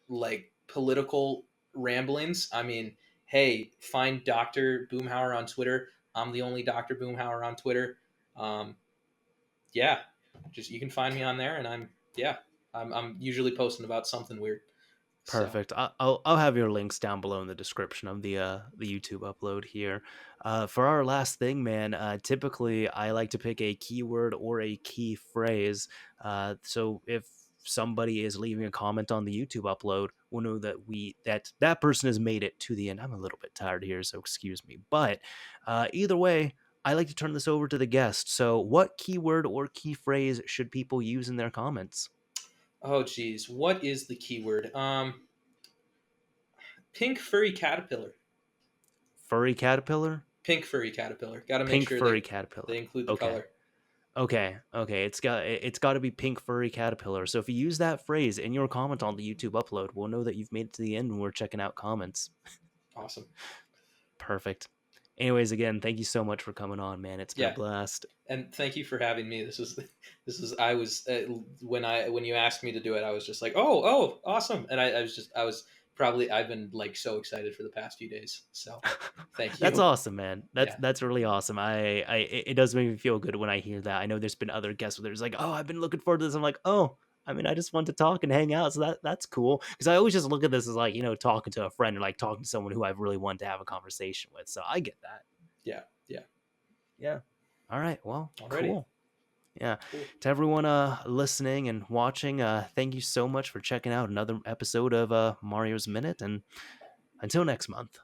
like political ramblings, I mean, hey, find Doctor Boomhauer on Twitter. I'm the only Doctor Boomhauer on Twitter. Um, yeah, just you can find me on there, and I'm usually posting about something weird. So. Perfect. I'll have your links down below in the description of the YouTube upload here. For our last thing, man. Typically, I like to pick a keyword or a key phrase. So if somebody is leaving a comment on the YouTube upload, we'll know that that person has made it to the end. I'm a little bit tired here, so excuse me. But either way, I like to turn this over to the guest. So, what keyword or key phrase should people use in their comments? Oh geez, what is the keyword? Pink furry caterpillar. Furry caterpillar. Pink furry caterpillar. Got to make Pink sure furry they caterpillar. include the Okay. color. Okay. It's got to be pink furry caterpillar. So if you use that phrase in your comment on the YouTube upload, we'll know that you've made it to the end when we're checking out comments. Awesome. Perfect. Anyways, again, thank you so much for coming on, man. It's been a Yeah, blast. and thank you for having me. This is I was when you asked me to do it, I was just like, oh, awesome, and I was probably I've been like so excited for the past few days. So, thank That's you. awesome, man. That's Yeah, that's really awesome. It does make me feel good when I hear that. I know there's been other guests where there's like, oh, I've been looking forward to this. I'm like, oh, I mean, I just want to talk and hang out, so that's cool. Because I always just look at this as like, talking to a friend or like talking to someone who I've really wanted to have a conversation with. So I get that. yeah. Yeah. All right. Well, Alrighty, cool. Yeah. cool. To everyone listening and watching, thank you so much for checking out another episode of Mario's Minute, and until next month.